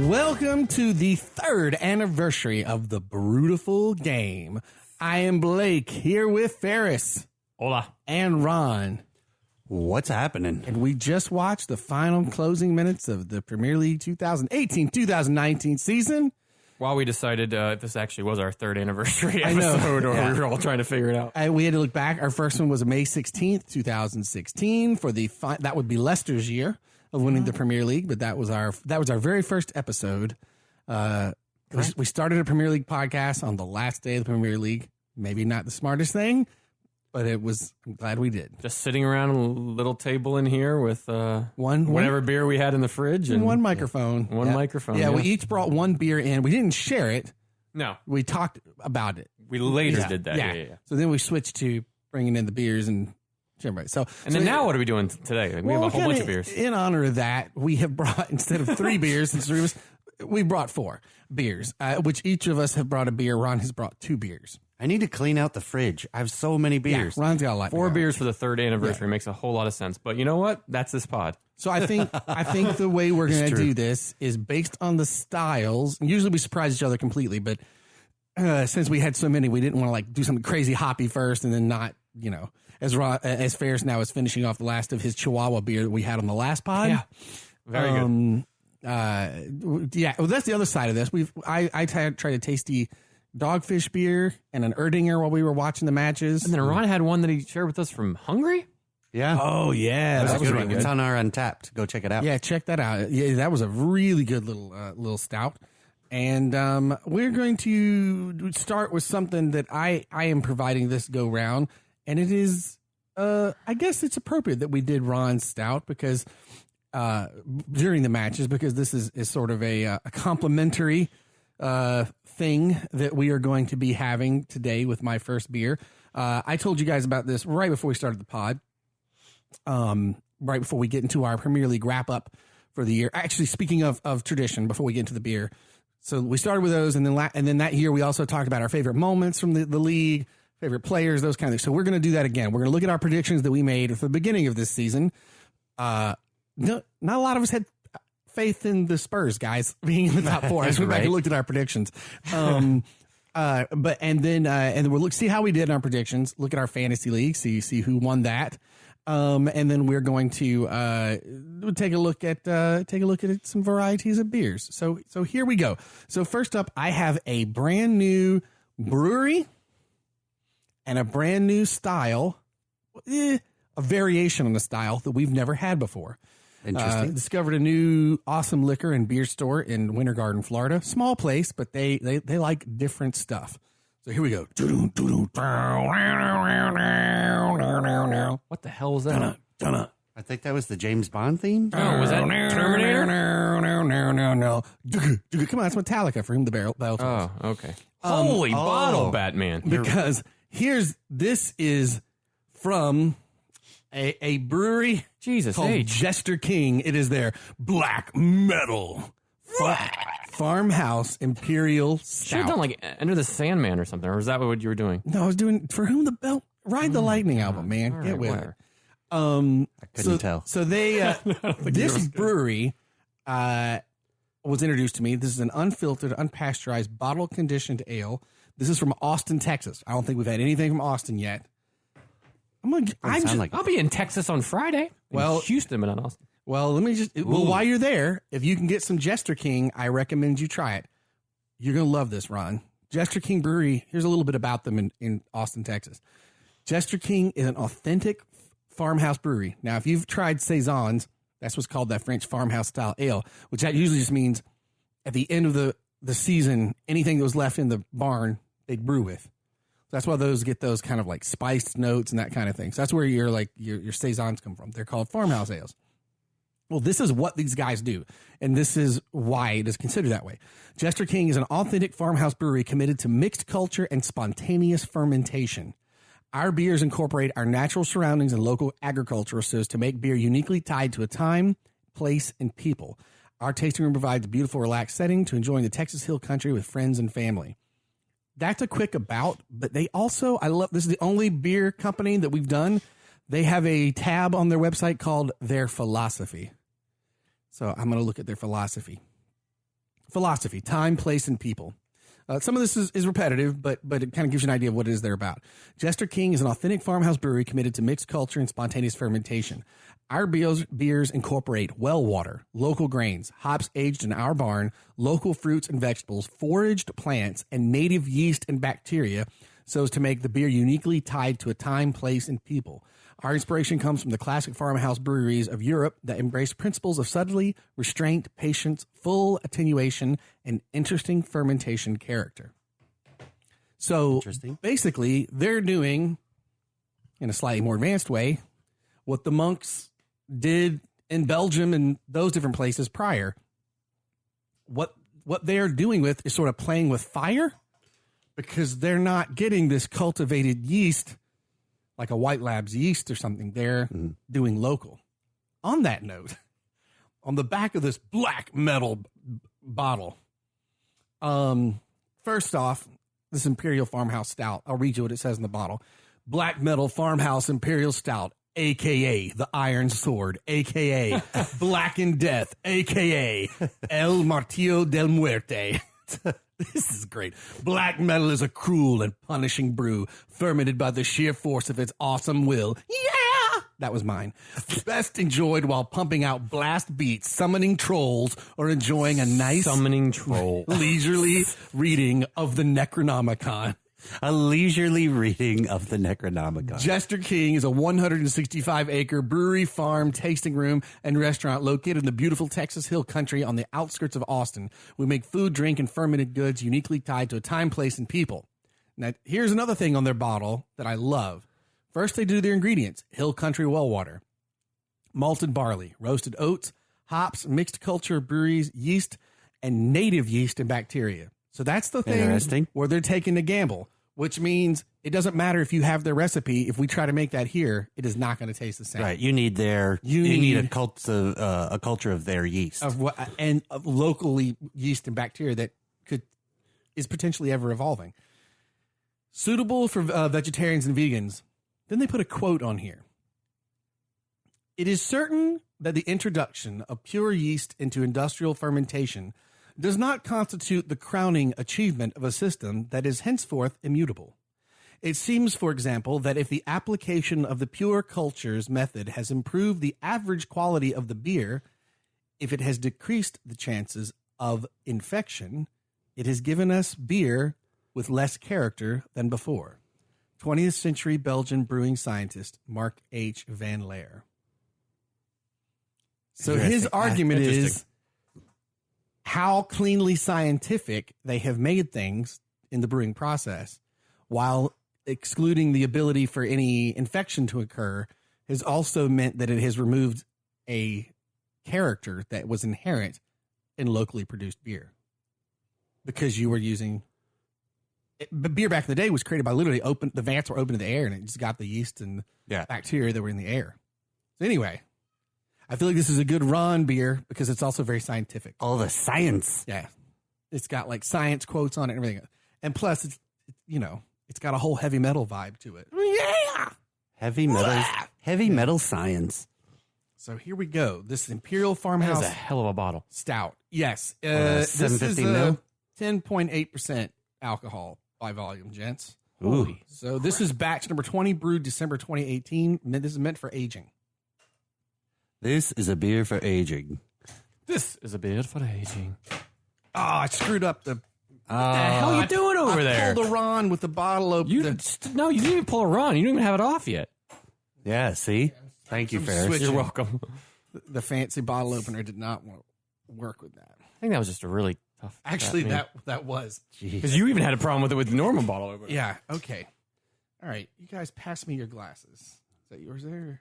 Welcome to the third anniversary of the Brutiful Game. I am Blake, here with Ferris. Hola. And Ron. What's happening? And we just watched the final closing minutes of the Premier League 2018-2019 season. While we decided if this actually was our third anniversary episode, or we were all trying to figure it out. We had to look back. Our first one was May 16th, 2016. For the that would be Leicester's year of winning the Premier League, but that was our very first episode. We started a Premier League podcast on the last day of the Premier League. Maybe not the smartest thing, but I'm glad we did. Just sitting around a little table in here with whatever beer we had in the fridge. And one microphone. One microphone. Yeah, we each brought one beer in. We didn't share it. No. We talked about it. We later did that. Yeah. So then we switched to bringing in the beers and everybody. Then now what are we doing today? We have a whole bunch of beers. In honor of that, we have brought, instead of 3 beers, we brought 4 beers, which each of us have brought a beer. Ron has brought 2 beers. I need to clean out the fridge. I have so many beers. Yeah, Ron's got a lot. 4 beers for the third anniversary makes a whole lot of sense. But you know what? That's this pod. So I think the way we're going to do this is based on the styles. Usually we surprise each other completely, but since we had so many, we didn't want to do something crazy hoppy first and then not, as Ferris now is finishing off the last of his Chihuahua beer that we had on the last pod. Yeah, very good. Well, that's the other side of this. I tried a tasty Dogfish beer and an Erdinger while we were watching the matches. And then Ron had one that he shared with us from Hungary. Yeah. Oh, yeah. That was really good. It's on our Untapped. Go check it out. Yeah, check that out. Yeah, that was a really good little stout. And we're going to start with something that I am providing this go round. And it is, I guess it's appropriate that we did Ron's stout because during the matches, because this is sort of a complimentary thing that we are going to be having today with my first beer. I told you guys about this right before we started the pod, right before we get into our Premier League wrap up for the year. Actually, speaking of tradition, before we get into the beer, so we started with those, and then that year we also talked about our favorite moments from the league, favorite players, those kind of things. So we're going to do that again. We're going to look at our predictions that we made at the beginning of this season. Not a lot of us had faith in the Spurs, guys, being in the top 4. I just went back and looked at our predictions. Then we'll see how we did in our predictions. Look at our fantasy league, see who won that. And then we're going to take a look at some varieties of beers. So here we go. So first up, I have a brand new brewery and a brand new style, a variation on the style that we've never had before. Interesting. Discovered a new awesome liquor and beer store in Winter Garden, Florida. Small place, but they like different stuff. So here we go. What the hell was that? I think that was the James Bond theme. Oh, was that Terminator? No. Come on, it's Metallica for whom the bell tolls. Oh, okay. Holy bottle, Batman. Because this is from a brewery called Jester King. It is their black metal farmhouse Imperial Stout. Should have done like Enter the Sandman or something, or was that what you were doing? No, I was doing For Whom the Bell. Ride the Lightning album, man. All Get right, with whatever. it. I couldn't tell. So they this brewery was introduced to me. This is an unfiltered, unpasteurized, bottle conditioned ale. This is from Austin, Texas. I don't think we've had anything from Austin yet. I'll be in Texas on Friday. Well, Houston, but not Austin. Well, let me just. Well, while you're there, if you can get some Jester King, I recommend you try it. You're gonna love this, Ron. Jester King Brewery. Here's a little bit about them in Austin, Texas. Jester King is an authentic farmhouse brewery. Now, if you've tried saisons, that's what's called that French farmhouse style ale, which that usually just means at the end of the season, anything that was left in the barn, they'd brew with. So that's why those get those kind of like spiced notes and that kind of thing. So that's where your saisons come from. They're called farmhouse ales. Well, this is what these guys do, and this is why it is considered that way. Jester King is an authentic farmhouse brewery committed to mixed culture and spontaneous fermentation. Our beers incorporate our natural surroundings and local agriculture so as to make beer uniquely tied to a time, place, and people. Our tasting room provides a beautiful, relaxed setting to enjoying the Texas Hill Country with friends and family. That's a quick about, but they also, this is the only beer company that we've done. They have a tab on their website called Their Philosophy. So I'm going to look at their philosophy. philosophy, time, place, and people. Some of this is repetitive, but it kind of gives you an idea of what it is they're about. Jester King is an authentic farmhouse brewery committed to mixed culture and spontaneous fermentation. Our beers incorporate well water, local grains, hops aged in our barn, local fruits and vegetables, foraged plants, and native yeast and bacteria so as to make the beer uniquely tied to a time, place, and people. Our inspiration comes from the classic farmhouse breweries of Europe that embrace principles of subtlety, restraint, patience, full attenuation, and interesting fermentation character. So basically, they're doing, in a slightly more advanced way, what the monks did in Belgium and those different places prior. What they're doing with is sort of playing with fire, because they're not getting this cultivated yeast like a White Labs yeast or something. They're doing local. On that note, on the back of this black metal bottle, first off, this Imperial Farmhouse Stout. I'll read you what it says in the bottle. Black metal Farmhouse Imperial Stout, a.k.a. the Iron Sword, a.k.a. Blackened Death, a.k.a. El Martillo del Muerte. This is great. Black metal is a cruel and punishing brew, fermented by the sheer force of its awesome will. Yeah! That was mine. Best enjoyed while pumping out blast beats, summoning trolls, or enjoying a nice summoning troll leisurely reading of the Necronomicon. A leisurely reading of the Necronomicon. Jester King is a 165-acre brewery, farm, tasting room, and restaurant located in the beautiful Texas Hill Country on the outskirts of Austin. We make food, drink, and fermented goods uniquely tied to a time, place, and people. Now, here's another thing on their bottle that I love. First, they do their ingredients. Hill Country well water, malted barley, roasted oats, hops, mixed culture breweries, yeast, and native yeast and bacteria. So that's the thing where they're taking a gamble, which means it doesn't matter if you have their recipe. If we try to make that here, it is not going to taste the same. Right. You need a culture of their yeast and of locally yeast and bacteria that is potentially ever evolving. Suitable for vegetarians and vegans. Then they put a quote on here. It is certain that the introduction of pure yeast into industrial fermentation does not constitute the crowning achievement of a system that is henceforth immutable. It seems, for example, that if the application of the pure cultures method has improved the average quality of the beer, if it has decreased the chances of infection, it has given us beer with less character than before. 20th century Belgian brewing scientist Mark H. Van Leer. So his argument is how cleanly scientific they have made things in the brewing process, while excluding the ability for any infection to occur, has also meant that it has removed a character that was inherent in locally produced beer. Because you were using... beer back in the day was created by literally the vats were open to the air, and it just got the yeast and bacteria that were in the air. So anyway... I feel like this is a good Ron beer because it's also very scientific. All the science. Yeah. It's got like science quotes on it and everything. And plus, it's got a whole heavy metal vibe to it. Yeah. Heavy metal science. So here we go. This is Imperial Farmhouse. That is a hell of a bottle. Stout. Yes. This is 10.8% alcohol by volume, gents. Ooh. So this is batch number 20, brewed December 2018. This is meant for aging. This is a beer for aging. This is a beer for aging. I screwed up the... What the hell are you doing over there? I pulled a Ron with the bottle open. No, you didn't even pull a Ron. You didn't even have it off yet. Yeah, see? Thank you, Ferris. You're welcome. The fancy bottle opener did not work with that. I think that was just a really tough... Actually, that was. Because you even had a problem with it with the normal bottle opener. Yeah, okay. All right, you guys pass me your glasses. Is that yours there?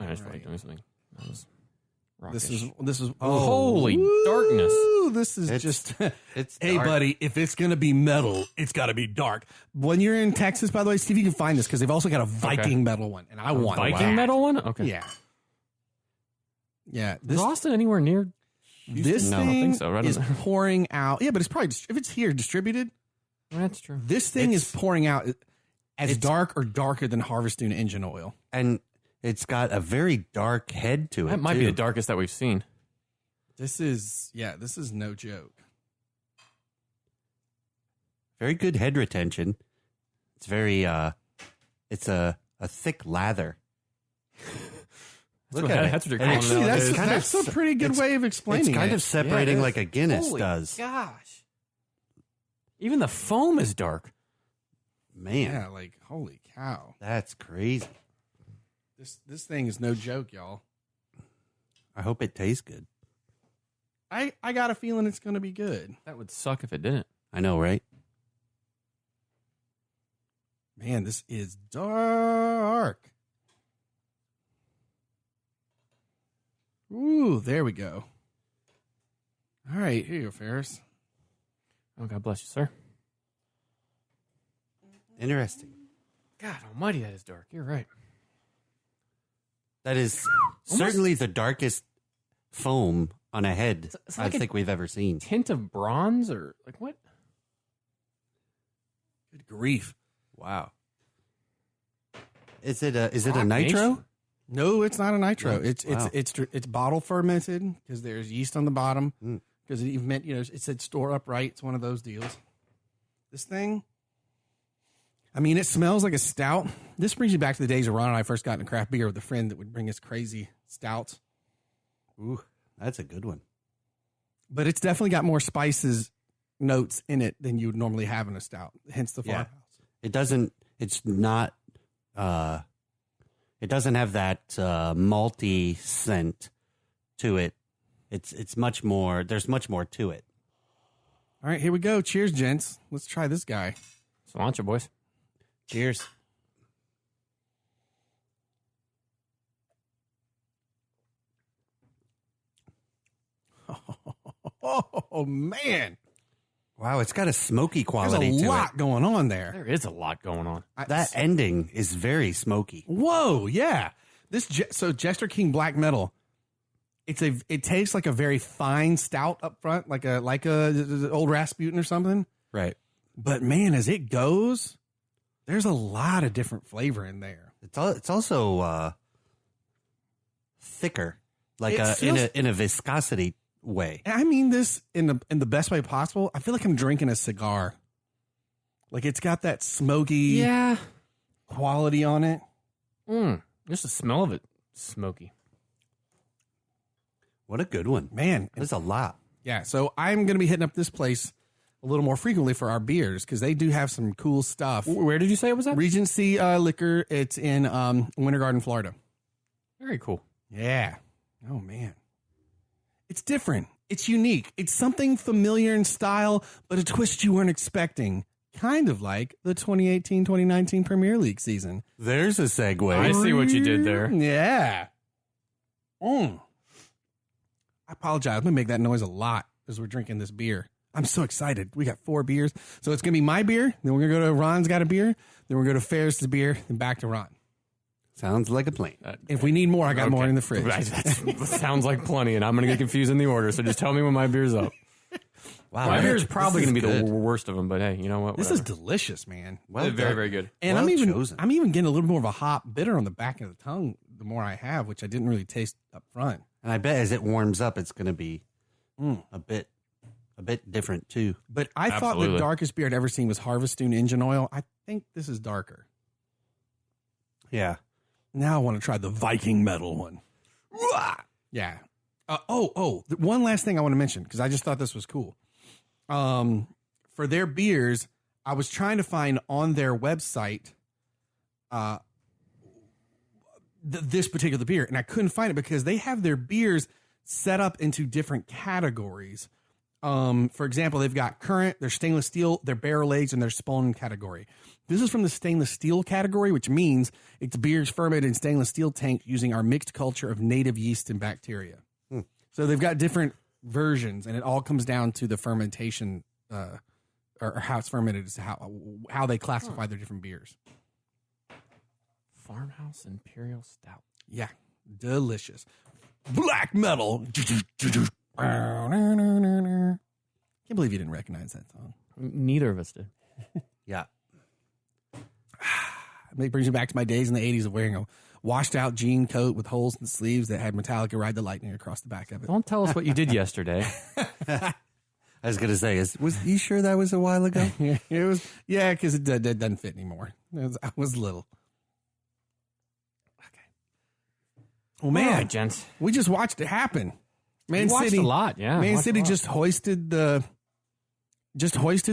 I just feel like doing something. This is holy darkness. This is hey dark. Buddy, if it's gonna be metal, it's gotta be dark. When you're in Texas, by the way, see if you can find this because they've also got a Viking metal one, and I want Viking metal one. Okay, yeah. Is Austin anywhere near? This thing is pouring out. Yeah, but it's probably if it's here distributed. That's true. This thing is pouring out as dark or darker than Harvestone engine oil. And it's got a very dark head to it. That might be the darkest that we've seen. This is no joke. Very good head retention. It's very, it's a thick lather. That's what you're calling Actually, it. that's a pretty good way of explaining it. It's kind of separating like a Guinness Holy does. Gosh. Even the foam is dark. Man. Yeah, like, holy cow. That's crazy. This thing is no joke, y'all. I hope it tastes good. I got a feeling it's going to be good. That would suck if it didn't. I know, right? Man, this is dark. Ooh, there we go. All right, here you go, Ferris. Oh, God bless you, sir. Interesting. God almighty, that is dark. You're right. That is certainly the darkest foam on a head It's I like think we've ever seen. Tint of bronze or like what? Good grief. Wow. Is it a Rock nitro? Nation? No, it's not a nitro. No. Wow. It's bottle fermented because there's yeast on the bottom. Because it even meant, it said store upright. It's one of those deals. This thing, I mean, it smells like a stout. This brings you back to the days of Ron and I first got into craft beer with a friend that would bring us crazy stouts. Ooh, that's a good one. But it's definitely got more spices notes in it than you would normally have in a stout. Hence the farmhouse. It doesn't. It's not. It doesn't have that malty scent to it. It's much more. There's much more to it. All right, here we go. Cheers, gents. Let's try this guy. Cilantro, boys. Cheers. Oh man, Wow, it's got a smoky quality there's a to lot it. going on there. There is a lot going on. That ending is very smoky. Whoa, yeah. So Jester King Black Metal. It tastes like a very fine stout up front, like a old Rasputin or something. Right. But man, as it goes, there's a lot of different flavor in there. It's also thicker, like in a viscosity way. I mean this in the best way possible. I feel like I'm drinking a cigar. Like it's got that smoky quality on it. Just the smell of it, smoky. What a good one, Man, there's a lot. yeah. So I'm going to be hitting up this place a little more frequently for our beers because they do have some cool stuff. Where did you say it was at? Regency Liquor. It's in Winter Garden, Florida. Very cool. Yeah. Oh, man. It's different. It's unique. It's something familiar in style, but a twist you weren't expecting. Kind of like the 2018-2019 Premier League season. There's a segue. I see what you did there. Yeah. I apologize. I'm going to make that noise a lot as we're drinking this beer. I'm so excited. We got 4 beers. So it's going to be my beer. Then we're going to go to Ron's got a beer. Then we're going to go to Ferris' beer. Then back to Ron. Sounds like a plan. If we need more, I got more in the fridge. That sounds like plenty, and I'm going to get confused in the order, so just tell me when my beer's up. Wow, My beer is probably going to be good. the worst of them, but hey, you know what? This Whatever. is delicious, man. Well Very, done. very good. And Well chosen. I'm even getting a little more of a hop bitter on the back of the tongue the more I have, which I didn't really taste up front. And I bet as it warms up, it's going to be a bit different too. But I thought the Absolutely. darkest beer I'd ever seen was Harvestune Engine Oil. I think this is darker. Yeah. Now I want to try the Viking Metal one. Yeah. One last thing I want to mention because I just thought this was cool. For their beers, I was trying to find on their website this particular beer, and I couldn't find it because they have their beers set up into different categories. For example, they've got current, their stainless steel, their barrel aged, and their spun category. This is from the stainless steel category, which means it's beers fermented in stainless steel tank using our mixed culture of native yeast and bacteria. So they've got different versions, and it all comes down to the fermentation or how it's fermented, is how they classify their different beers. Farmhouse Imperial Stout. Yeah, delicious. Black Metal. Can't believe you didn't recognize that song. Neither of us did. Yeah. It brings me back to my days in the 80s of wearing washed out jean coat with holes in the sleeves that had Metallica Ride the Lightning across the back of it. Don't tell us what you did yesterday. I was going to say, was you sure that was a while ago? It was, yeah, because it doesn't fit anymore. I was little. Okay. Well, man, All right, gents. we just watched it happen. Man We watched City, a lot, yeah. Man Watched City a lot. just hoisted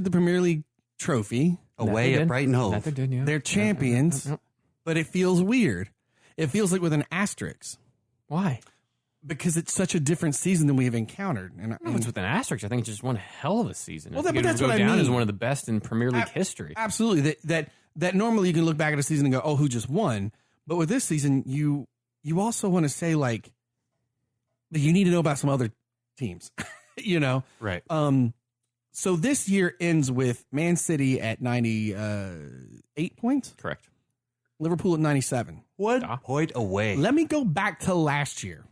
the Premier League trophy. Away That they at did. Brighton Hove. That they did, yeah. They're champions, but it feels weird. It feels like with an asterisk Why? because it's such a different season than we have encountered. And, I don't know if it's with an asterisk. I think it's just one hell of a season. Well, I think but it that's would what go I down mean. as one of the best in Premier League history. Absolutely. That normally you can look back at a season and go, oh, who just won? But with this season, you also want to say, like, that you need to know about some other teams, you know? Right. So this year ends with Man City at 98 points, Correct. Liverpool at 97. 1 Yeah. point away. Let me go back to last year.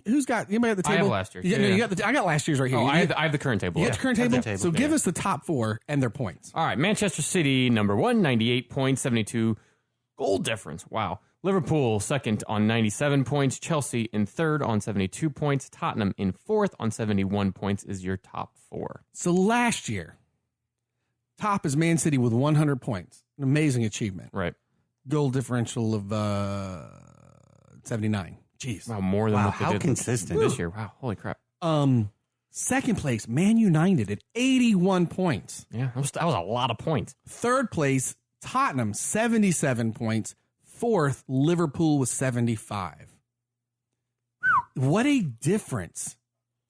Who's got anybody at the I table? have last year's. Yeah, no, Yeah. I got last year's right here. Oh, You I got- have the current table. you got up. the current I have table? the table. So give Yeah. us the top four and their points. All right, Manchester City, number 1, 98 points, 72 goal difference. Wow. Liverpool, second on 97 points. Chelsea in third on 72 points. Tottenham in fourth on 71 points is your top four. So last year, top is Man City with 100 points. An amazing achievement. Right. Goal differential of 79. Jeez. Wow, more than Wow, what they how did consistent. this year. Wow, holy crap. Second place, Man United at 81 points. Yeah, that was a lot of points. Third place, Tottenham, 77 points. Fourth, Liverpool with 75. What a difference.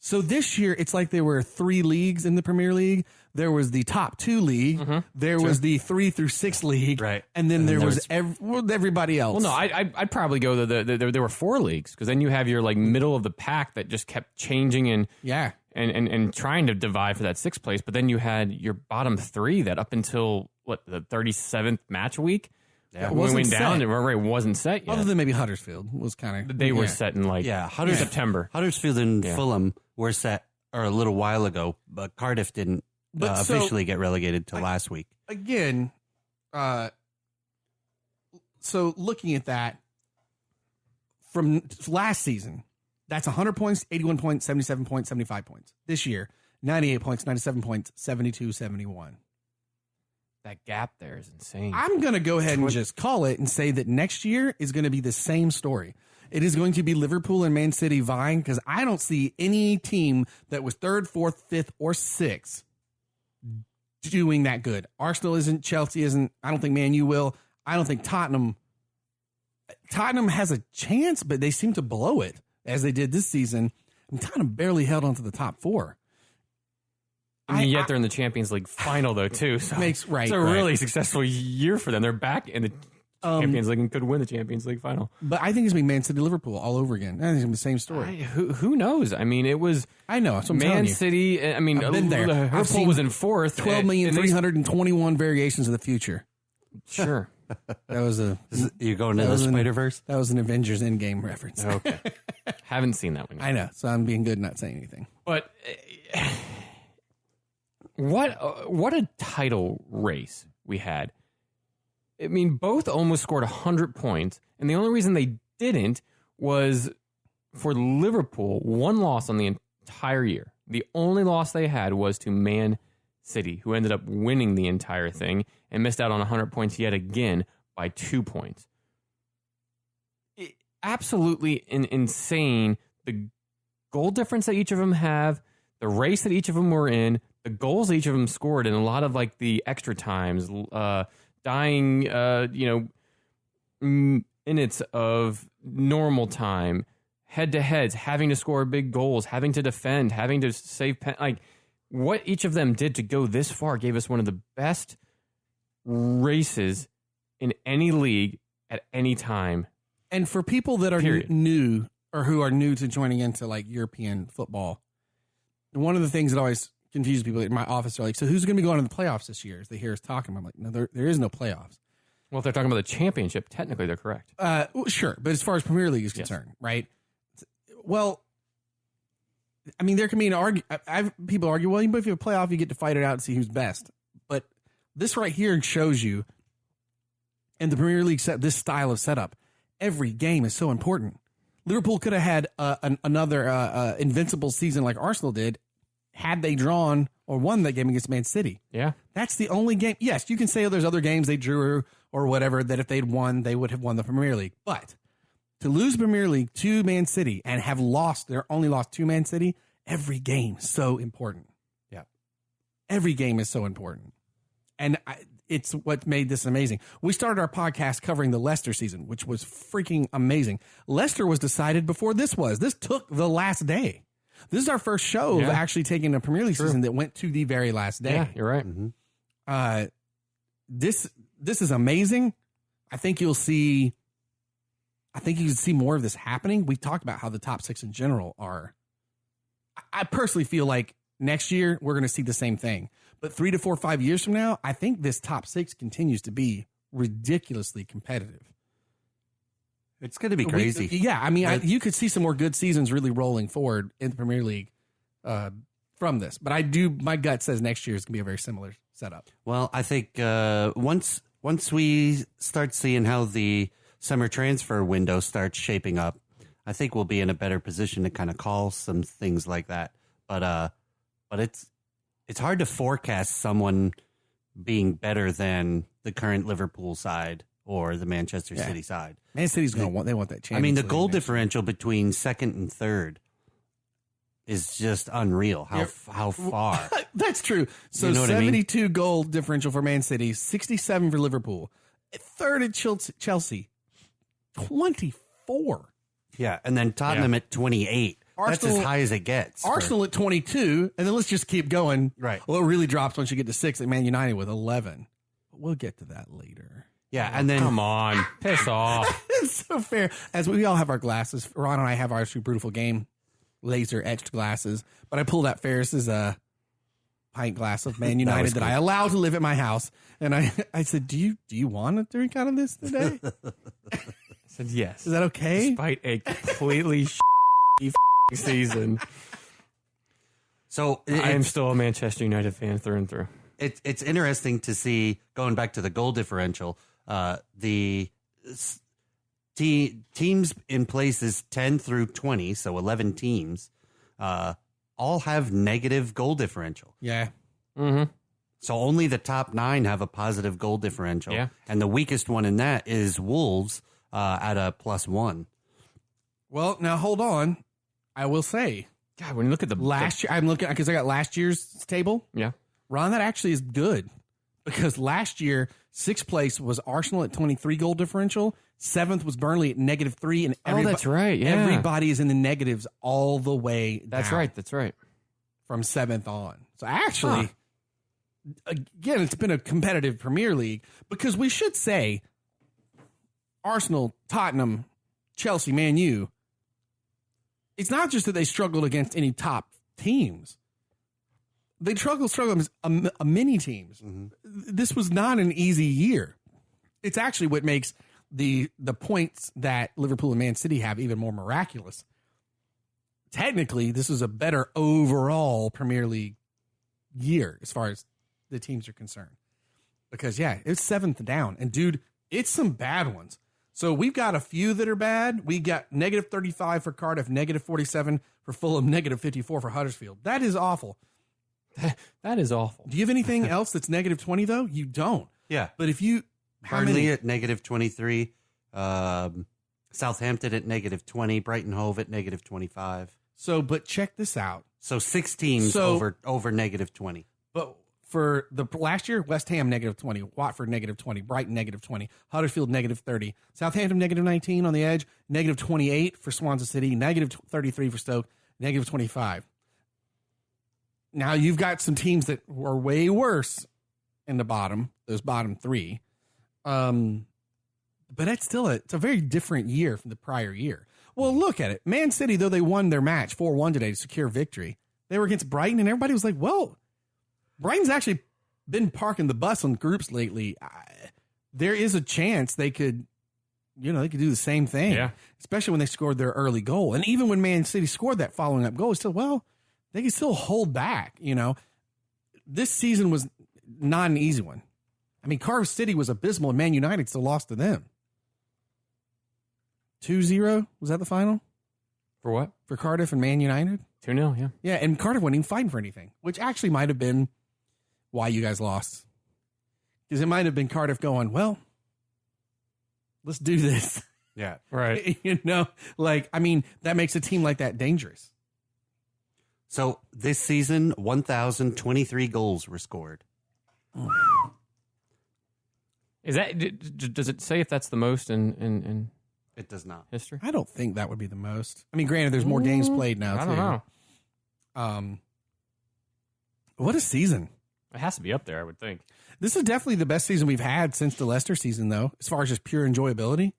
So this year, it's like there were 3 leagues in the Premier League. There was the top 2 league. There was the 3 through 6 league. Right. And then there was there's- everybody else. Well, no, I'd probably go there were 4 leagues because then you have your like middle of the pack that just kept changing and Yeah. and trying to divide for that 6th place. But then you had your bottom 3 that up until the 37th match week. Yeah. When we Wasn't went down, set. it wasn't set yet. Other than maybe Huddersfield was kind of. They were set in like September. Huddersfield and Fulham were set a little while ago, but Cardiff didn't officially get relegated till last week. Again, so looking at that from last season, that's 100 points, 81 points, 77 points, 75 points. This year, 98 points, 97 points, 72, 71. That gap there is insane. I'm going to go ahead and just call it and say that next year is going to be the same story. It is going to be Liverpool and Man City vying because I don't see any team that was 3rd, 4th, 5th, or 6th doing that good. Arsenal isn't. Chelsea isn't. I don't think Man U will. I don't think Tottenham has a chance, but they seem to blow it as they did this season. And Tottenham barely held on to the top 4. I mean, yet they're in the Champions League final though too. So Makes- right, It's a right. really successful year for them. They're back in the Champions League and could win the Champions League final. But I think it's going to be Man City, Liverpool all over again. I think it's going to be the same story. Who knows? I mean, it was I know. That's what I'm telling Man you. City. I mean, I've been there. I've Liverpool seen was in 4th. 12,321 variations of the future. Sure. That was You're going to the was an- Spider-Verse? that was an Avengers Endgame reference. Okay. Haven't seen that one yet. I know, so I'm being good, not saying anything. But what a title race we had. I mean, both almost scored 100 points, and the only reason they didn't was for Liverpool, 1 loss on the entire year. The only loss they had was to Man City, who ended up winning the entire thing and missed out on 100 points yet again by 2 points. Absolutely insane. The goal difference that each of them have, the race that each of them were in, the goals that each of them scored, and a lot of like the extra times, dying, minutes of normal time, head to heads, having to score big goals, having to defend, having to save like what each of them did to go this far gave us one of the best races in any league at any time. And for people that are Period. new or who are new to joining into like European football, one of the things that always confuses people in my office are like, so who's going to be going to the playoffs this year? As they hear us talking, I'm like, no, there is no playoffs. Well, if they're talking about the championship, technically they're correct. Well, sure, but as far as Premier League is concerned, right? Well, I mean, there can be an argument. People argue, well, if you have a playoff, you get to fight it out and see who's best. But this right here shows you And the Premier League set this style of setup. Every game is so important. Liverpool could have had another invincible season like Arsenal did had they drawn or won that game against Man City. Yeah. That's the only game. Yes, you can say there's other games they drew or whatever that if they'd won, they would have won the Premier League. But to lose Premier League to Man City and have lost, they're only lost to Man City, every game is so important. Yeah. Every game is so important. And it's what made this amazing. We started our podcast covering the Leicester season, which was freaking amazing. Leicester was decided before this was. This took the last day. This is our first show of actually taking a Premier League season that went to the very last day. Yeah, you're right. Mm-hmm. This is amazing. I think you can see more of this happening. We talked about how the top 6 in general are. I personally feel like next year we're going to see the same thing. But 3 to 4, 5 years from now, I think this top 6 continues to be ridiculously competitive. It's going to be crazy. You could see some more good seasons really rolling forward in the Premier League from this. But my gut says next year is going to be a very similar setup. Well, I think once we start seeing how the summer transfer window starts shaping up, I think we'll be in a better position to kind of call some things like that. But it's hard to forecast someone being better than the current Liverpool side or the Manchester City side. Man City's going to want that chance. I mean, the goal differential between second and third is just unreal. How far? That's true. So you know 72 goal differential for Man City, 67 for Liverpool. Third at Chelsea, 24. Yeah, and then Tottenham at 28. That's as high as it gets. Arsenal at 22, and then let's just keep going. Right. Well, it really drops once you get to 6 at Man United with 11. But we'll get to that later. Yeah, and then Come on, piss off. It's so fair. As we all have our glasses. Ron and I have our Super Beautiful Game laser etched glasses. But I pulled out Ferris's pint glass of Man United that I allow to live at my house. And I said, do you want to drink out of this today? I said yes. Is that okay? Despite a completely season. So I am still a Manchester United fan through and through. It's interesting to see, going back to the goal differential, the teams in places 10 through 20, so 11 teams, all have negative goal differential. Yeah. Mm-hmm. So only the top 9 have a positive goal differential. Yeah. And the weakest one in that is Wolves at a +1. Well, now hold on. I will say, God, when you look at the last year, I'm looking because I got last year's table. Yeah. Ron, that actually is good because last year, 6th place was Arsenal at 23 goal differential. 7th was Burnley at -3. And that's right. Yeah. Everybody is in the negatives all the way down. That's right. That's right. From 7th on. So actually, again, it's been a competitive Premier League because we should say Arsenal, Tottenham, Chelsea, Man U. It's not just that they struggled against any top teams. They struggled against many teams. Mm-hmm. This was not an easy year. It's actually what makes the points that Liverpool and Man City have even more miraculous. Technically, this is a better overall Premier League year as far as the teams are concerned. Because, it's 7th down. And, dude, it's some bad ones. So we've got a few that are bad. We got -35 for Cardiff, -47 for Fulham, -54 for Huddersfield. That is awful. That is awful. Do you have anything else that's -20 though? You don't. Yeah. But if you Burnley at -23, Southampton at -20, Brighton Hove at -25. So, but check this out. So 6 teams over -20. But for the last year, West Ham -20, Watford -20, Brighton -20, Huddersfield -30, Southampton -19 on the edge, -28 for Swansea City, -33 for Stoke, -25. Now you've got some teams that are way worse in the bottom, those bottom 3. But it's a very different year from the prior year. Well, look at it. Man City, though they won their match 4-1 today to secure victory, they were against Brighton, and everybody was like, well, Brighton's actually been parking the bus on groups lately. There is a chance they could do the same thing. Yeah. Especially when they scored their early goal. And even when Man City scored that following up goal, it's still, they can still hold back, This season was not an easy one. I mean, Cardiff City was abysmal, and Man United still lost to them. 2-0? Was that the final? For what? For Cardiff and Man United? 2-0, yeah. Yeah, and Cardiff wasn't even fighting for anything, which actually might have been why you guys lost. Because it might have been Cardiff going, well, let's do this. Yeah. Right. You know, like, I mean, that makes a team like that dangerous. So this season, 1,023 goals were scored. Is that? Does it say if that's the most in It does not. history? I don't think that would be the most. I mean, granted, there's more games played now, I too. don't know. What a season. It has to be up there, I would think. This is definitely the best season we've had since the Leicester season, though, as far as just pure enjoyability.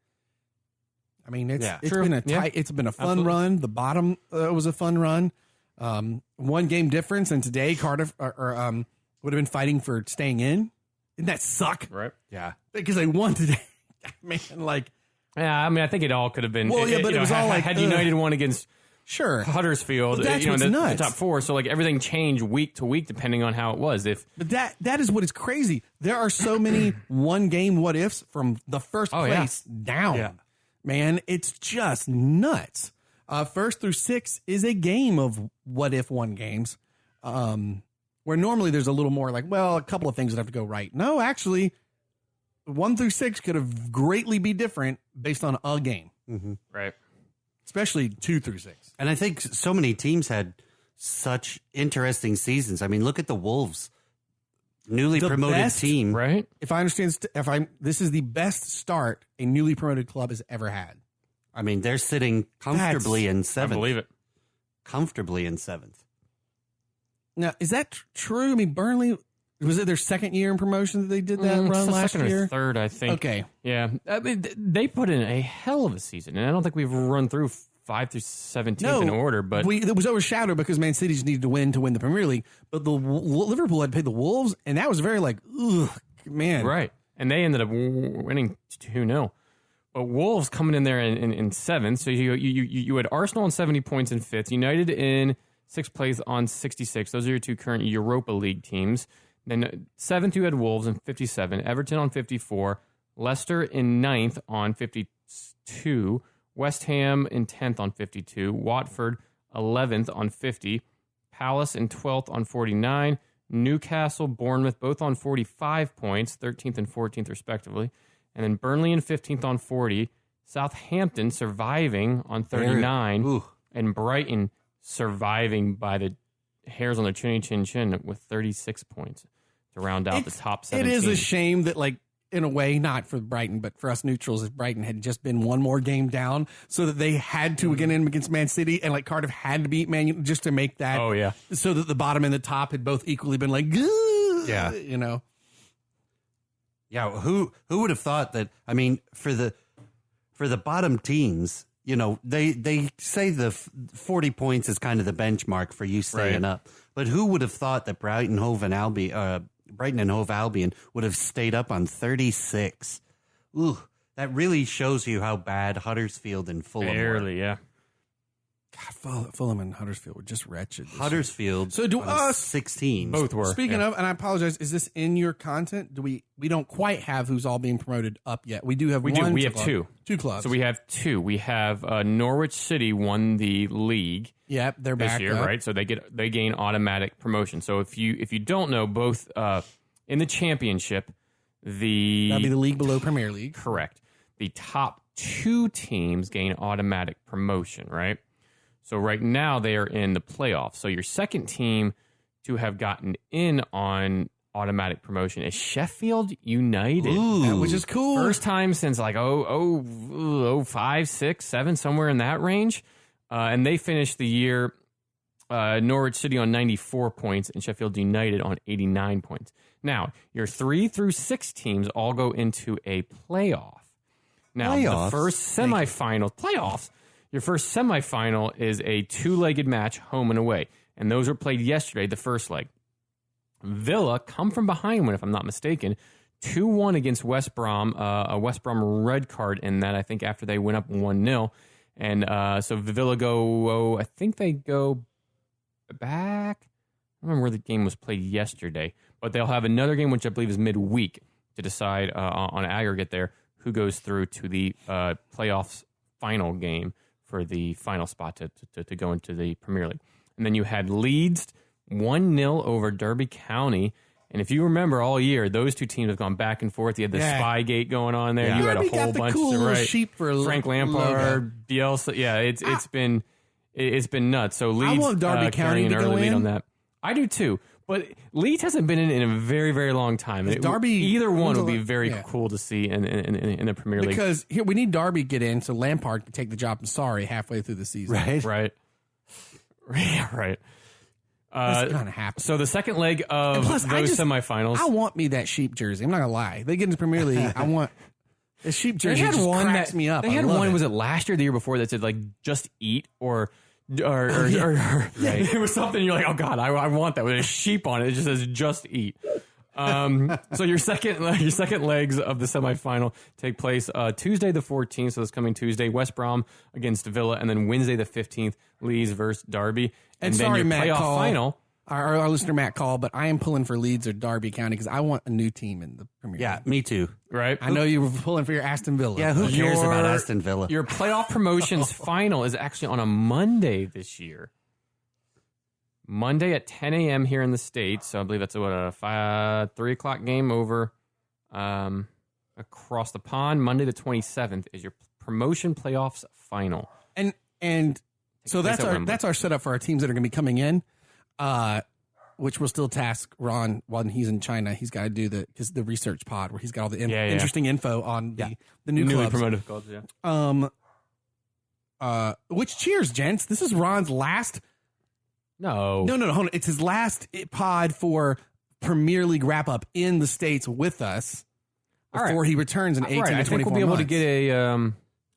I mean, it's True. been a Yeah. tight, it's been a fun Absolutely. run. The bottom was a fun run. 1 game difference, and today Cardiff would have been fighting for staying in. Didn't that suck? Right. Yeah. Because they won today. Man, like, Yeah, I mean, I think it all could have been. Well, yeah, but it was all like, had United won against sure. Huddersfield, But that's in what's the nuts. top 4. So like everything changed week to week depending on how it was. If But that is what is crazy. There are so many 1 game what ifs from the first Oh, yeah. place down. Yeah. Man, it's just nuts. 1st through 6 is a game of what if 1 games. Where normally there's a little more like, well, a couple of things that have to go right. No, actually, 1 through 6 could have greatly be different based on a game, right. especially 2 through 6. And I think so many teams had such interesting seasons. I mean, look at the Wolves, newly The promoted best- team. Right. If I understand, this is the best start a newly promoted club has ever had. I mean, they're sitting comfortably in 7th. I believe it. Comfortably in 7th. Now, is that true? I mean, Burnley, was it their 2nd year in promotion that they did that It's run the last second year? or third, I think. Okay. Yeah. I mean, they put in a hell of a season, and I don't think we've run through 5 through 17 in order. But it was overshadowed because Man City just needed to win the Premier League. But the Liverpool had played the Wolves, and that was very like, ugh, man. right, and they ended up winning 2-0. But Wolves coming in there in 7th. So you had Arsenal on 70 points in 5th, United in 6th place on 66. Those are your 2 current Europa League teams. Then 7th, you had Wolves in 57, Everton on 54, Leicester in 9th on 52, West Ham in 10th on 52, Watford 11th on 50, Palace in 12th on 49, Newcastle, Bournemouth both on 45 points, 13th and 14th respectively, and then Burnley in 15th on 40, Southampton surviving on 39, Ooh. and Brighton surviving by the hairs on their chin with 36 points to round out the top 17. It is a shame that, like, in a way, not for Brighton, but for us neutrals, if Brighton had just been 1 more game down so that they had to again in against Man City, and like Cardiff had to beat Man U just to make that. Oh, yeah. So that the bottom and the top had both equally been like, Yeah. you know. Yeah, who would have thought that? I mean, for the bottom teams, you know, they say the 40 points is kind of the benchmark for you staying up. But who would have thought that Brighton and Hove Albion would have stayed up on 36? Ooh, that really shows you how bad Huddersfield and Fulham were. Barely, yeah. God, Fulham and Huddersfield were just wretched. this year. Huddersfield. So do on us- 16. Both were. Speaking of, and I apologize, is this in your content? Do we don't quite have who's all being promoted up yet. We do have We one. do. We have club. 2. 2 clubs. So we have 2. We have Norwich City won the league Yep, they're this back year, up. right? So they gain automatic promotion. So if you don't know, both in the championship, That'd be the league below Premier League. correct, the top 2 teams gain automatic promotion, right? So right now they are in the playoffs. So your second team to have gotten in on automatic promotion is Sheffield United. Ooh. Which is cool. First time since like 5, 6, 7, somewhere in that range. And they finished the year, Norwich City on 94 points and Sheffield United on 89 points. Now, your 3 through 6 teams all go into a playoff. Now, Playoffs? the first semifinal, playoffs, your first semifinal is a 2-legged match, home and away. And those were played yesterday, the first leg. Villa come from behind one, if I'm not mistaken, 2-1 against West Brom, a West Brom red card in that, I think, after they went up 1-0. And so Villa I think they go back. I don't remember where the game was played yesterday, but they'll have another game, which I believe is midweek, to decide on aggregate there who goes through to the playoffs final game for the final spot to go into the Premier League. And then you had Leeds 1-0 over Derby County. And if you remember all year, those two teams have gone back and forth. You had the Spygate going on there. Yeah. You had a Derby whole got the bunch cool of sheep for Frank Lampard, Bielsa. Yeah, it's been nuts. So Leeds I want Derby County carrying to an go early lead in. on that. I do too. But Leeds hasn't been in a very, very long time. And either one would be very cool to see in the Premier League. Because here we need Derby to get in so Lampard can take the job from Sarri halfway through the season. Right. Yeah, right. That's gonna happen. So the second leg of those semifinals. I want me that sheep jersey. I'm not gonna lie. They get into the Premier League. I want the sheep jersey. Just cracks me up. They had one. Was it last year, or the year before, that said like "Just Eat" or it was something. You're like, oh god, I want that with a sheep on it. It just says "Just Eat." So your second legs of the semifinal take place Tuesday the 14th. So this coming Tuesday, West Brom against Villa, and then Wednesday the 15th, Leeds versus Derby. And then sorry, your Matt playoff Call, final. Our listener Matt Call, but I am pulling for Leeds or Derby County because I want a new team in the Premier League. Yeah, me too. Right. I know you were pulling for your Aston Villa. Yeah, who cares about Aston Villa? Your playoff promotions final is actually on a Monday this year. Monday at 10 a.m. here in the States. So I believe that's a 3 o'clock game over across the pond. Monday the 27th is your promotion playoffs final. And so that's our setup for our teams that are going to be coming in, which we'll still task Ron when he's in China. He's got to do the research pod where he's got all the interesting info on the new newly clubs. promoted clubs. Yeah. Which cheers, gents. This is Ron's last. No, hold on. It's his last pod for Premier League wrap up in the States with us before he returns in 18 to 24 I think we'll be able to get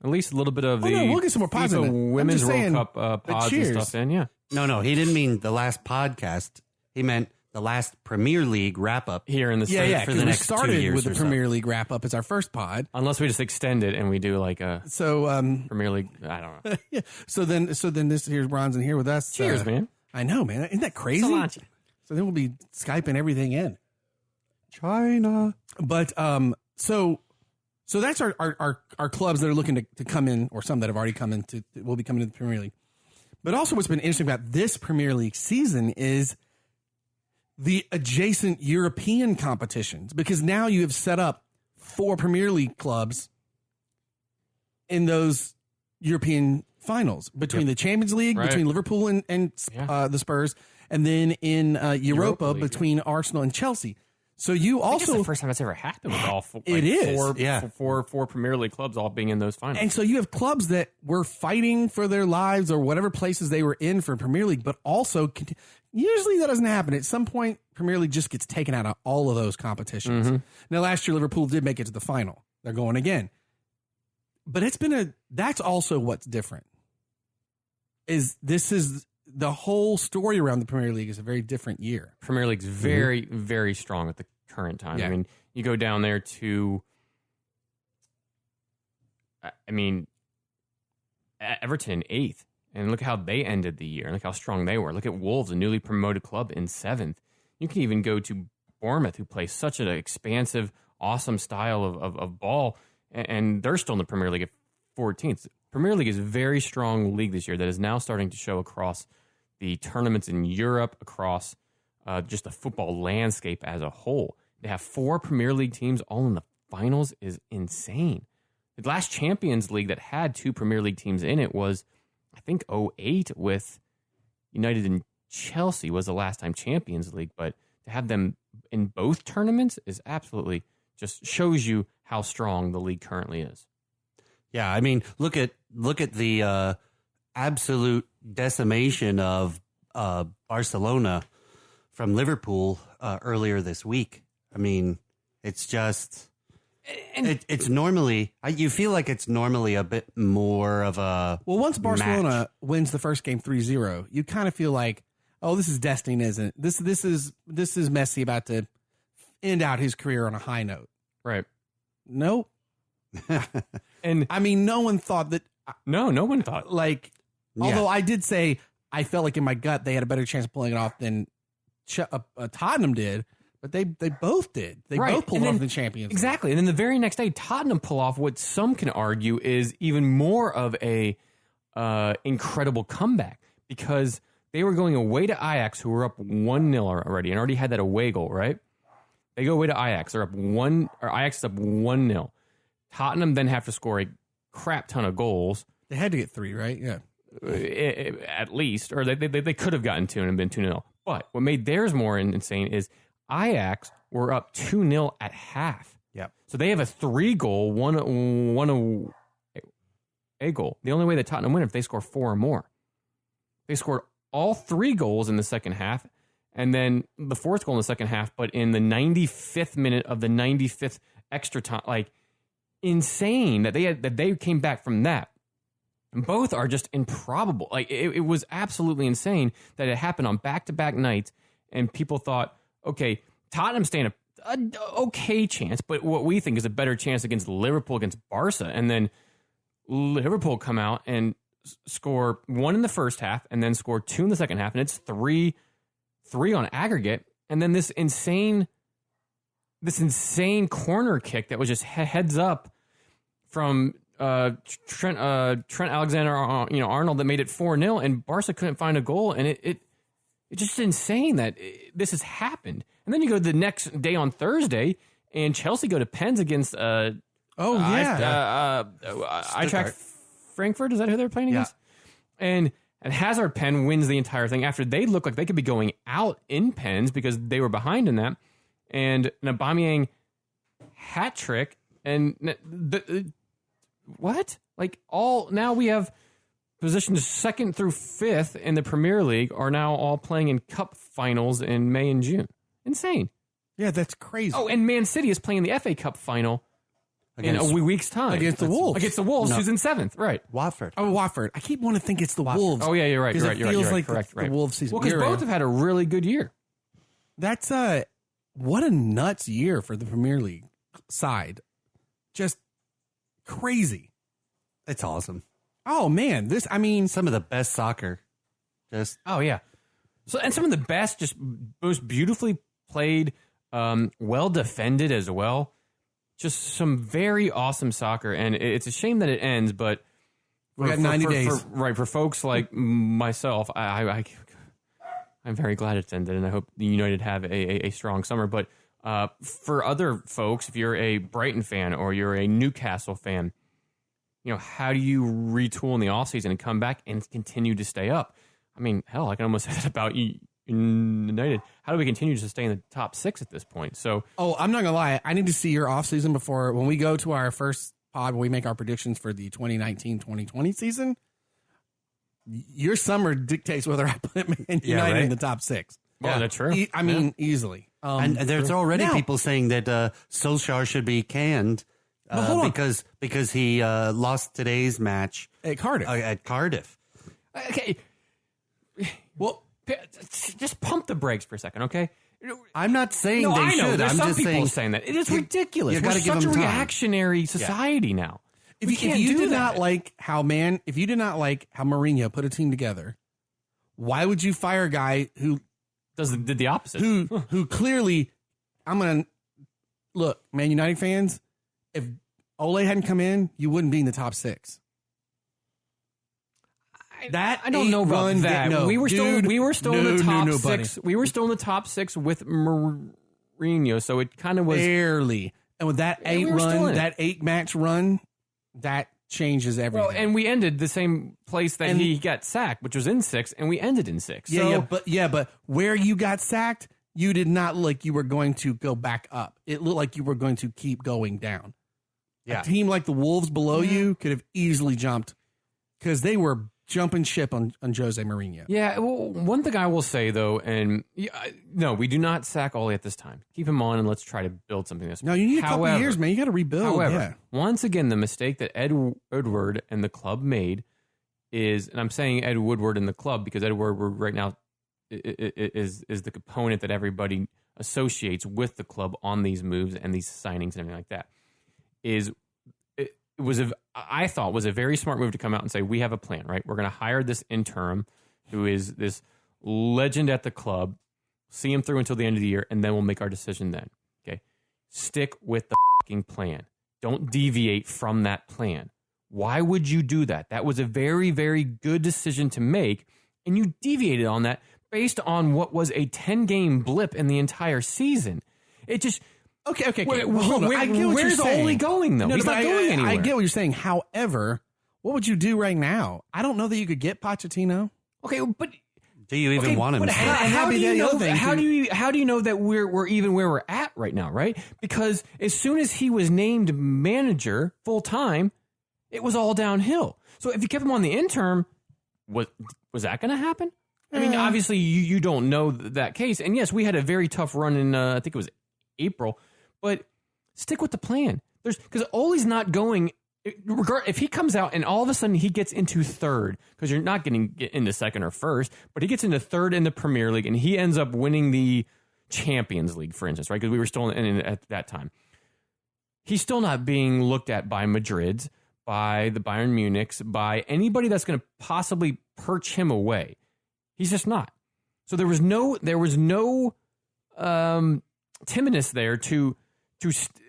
at least a little bit of we'll get some more pods FIFA in Women's World Cup pods and stuff in. Yeah. No, he didn't mean the last podcast. He meant the last Premier League wrap up here in the States for the next 2 years. We started with the or Premier so. League wrap up as our first pod. Unless we just extend it and we do like a Premier League. I don't know. Yeah. So then this here's Ron's in here with us. Cheers, man. I know, man. Isn't that crazy? Cilantro. So then we'll be Skyping everything in. China. But so that's our clubs that are looking to come in, or some that have already come in will be coming to the Premier League. But also what's been interesting about this Premier League season is the adjacent European competitions, because now you have set up 4 Premier League clubs in those European finals between the Champions League, between Liverpool and the Spurs, and then in Europa League, between Arsenal and Chelsea. So you also, I think it's the first time that's ever happened with all four. It is, four Premier League clubs all being in those finals. And so you have clubs that were fighting for their lives or whatever places they were in for Premier League, but also usually that doesn't happen. At some point, Premier League just gets taken out of all of those competitions. Mm-hmm. Now, last year Liverpool did make it to the final. They're going again, but that's also what's different. Is the whole story around the Premier League is a very different year. Premier League's very, very strong at the current time. Yeah. I mean, you go down there to, Everton in 8th, and look how they ended the year, and look how strong they were. Look at Wolves, a newly promoted club, in 7th. You can even go to Bournemouth, who plays such an expansive, awesome style of ball, and they're still in the Premier League at 14th. Premier League is a very strong league this year that is now starting to show across the tournaments in Europe, across just the football landscape as a whole. To have 4 Premier League teams all in the finals is insane. The last Champions League that had 2 Premier League teams in it was, I think, 2008 with United and Chelsea was the last time Champions League. But to have them in both tournaments is absolutely just shows you how strong the league currently is. Yeah, I mean, look at the absolute decimation of Barcelona from Liverpool earlier this week. I mean, it's just it's normally you feel like it's normally a bit more of a once Barcelona match. wins the first game 3-0, you kind of feel like, oh, this is destiny, isn't it? This is Messi about to end out his career on a high note, right? Nope. And I mean, no one thought that. No one thought. Like, although I did say I felt like in my gut they had a better chance of pulling it off than Tottenham did. But they both did. They Right. both pulled And off then- the Champions League. Exactly. And then the very next day, Tottenham pull off what some can argue is even more of a incredible comeback, because they were going away to Ajax, who were up 1-0 already and already had that away goal, right? They go away to Ajax. They're up Ajax is up 1-0. Tottenham then have to score a crap ton of goals. They had to get 3, right? Yeah. At least, or they could have gotten 2 and been 2-0. But what made theirs more insane is Ajax were up 2-0 at half. Yep. So they have a 3-goal, one a goal. The only way that Tottenham win if they score 4 or more. They scored all 3 goals in the second half, and then the 4th goal in the second half, but in the 95th minute of the 95th extra time. Like, insane that they came back from that. And both are just improbable. Like, it was absolutely insane that it happened on back-to-back nights, and people thought, okay, Tottenham stand an okay chance, but what we think is a better chance against Liverpool, against Barca, and then Liverpool come out and score 1 in the first half, and then score 2 in the second half, and it's 3 on aggregate, and then this insane corner kick that was just heads up from Trent Alexander-Arnold that made it 4-0, and Barca couldn't find a goal, and it's just insane that this has happened. And then you go the next day on Thursday, and Chelsea go to pens against Eintracht Frankfurt. Is that who they're playing against? And Hazard pen wins the entire thing after they looked like they could be going out in pens because they were behind in that. And an Aubameyang hat trick, and what? Like, now we have positions 2nd through 5th in the Premier League are now all playing in cup finals in May and June. Insane. Yeah, that's crazy. Oh, and Man City is playing the FA Cup final in a week's time. Against the Wolves. Against the Wolves, No. who's in 7th, right. Watford. Oh, Watford. I keep wanting to think it's the Wolves. Oh, yeah, you're right. 'Cause You're it right. feels You're like right. Correct, the Wolves season. Well, because You're both right. have had a really good year. That's what a nuts year for the Premier League side. Just crazy. It's awesome. Oh man, Some of the best soccer. Just Oh, yeah. So, and some of the best, just most beautifully played, well defended as well. Just some very awesome soccer, and it's a shame that it ends. But We got 90 days. For folks like myself, I'm very glad it's ended, and I hope the United have a strong summer. But for other folks, if you're a Brighton fan or you're a Newcastle fan, how do you retool in the offseason and come back and continue to stay up? I mean, hell, I can almost say that about United. How do we continue to stay in the top 6 at this point? So, I'm not gonna lie. I need to see your offseason before when we go to our first pod when we make our predictions for the 2019-2020 season. Your summer dictates whether I put Man United in the top 6. well, that's true. Easily. and there's already now- people saying that Solskjaer should be canned hold on. because he lost today's match At Cardiff. at Cardiff. Okay. Well, just pump the brakes for a second, okay? I'm not saying No, they I know. should. There's I'm some just people saying that. It is ridiculous. you We're gotta give such a them time. reactionary society now. If We you, can't if you do did that. not like how Mourinho put a team together, why would you fire a guy who Did the opposite. who clearly look, Man United fans, if Ole hadn't come in, you wouldn't be in the top 6. I don't know about 8-1 that. no, we were still dude, in the top no, buddy. 6. We were still in the top 6 with Mourinho, so it kind of was Barely. And with that Yeah, we were still in it. 8-match run, that changes everything. well, and we ended the same place that he got sacked, which was in 6, and we ended in 6. but where you got sacked, you did not look like you were going to go back up. It looked like you were going to keep going down. Yeah. A team like the Wolves below you could have easily jumped because they were jumping ship on Jose Mourinho. Yeah, well, one thing I will say, though, and no, we do not sack Ole at this time. Keep him on, and let's try to build something this. No, you need a couple of years, man. You got to rebuild. However, once again, the mistake that Ed Woodward and the club made is, and I'm saying Ed Woodward and the club because Ed Woodward right now is the component that everybody associates with the club on these moves and these signings and everything like that, I thought was a very smart move to come out and say, we have a plan, right? We're going to hire this interim who is this legend at the club, see him through until the end of the year, and then we'll make our decision then. Okay? Stick with the fucking plan. Don't deviate from that plan. Why would you do that? That was a very, very good decision to make, and you deviated on that based on what was a 10-game blip in the entire season. It just... Okay. Hold on. I get what where's you're saying. Ole going, though? He's not going anywhere. I get what you're saying. However, what would you do right now? I don't know that you could get Pochettino. Okay, but... Do you even want him? How do you know that we're even where we're at right now, right? Because as soon as he was named manager full time, it was all downhill. So if you kept him on the interim, was that going to happen? I mean, obviously you don't know that case. And yes, we had a very tough run in I think it was April, but stick with the plan. Because Ole's not going. If he comes out and all of a sudden he gets into third, because you're not getting into second or first, but he gets into third in the Premier League and he ends up winning the Champions League, for instance, right? Because we were still in at that time. He's still not being looked at by Madrid's, by the Bayern Munich's, by anybody that's going to possibly perch him away. He's just not. So there was no timidness there to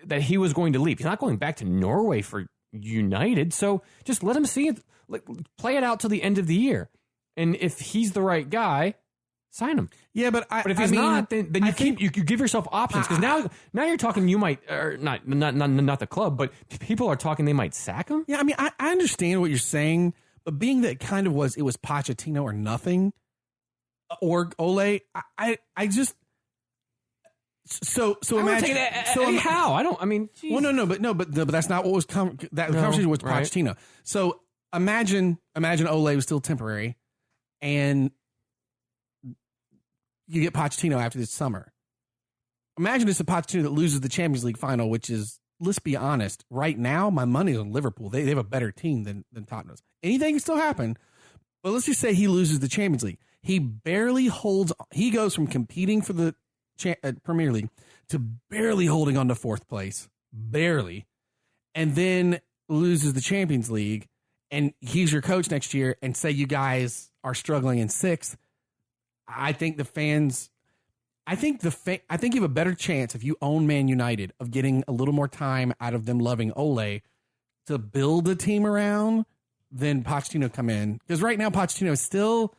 that he was going to leave. He's not going back to Norway for United, so just let him see it, play it out till the end of the year, and if he's the right guy, sign him. Yeah, but if he's not, then you give yourself options, because now you're talking you might, or not the club, but people are talking they might sack him. Yeah, I mean I understand what you're saying, but being that it was Pochettino or nothing, or Ole, I just. So imagine how I don't. I mean, geez. Well, no, but that's not what was the conversation was Pochettino. Right. So imagine Ole was still temporary, and you get Pochettino after this summer. Imagine it's a Pochettino that loses the Champions League final, which is, let's be honest, right now my money's on Liverpool. They have a better team than Tottenham does. Anything can still happen, but let's just say he loses the Champions League. He barely holds. He goes from competing for the Premier League to barely holding on to fourth place, barely, and then loses the Champions League, and he's your coach next year, and say you guys are struggling in sixth. I think the fans, I think you have a better chance if you own Man United of getting a little more time out of them loving Ole to build a team around than Pochettino come in, because right now Pochettino is still.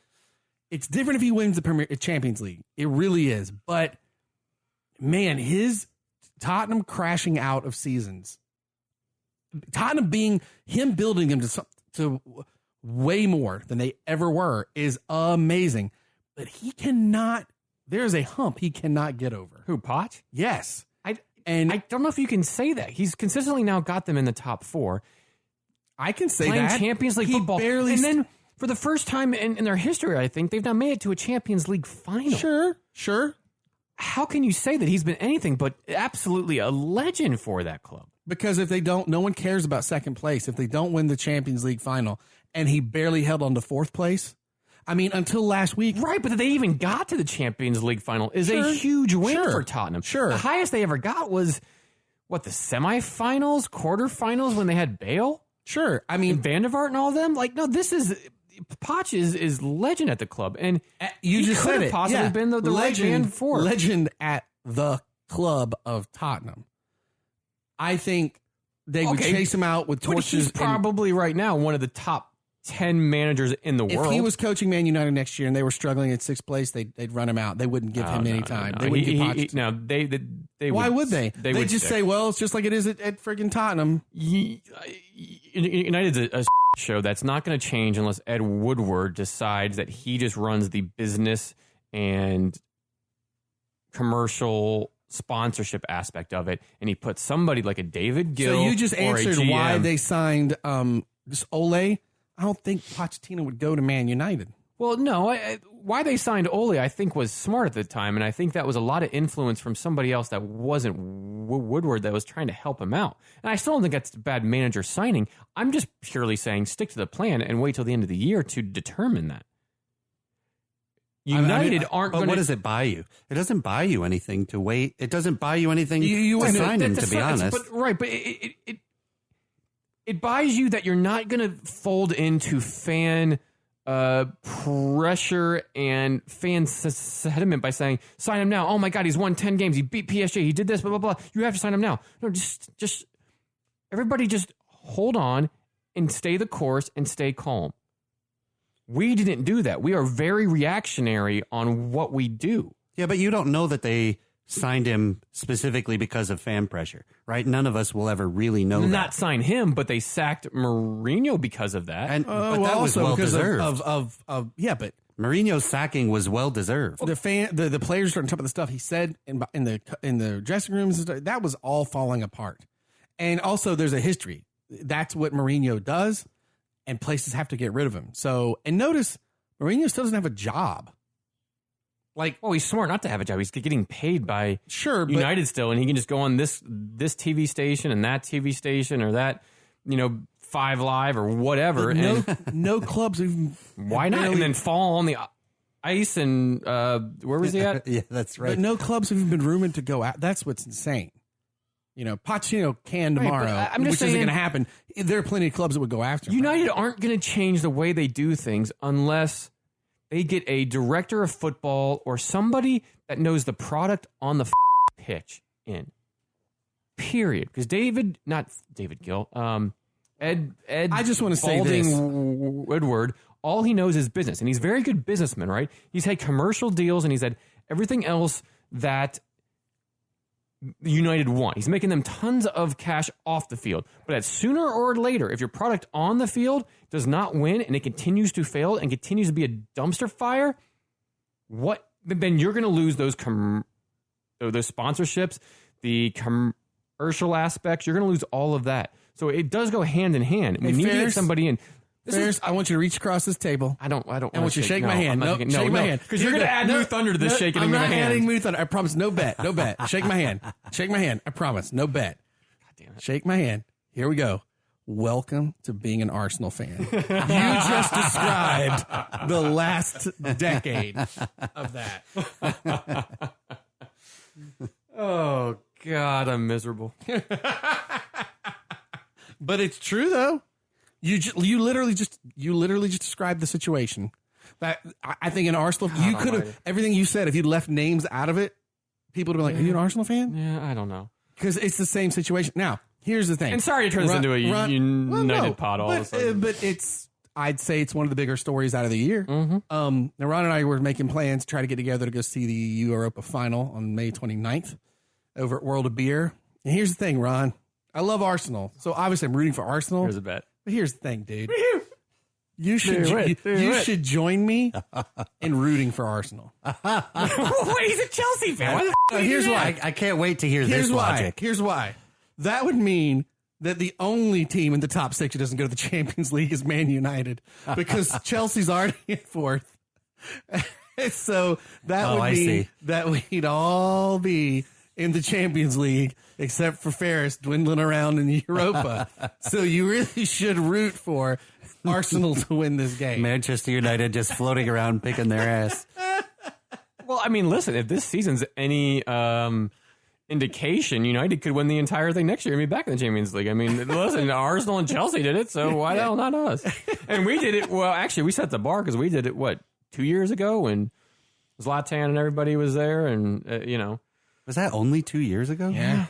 It's different if he wins the Champions League. It really is, but. Man, his Tottenham crashing out of seasons, Tottenham being him building them to way more than they ever were is amazing. But he cannot. There's a hump he cannot get over. Who, Poch? Yes, I don't know if you can say that. He's consistently now got them in the top four. I can say playing that Champions League football, and then for the first time in their history, I think they've now made it to a Champions League final. Sure. How can you say that he's been anything but absolutely a legend for that club? Because if they don't, no one cares about second place. If they don't win the Champions League final, and he barely held on to fourth place, I mean, until last week. Right, but that they even got to the Champions League final is a huge win for Tottenham. Sure. The highest they ever got was, the semifinals, quarterfinals when they had Bale? Sure. I mean, and Van der Vaart and all of them? No, this is... Poch is legend at the club, and you just said it. Possibly been the legend, right man for legend at the club of Tottenham. I think they would chase him out with torches. But he's probably right now one of the top 10 managers in the world. If he was coaching Man United next year and they were struggling in sixth place, they'd run him out. They wouldn't give him any time. No. They wouldn't give Poch. They why would they? They would just say, well, it's just like it is at friggin' Tottenham. United's a show that's not going to change unless Ed Woodward decides that he just runs the business and commercial sponsorship aspect of it, and he puts somebody like a David Gill. So you just answered why they signed just Ole. I don't think Pochettino would go to Man United. Well, no. Why they signed Ole, I think, was smart at the time, and I think that was a lot of influence from somebody else that wasn't Woodward that was trying to help him out. And I still don't think that's a bad manager signing. I'm just purely saying stick to the plan and wait till the end of the year to determine that. United aren't going to... But what does it buy you? It doesn't buy you anything to wait. It doesn't buy you anything to sign him, to be honest. But it buys you that you're not going to fold into fan pressure and fan sentiment by saying, sign him now. Oh my God, he's won 10 games. He beat PSG. He did this, blah, blah, blah. You have to sign him now. No, just everybody just hold on and stay the course and stay calm. We didn't do that. We are very reactionary on what we do. Yeah, but you don't know that they signed him specifically because of fan pressure, right? None of us will ever really know that. Not sign him, but they sacked Mourinho because of that. And, but that was well deserved. Yeah, but Mourinho's sacking was well deserved. the players are on top of the stuff he said in the dressing rooms. That was all falling apart. And also, there's a history. That's what Mourinho does, and places have to get rid of him. So, and notice Mourinho still doesn't have a job. Like, he's smart not to have a job. He's getting paid by United still, and he can just go on this TV station and that TV station or that, 5 Live or whatever. No clubs even. Why not? And then fall on the ice and where was he at? Yeah, that's right. But no clubs have even been rumored to go out. That's what's insane. Pochettino can tomorrow, which isn't going to happen. There are plenty of clubs that would go after him. United aren't going to change the way they do things unless they get a director of football or somebody that knows the product on the pitch in. Period. Because not David Gill, Ed. I just want to say this. Woodward, all he knows is business, and he's a very good businessman, right? He's had commercial deals, and he's had everything else that United want. He's making them tons of cash off the field. But sooner or later, if your product on the field does not win and it continues to fail and continues to be a dumpster fire, then you're going to lose those sponsorships, the commercial aspects. You're going to lose all of that. So it does go hand in hand. We need to get somebody in. I want you to reach across this table. I want you to shake my hand. Shake my hand. Because you're going to add new thunder to this shaking of my hand. I'm not adding new thunder. I promise. No bet. No bet. Shake my hand. Shake my hand. I promise. No bet. God damn it. Shake my hand. Here we go. Welcome to being an Arsenal fan. You just described the last decade of that. Oh, God, I'm miserable. But it's true, though. You literally just described the situation. That I think in Arsenal, you could have everything you said. If you'd left names out of it, people would have been like, "Are you an Arsenal fan?" Yeah, I don't know, because it's the same situation. Now, here's the thing. And sorry to turn this into a United pod all of a sudden, but I'd say it's one of the bigger stories out of the year. Mm-hmm. Now, Ron and I were making plans to try to get together to go see the Europa final on May 29th over at World of Beer. And here's the thing, Ron. I love Arsenal, so obviously I'm rooting for Arsenal. Here's a bet. But here's the thing, dude. You should join me in rooting for Arsenal. Wait, he's a Chelsea fan. Here's why. I can't wait to hear this logic. Here's why. That would mean that the only team in the top 6 who doesn't go to the Champions League is Man United, because Chelsea's already in 4th. So that would mean that we'd all be in the Champions League, except for Ferris dwindling around in Europa. So you really should root for Arsenal to win this game. Manchester United just floating around picking their ass. Well, I mean, listen, if this season's any indication, United could win the entire thing next year and be back in the Champions League. I mean, listen, Arsenal and Chelsea did it, so why the hell not us? And we did it, well, actually, we set the bar because we did it, 2 years ago when Zlatan and everybody was there and, Was that only 2 years ago? Yeah.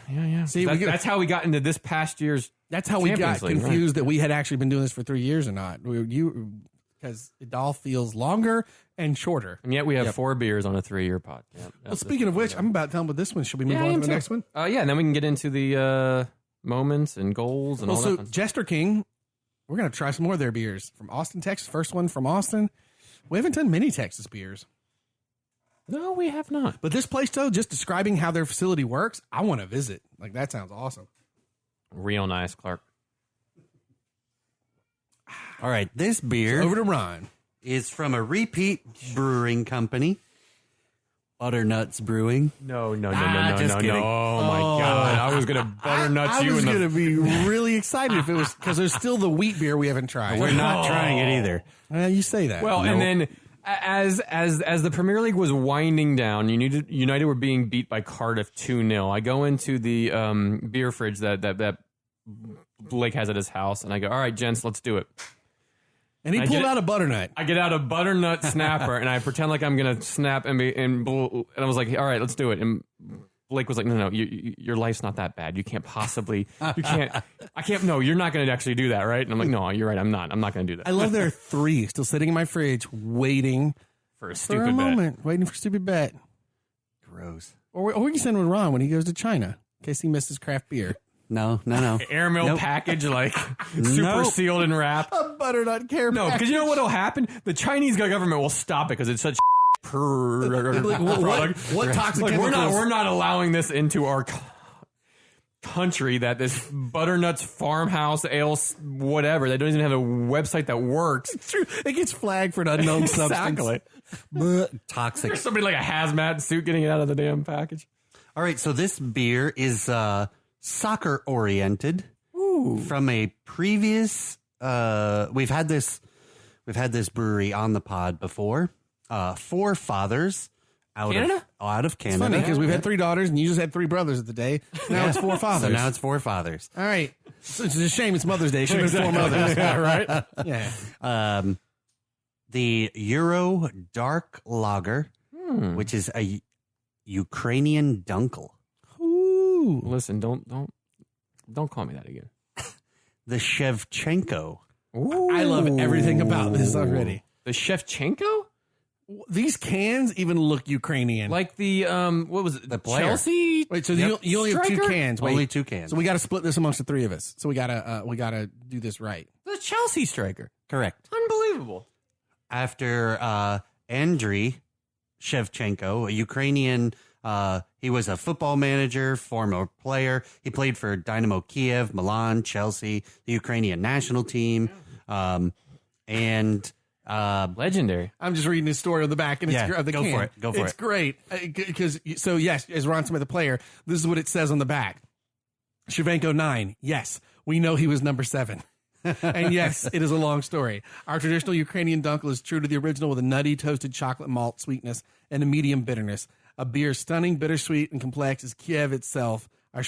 See, that's how we got into this past year's. That's how we got confused that we had actually been doing this for 3 years or not. Because it all feels longer and shorter. And yet we have 4 beers on a 3-year pod. Yep, well, speaking of which, I'm about done with this one. Should we move on to the next one? And then we can get into the moments and goals and all that. So Jester King, we're going to try some more of their beers from Austin, Texas. First one from Austin. We haven't done many Texas beers. No, we have not. But this place, though, just describing how their facility works, I want to visit. That sounds awesome. Real nice, Clark. All right, this beer over to Ron is from a repeat brewing company, Butternuts Brewing. No. Just kidding. Oh my God! I was gonna butternuts you. I was gonna be really excited if it was, because there's still the wheat beer we haven't tried. We're not trying it either. You say that. Well, and then as the Premier League was winding down, United were being beat by Cardiff 2-0. I go into the beer fridge that Blake has at his house, and I go, "All right, gents, let's do it." And he pulled out a butternut. I get out a butternut snapper, and I pretend like I'm going to snap, and I was like, all right, let's do it. And Blake was like, no, your life's not that bad. You can't possibly, no, you're not going to actually do that, right? And I'm like, no, you're right, I'm not going to do that. I love there are 3 still sitting in my fridge waiting for a for stupid a bet. moment, waiting for a stupid bet. Gross. Or we can send with Ron when he goes to China in case he misses craft beer. No. Airmail package, like super sealed and wrapped. A butternut care No, because you know what will happen? The Chinese government will stop it because it's such what toxic like, chemicals? we're not allowing this into our country, that this Butternuts farmhouse ale whatever, they don't even have a website that works. It's true. It gets flagged for an unknown Exactly. substance. Toxic. There's somebody like a hazmat suit getting it out of the damn package. All right, so this beer is soccer oriented. Ooh. From a previous we've had this brewery on the pod before. Four Fathers out Canada? Of Canada. Funny because we've had 3 daughters and you just had 3 brothers of the day. Now it's 4 fathers. So now it's Four Fathers. All right. So it's a shame it's Mother's Day. It should have been 4 mothers. Yeah, right? Yeah. The Euro Dark Lager, which is a Ukrainian dunkel. Ooh. Listen, don't call me that again. The Schevchenko. Ooh. I love everything about this already. The Schevchenko? These cans even look Ukrainian. Like the what was it? The player. Chelsea? Wait, so you only have 2 striker? cans. Wait. Only 2 cans. So we got to split this amongst the 3 of us. So we gotta do this right. The Chelsea striker. Correct. Unbelievable. After Andriy Shevchenko, a Ukrainian, he was a football manager, former player. He played for Dynamo Kiev, Milan, Chelsea, the Ukrainian national team, and Legendary. I'm just reading his story on the back, and it's Yeah, the go can. for it. Go for it's it. great because yes, as Ron Smith, the player, this is what it says on the back. Schevchenko 9. Yes, we know he was number 7. And yes, it is a long story. Our traditional Ukrainian dunkel is true to the original with a nutty toasted chocolate malt sweetness and a medium bitterness. A beer stunning, bittersweet, and complex as Kiev itself. Our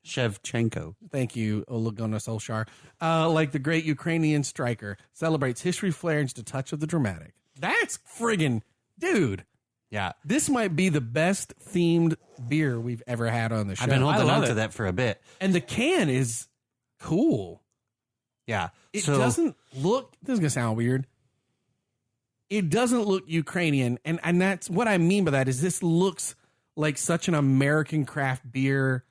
Shevchenko. thank you, Ole Gunnar Solskjaer, like the great Ukrainian striker, celebrates history, flair, and just a touch of the dramatic. That's friggin' dude. Yeah. This might be the best themed beer we've ever had on the show. I've been holding on it. to that for a bit. And the can is cool. Yeah. It So- doesn't look, this is going to sound weird. It doesn't look Ukrainian. And that's what I mean by that is this looks like such an American craft beer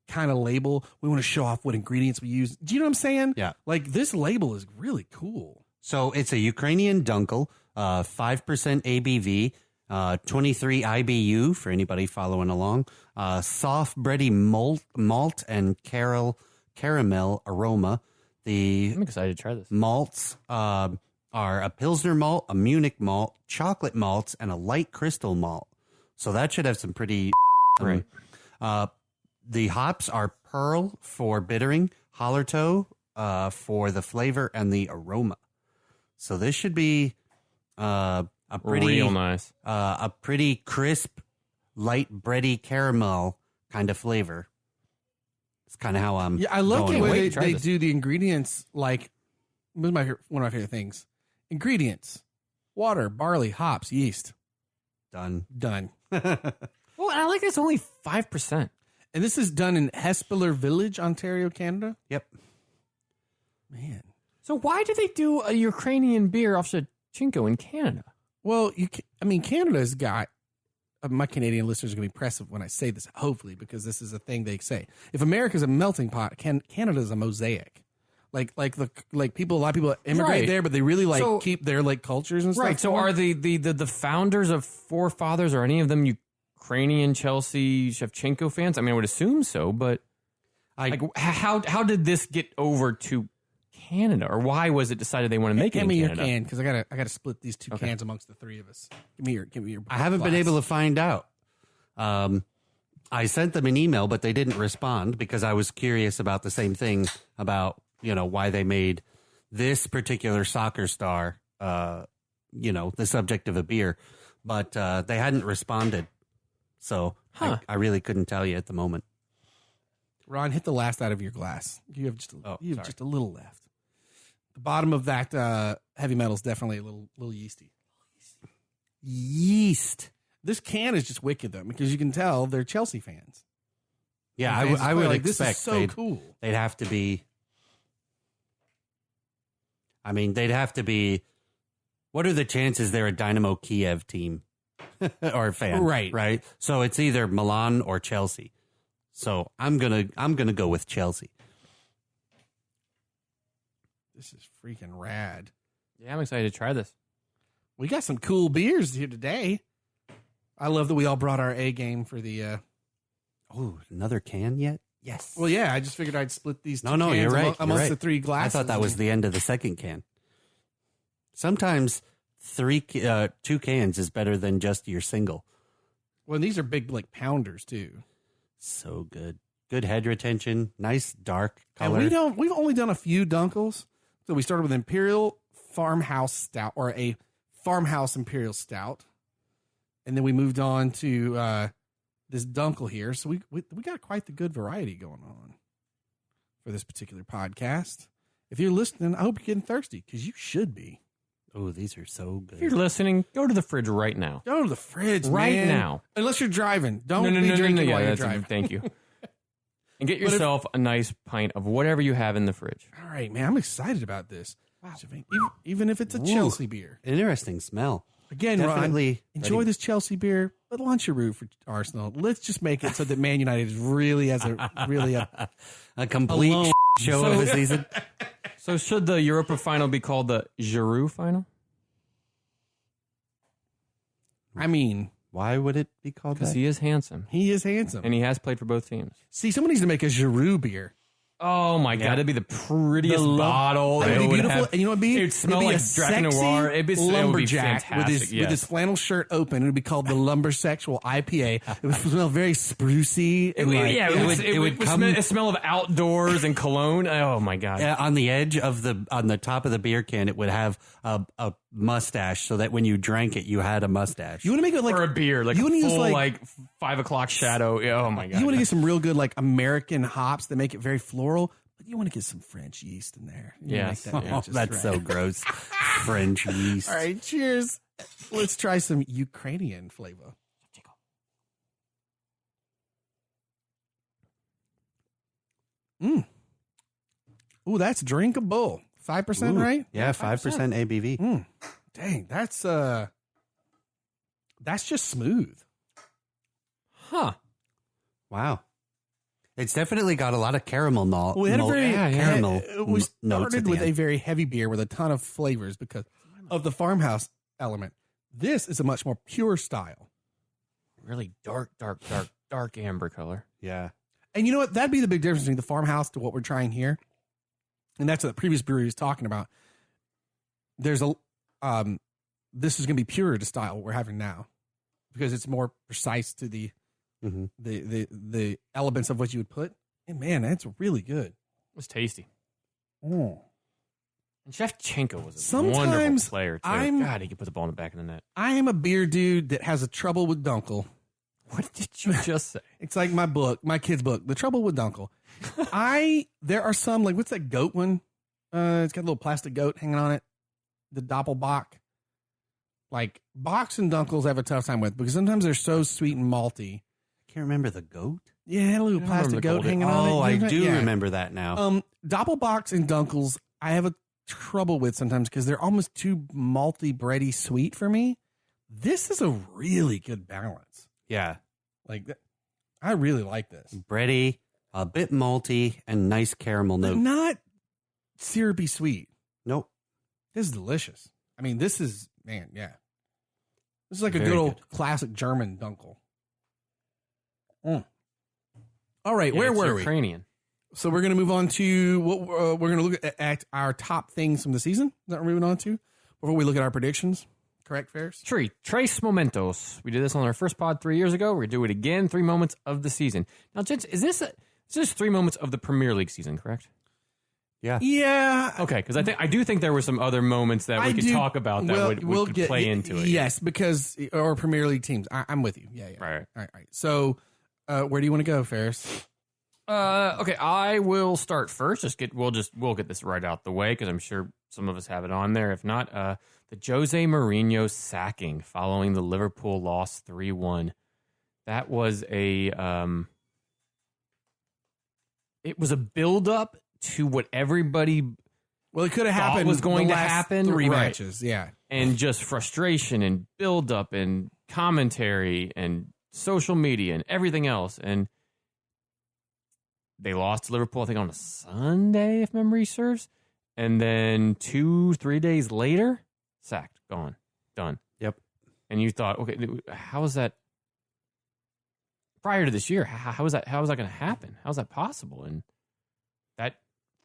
kind of label. We want to show off what ingredients we use. Do you know what I'm saying? Yeah. Like this label is really cool. So it's a Ukrainian dunkel, 5% ABV, 23 IBU for anybody following along. Soft bready malt and caramel aroma. The I'm excited to try this. malts are a Pilsner malt, a Munich malt, chocolate malts, and a light crystal malt. So that should have some pretty Right. The hops are Pearl for bittering, Hallertau for the flavor and the aroma. So this should be a pretty Real nice. a pretty crisp, light bready caramel kind of flavor. It's kind of how I'm. Yeah, I love going the with way it. they do the ingredients. Like, this is one of my favorite things. Ingredients: water, barley, hops, yeast. Done. Done. Well, I like it's only 5%. And this is done in Hespeler Village, Ontario, Canada. Yep. Man. So why do they do a Ukrainian beer off Schevchenko in Canada? Well, Canada's got. My Canadian listeners are going to be impressed when I say this, hopefully, because this is a thing they say. If America's a melting pot, Canada's a mosaic. Like people, a lot of people immigrate Right. there, but they really So- keep their cultures and stuff. Right. So are the founders of Four Fathers, are any of them Ukrainian Chelsea Schevchenko fans? I mean, I would assume so, but how did this get over to Canada, or why was it decided they want to make it Give in me your Canada? can because I gotta split these 2 cans amongst the 3 of us. Give me your. I haven't been able to find out. I sent them an email, but they didn't respond because I was curious about the same thing about why they made this particular soccer star the subject of a beer, but they hadn't responded. So I really couldn't tell you at the moment. Ron, hit the last out of your glass. You have just sorry. just a little left. The bottom of that heavy metal is definitely a little yeasty. Yeast. This can is just wicked though, because you can tell they're Chelsea fans. Yeah, I would expect this is so cool. They'd have to be. I mean, they'd have to be. What are the chances they're a Dynamo Kiev team or fan? Right. So it's either Milan or Chelsea. So I'm gonna go with Chelsea. This is freaking rad. Yeah, I'm excited to try this. We got some cool beers here today. I love that we all brought our A game for the. Oh, another can yet? Yes. Well, yeah, I just figured I'd split these. No, cans you're right. amongst you're right. the three glasses. I thought that was the end of the second can. Sometimes 2 cans is better than just your single. Well, these are big, like pounders too. So good. Good head retention. Nice dark color. And we've only done a few Dunkels. So we started with Imperial Farmhouse Stout, or a Farmhouse Imperial Stout, and then we moved on to this Dunkel here. So we got quite the good variety going on for this particular podcast. If you're listening, I hope you're getting thirsty, because you should be. Oh, these are so good. If you're listening, go to the fridge right now. Go to the fridge right man. now. Unless you're driving. Don't no, be drinking yeah, while you're that's driving. Thank you. And get yourself a nice pint of whatever you have in the fridge. All right, man. I'm excited about this. Wow. Even if it's a Ooh, Chelsea beer. Interesting smell. Again, Definitely Ron, enjoy this Chelsea beer, but launch your root for Arsenal. Let's just make it so that Man United is really a complete alone. show of the season. So should the Europa final be called the Giroud final? I mean, why would it be called that? Because he is handsome. He is handsome. And he has played for both teams. See, someone needs to make a Giroud beer. Oh my God, that'd be the prettiest The bottle. It'd be It would beautiful. have- And you know what it'd be? It'd smell like Dragon Noir. It'd be lumberjack fantastic. with his flannel shirt open. It would be called the Lumbersexual IPA. It would smell very sprucey. It would come- smell of outdoors and cologne. Oh my God. On the edge of on the top of the beer can, it would have a mustache, so that when you drank it, you had a mustache. You want to make it like Or a beer, like you a wanna use, full like- 5 o'clock shadow. Yeah, oh my God. you want to get some real good like American hops that make it very floral. But you want to get some French yeast in there. You wanna Yes. make that beer Oh, just that's right. so gross. French yeast. All right, cheers. Let's try some Ukrainian flavor. Ooh, that's drinkable. 5%, right? Yeah, 5% ABV. Dang, that's just smooth. Huh. Wow. It's definitely got a lot of caramel We had a very caramel we notes at started the with end. a very heavy beer with a ton of flavors because of the farmhouse element. This is a much more pure style. Really dark amber color. Yeah. And you know what? That'd be the big difference between the farmhouse to what we're trying here. And that's what the previous brewery was talking about. There's this is going to be purer to style what we're having now because it's more precise to the elements of what you would put. And man, that's really good. It was tasty. Oh. And Schevchenko was a Sometimes wonderful player, too. I'm- God, he could put the ball in the back of the net. I am a beer dude that has a trouble with Dunkel. What did you just say? It's like my kid's book, The Trouble with Dunkel. There are some, like, what's that goat one? It's got a little plastic goat hanging on it. The Doppelbock. Like, Bocks and Dunkels I have a tough time with because sometimes they're so sweet and malty. Can't remember the goat? Yeah, it had a little I plastic remember the goat golden- hanging on it. Oh, I do Yeah. remember that now. Doppelbocks and Dunkels, I have a trouble with sometimes because they're almost too malty, bready, sweet for me. This is a really good balance. Yeah. Like, I really like this. Bready, a bit malty, and nice caramel But note. not syrupy sweet. Nope. This is delicious. I mean, this is, man, yeah. This is like a Very good old good. classic German Dunkel. All right, Yeah, where it's were we? Ukrainian. So we're going to move on to what we're going to look at our top things from the season. Is that what we're moving on to? Before we look at our predictions. Correct, Ferris? Tres momentos. We did this on our first pod 3 years ago. We're going to do it again. 3 moments of the season. Now, gents, is this 3 moments of the Premier League season, correct? Yeah. Yeah. Okay, because I do think there were some other moments that we could talk about that would play into it. Yes, because or Premier League teams. I'm with you. Yeah. Right. All right. So, where do you want to go, Ferris? Okay, I will start first. We'll get this right out the way because I'm sure some of us have it on there. If not, the Jose Mourinho sacking following the Liverpool loss 3-1. That was it was a build up to what everybody it could have happened was going to happen. Three Right. matches, yeah, and just frustration and build up and commentary and social media and everything else. And they lost to Liverpool, I think, on a Sunday, if memory serves. And then 2-3 days later, sacked, gone, done. Yep. And you thought, okay, how is that? Prior to this year, how is that going to happen? How is that possible? And that,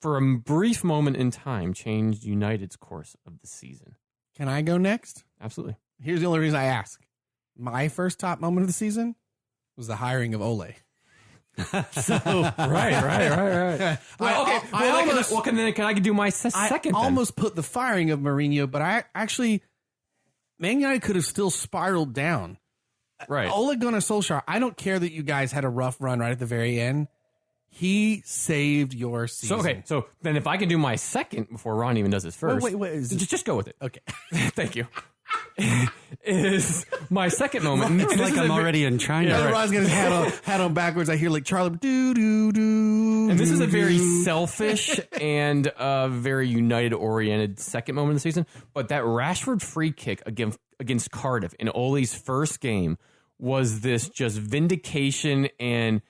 for a brief moment in time, changed United's course of the season. Can I go next? Absolutely. Here's the only reason I ask. My first top moment of the season was the hiring of Ole. So right. Well, okay. Can I do my second? I almost put the firing of Mourinho, but I actually, Man United could have still spiraled down. Right. Ole Gunnar Solskjaer, I don't care that you guys had a rough run right at the very end. He saved your season. So then if I can do my second before Ron even does his first. Wait. Just go with it. Okay. Thank you. Is my second moment. It's like I'm already in China. Yeah, Ron's got his hat on backwards. I hear like Charlie do. And this is a very selfish and very United-oriented second moment of the season. But that Rashford free kick against Cardiff in Ole's first game was this just vindication and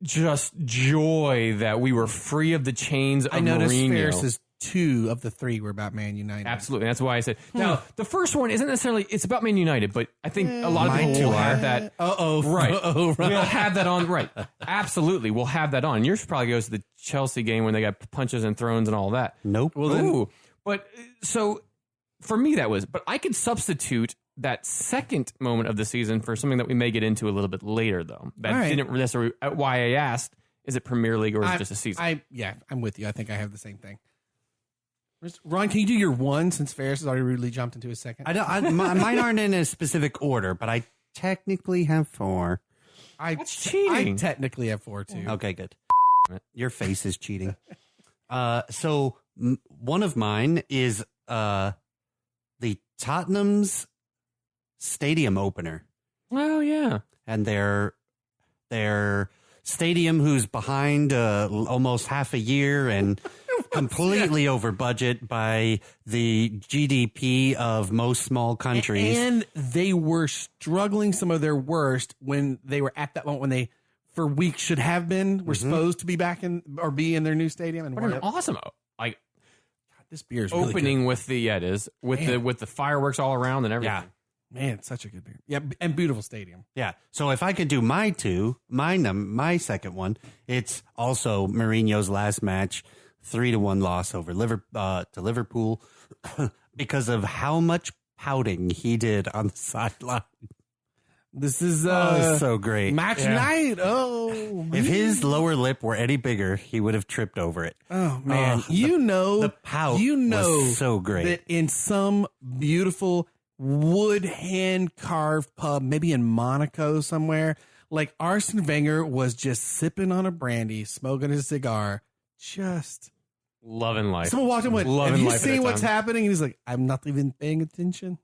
just joy that we were free of the chains of Mourinho. I noticed Ferris's 2 of the 3 were about Man United. Absolutely. That's why I said. Now, the first one isn't necessarily, it's about Man United, but I think a lot of people will have that. Right. We'll have that on. Right. Absolutely. We'll have that on. Yours probably goes to the Chelsea game when they got punches and thrones and all that. Nope. Well, but so for me, that was, but I could substitute that second moment of the season for something that we may get into a little bit later, though. That didn't necessarily, why I asked, is it Premier League or is it just a season? I'm with you. I think I have the same thing. Ron, can you do your one since Ferris has already rudely jumped into his second? Mine aren't in a specific order, but I technically have 4. That's cheating. I technically have 4 too. Okay, good. Your face is cheating. So one of mine is the Tottenham's stadium opener. Oh, yeah. And their stadium who's behind almost half a year and completely over budget by the GDP of most small countries. And they were struggling some of their worst when they were at that moment when they, for weeks, should have been, were supposed to be back in or be in their new stadium. And what an awesome, like, this beer is opening really with the fireworks all around and everything. Yeah. Man, it's such a good beer. Yeah, and beautiful stadium. Yeah. So if I could do my second one, it's also Mourinho's last match, 3-1 loss over to Liverpool because of how much pouting he did on the sideline. This is so great. Match night. Oh, if his lower lip were any bigger, he would have tripped over it. Oh man, the pout was so great. That in some beautiful wood hand carved pub, maybe in Monaco somewhere, like Arsene Wenger was just sipping on a brandy, smoking a cigar, just loving life. Someone walked in and went, "Have you seen what's happening?" And he's like, "I'm not even paying attention.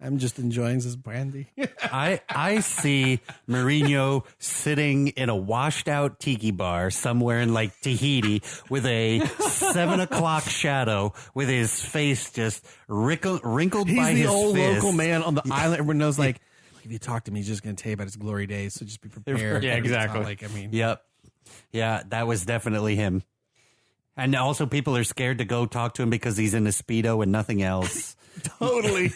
I'm just enjoying this brandy." I see Mourinho sitting in a washed out tiki bar somewhere in like Tahiti with a 7 o'clock shadow with his face just wrinkled by his fist. He's the old local man on the island. Everyone knows, like, if you talk to me, he's just going to tell you about his glory days. So just be prepared. Yeah, exactly. Yep. Yeah, that was definitely him. And also people are scared to go talk to him because he's in a Speedo and nothing else. Totally.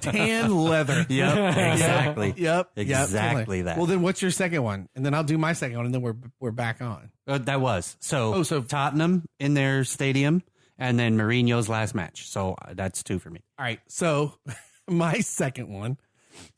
Tan leather. Yep, exactly. Yep. Exactly that. Well, then what's your second one? And then I'll do my second one, and then we're back on. That was. So Tottenham in their stadium, and then Mourinho's last match. So that's 2 for me. All right. So my second one,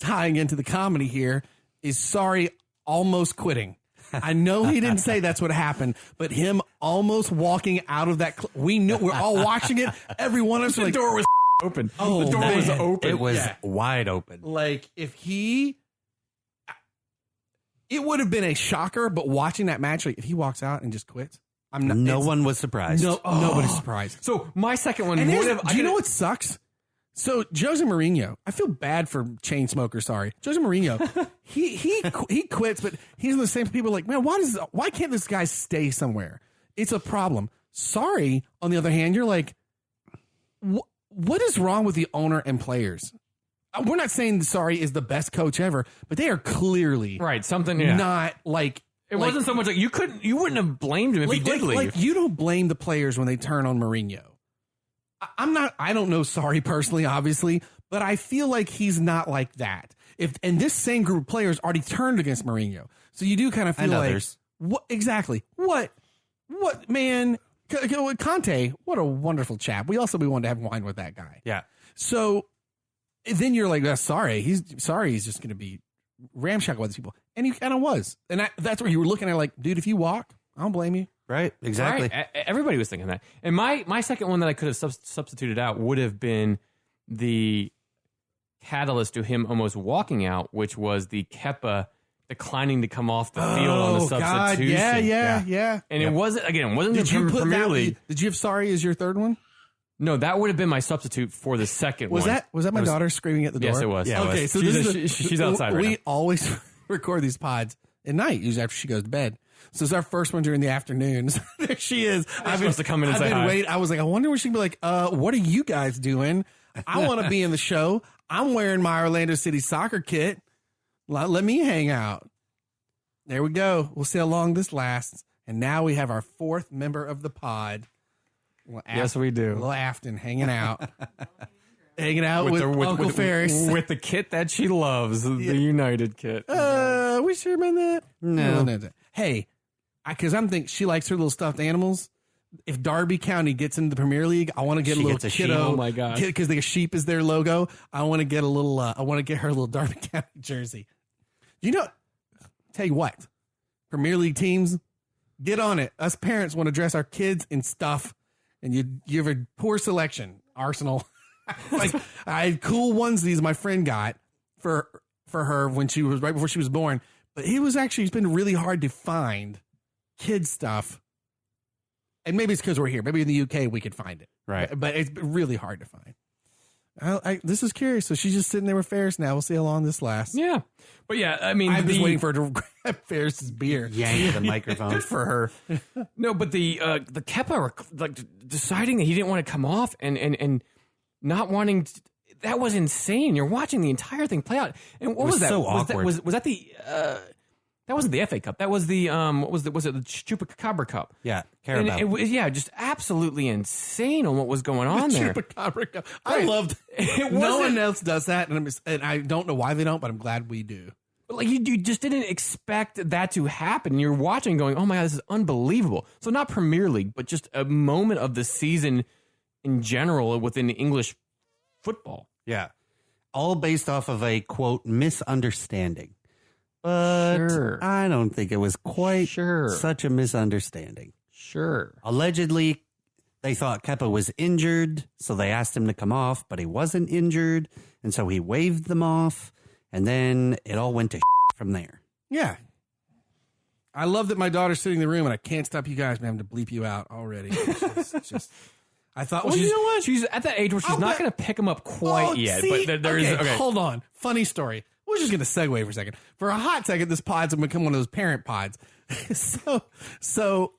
tying into the comedy here, is Sarri almost quitting. I know he didn't say that's what happened, but him almost walking out of that. We knew, we're all watching it. Every one of us, the door was open. Oh, the door was open. It was wide open. Like if he, it would have been a shocker, but watching that match, like, if he walks out and just quits, I'm not. No one was surprised. Nobody's surprised. So my second one And would have. do you know what sucks? So Jose Mourinho, I feel bad for chain smoker. Sorry, Jose Mourinho, he quits, but he's in the same people like, man, why can't this guy stay somewhere? It's a problem. Sorry. On the other hand, you're like, what is wrong with the owner and players? We're not saying Sarri is the best coach ever, but they are clearly right. Something not like. It wasn't so much like you wouldn't have blamed him if he did leave. Like you don't blame the players when they turn on Mourinho. I don't know Sarri personally, obviously, but I feel like he's not like that. And this same group of players already turned against Mourinho. So you do kind of feel like, what exactly? What man? Conte, what a wonderful chap. We wanted to have wine with that guy. Yeah. So then you're like, sorry, he's just going to be ramshackle with these people. And he kind of was. And that's where you were looking at like, dude, if you walk, I don't blame you. Right, exactly. Right. Everybody was thinking that. And my second one that I could have substituted out would have been the catalyst to him almost walking out, which was the Kepa declining to come off the field on the substitution. God. Yeah. And it wasn't Did you put Premier League. Did you have Sarri as your third one? No, that would have been my substitute for the second one. Was that my daughter screaming at the door? Yes, it was. Yeah, okay, so she's outside right now. We always record these pods at night, usually after she goes to bed. So it's our first one during the afternoon. So there she is. I'm supposed to come in and say hi. I was like, I wonder what she'd be like, what are you guys doing? I want to be in the show. I'm wearing my Orlando City soccer kit. Let me hang out. There we go. We'll see how long this lasts. And now we have our fourth member of the pod. Yes, we do. Little Afton hanging out. Hanging out with Uncle Ferris. With the kit that she loves, the United kit. We sure about that? No. Hey, because I'm thinking she likes her little stuffed animals. If Derby County gets into the Premier League, I want to get a little kiddo. Oh my god! Because the sheep is their logo. I want to get a little. I want to get her a little Derby County jersey. You know, tell you what, Premier League teams, get on it. Us parents want to dress our kids in stuff, and you have a poor selection. Arsenal, like I had cool onesies my friend got for her when she was right before she was born. But it's been really hard to find kid stuff. And maybe it's because we're here. Maybe in the UK we could find it. Right. But it's really hard to find. This is curious. So she's just sitting there with Ferris now. We'll see how long this lasts. Yeah. But yeah, I mean. I'm just waiting for her to grab Ferris's beer. Yank the microphone. Good for her. No, but the Kepa, like, deciding that he didn't want to come off and not wanting to, that was insane. You're watching the entire thing play out. And what was that? So awkward. Was that the that wasn't the FA Cup. That was the was it the Chupacabra Cup? Yeah, Carabao. And it was just absolutely insane on what was going on there. Chupacabra Cup. I loved it. No one else does that, and I don't know why they don't, but I'm glad we do. But like you just didn't expect that to happen. And you're watching, going, "Oh my god, this is unbelievable!" So not Premier League, but just a moment of the season in general within English football. Yeah. All based off of a, quote, misunderstanding. But Sure. I don't think it was quite Sure. such a misunderstanding. Sure. Allegedly, they thought Kepa was injured, so they asked him to come off, but he wasn't injured, and so he waved them off, and then it all went to from there. Yeah. I love that my daughter's sitting in the room, and I can't stop you guys from having to bleep you out already. It's just I thought, Well, you know what? She's at that age where she's not going to pick him up quite yet. See? But there is. Okay. Hold on. Funny story. We're just going to segue for a second. For a hot second, this pod's going to become one of those parent pods. So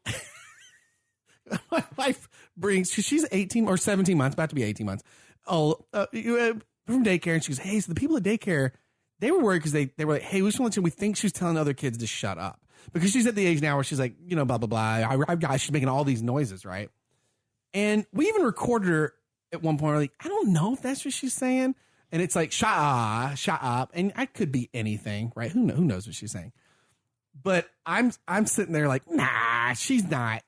my wife brings, she's 18 or 17 months, about to be 18 months. From daycare. And she goes, hey, so the people at daycare, they were worried because they were like, hey, we just want to let you, we think she's telling other kids to shut up. Because she's at the age now where she's like, blah, blah, blah. She's making all these noises, right? And we even recorded her at one point. We're like, I don't know if that's what she's saying. And it's like, shut up. And I could be anything, right? Who knows what she's saying? But I'm sitting there like, nah, she's not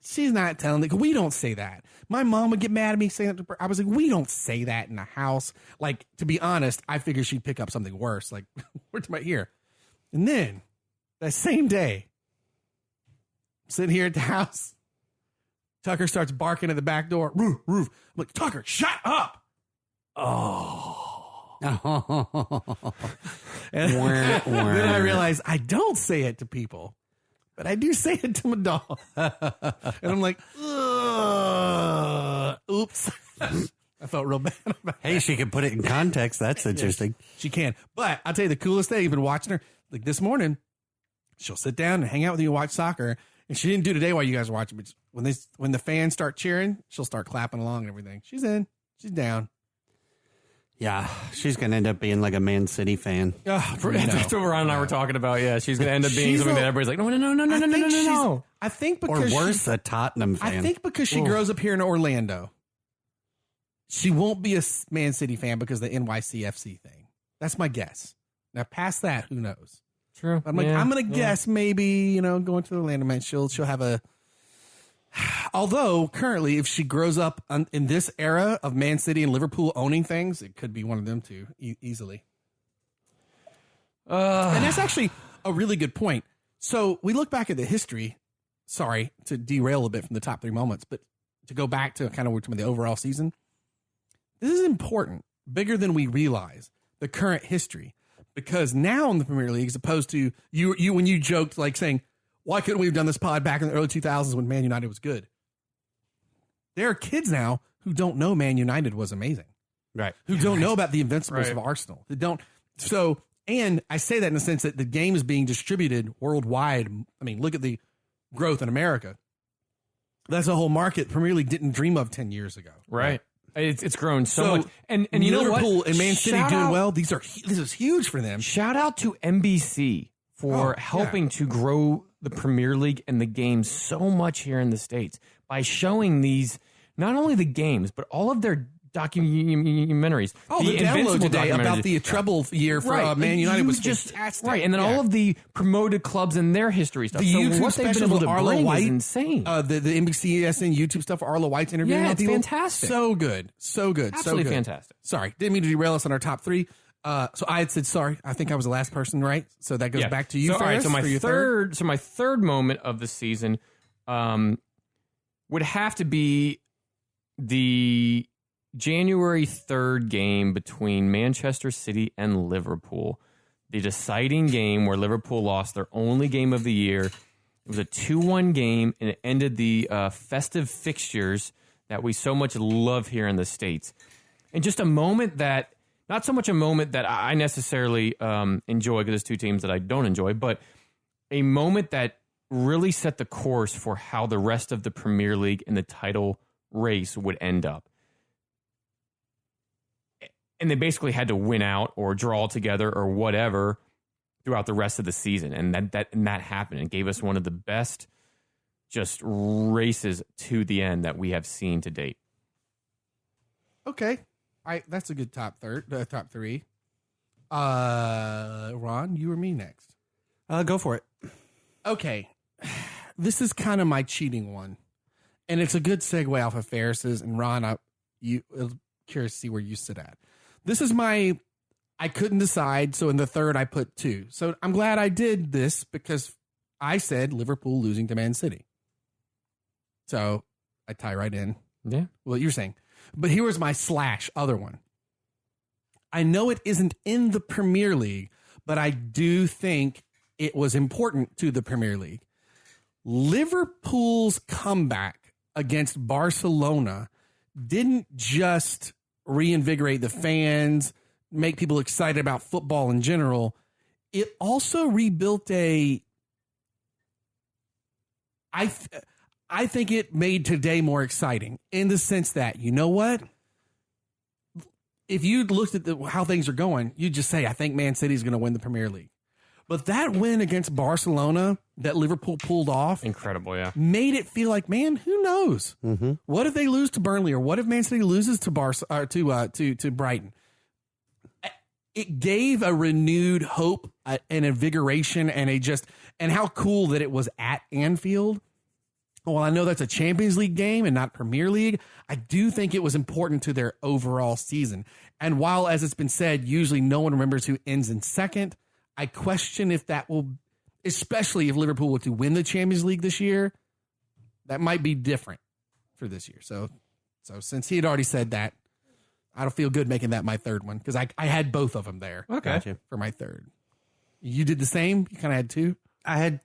telling it. We don't say that. My mom would get mad at me saying that. I was like, we don't say that in the house. Like, to be honest, I figured she'd pick up something worse. Like, we're right here. And then that same day, sitting here at the house, Tucker starts barking at the back door. Roof, roof. I'm like, Tucker, shut up. Oh. And then I realized I don't say it to people, but I do say it to my dog. And I'm like, oops. I felt real bad about Hey, she can put it in context. That's interesting. She can. But I'll tell you the coolest thing, you've been watching her. Like this morning, she'll sit down and hang out with you and watch soccer. And she didn't do today while you guys were watching, but when the fans start cheering, she'll start clapping along and everything. She's in. She's down. Yeah, she's going to end up being like a Man City fan. That's what Ron and I were talking about. Yeah, she's going to end up being something that everybody's like, no. I think Or because worse, a Tottenham fan. I think because she grows up here in Orlando, she won't be a Man City fan because of the NYCFC thing. That's my guess. Now, past that, who knows? True. I'm going to guess maybe, going to Orlando, man, she'll have a. Although currently, if she grows up in this era of Man City and Liverpool owning things, it could be one of them two easily. And that's actually a really good point. So we look back at the history. Sorry to derail a bit from the top 3 moments, but to go back to kind of the overall season, this is important, bigger than we realize. The current history, because now in the Premier League, as opposed to you when you joked like saying, why couldn't we have done this pod back in the early 2000s when Man United was good? There are kids now who don't know Man United was amazing. Right. Who don't know about the Invincibles of Arsenal. They don't. So, and I say that in the sense that the game is being distributed worldwide. I mean, look at the growth in America. That's a whole market Premier League didn't dream of 10 years ago. Right. It's grown so much. And you know what? Liverpool and Man City doing well. This is huge for them. Shout out to NBC for helping to grow the Premier League and the game so much here in the States by showing these, not only the games, but all of their documentaries. Oh, the download today about the treble year for Man United was fantastic. Right, and then all of the promoted clubs and their history stuff. The YouTube what they've been special able to Arlo bring White, is insane. The NBCSN YouTube stuff, Arlo White's interview. Yeah, it's fantastic. So good. So good. Absolutely so good. fantastic. Sorry, didn't mean to derail us on our top 3. So I had said sorry. I think I was the last person, right? So that goes back to you. So, all right. So my third. So my third moment of the season would have to be the January 3rd game between Manchester City and Liverpool. The deciding game where Liverpool lost their only game of the year. It was a 2-1 game, and it ended the festive fixtures that we so much love here in the States. And just a moment that. Not so much a moment that I necessarily enjoy because there's 2 teams that I don't enjoy, but a moment that really set the course for how the rest of the Premier League and the title race would end up. And they basically had to win out or draw together or whatever throughout the rest of the season. And that happened and gave us one of the best just races to the end that we have seen to date. Okay. That's a good top 3. Ron, you or me next? Go for it. Okay. This is kind of my cheating one. And it's a good segue off of Ferris's. And Ron, I'm curious to see where you sit at. This is I couldn't decide. So in the third, I put 2. So I'm glad I did this because I said Liverpool losing to Man City. So I tie right in. Yeah. What you're saying. But here was my other one. I know it isn't in the Premier League, but I do think it was important to the Premier League. Liverpool's comeback against Barcelona didn't just reinvigorate the fans, make people excited about football in general. It also rebuilt I think it made today more exciting in the sense that, you know what? If you looked at how things are going, you'd just say, I think Man City is going to win the Premier League. But that win against Barcelona that Liverpool pulled off, incredible, yeah, made it feel like, man, who knows? Mm-hmm. What if they lose to Burnley, or what if Man City loses to to Brighton? It gave a renewed hope and invigoration and how cool that it was at Anfield. Well, I know that's a Champions League game and not Premier League. I do think it was important to their overall season. And while, as it's been said, usually no one remembers who ends in second, I question if that will, especially if Liverpool were to win the Champions League this year, that might be different for this year. So since he had already said that, I don't feel good making that my third one because I had both of them there. Okay. For my third. You did the same? You kind of had two? I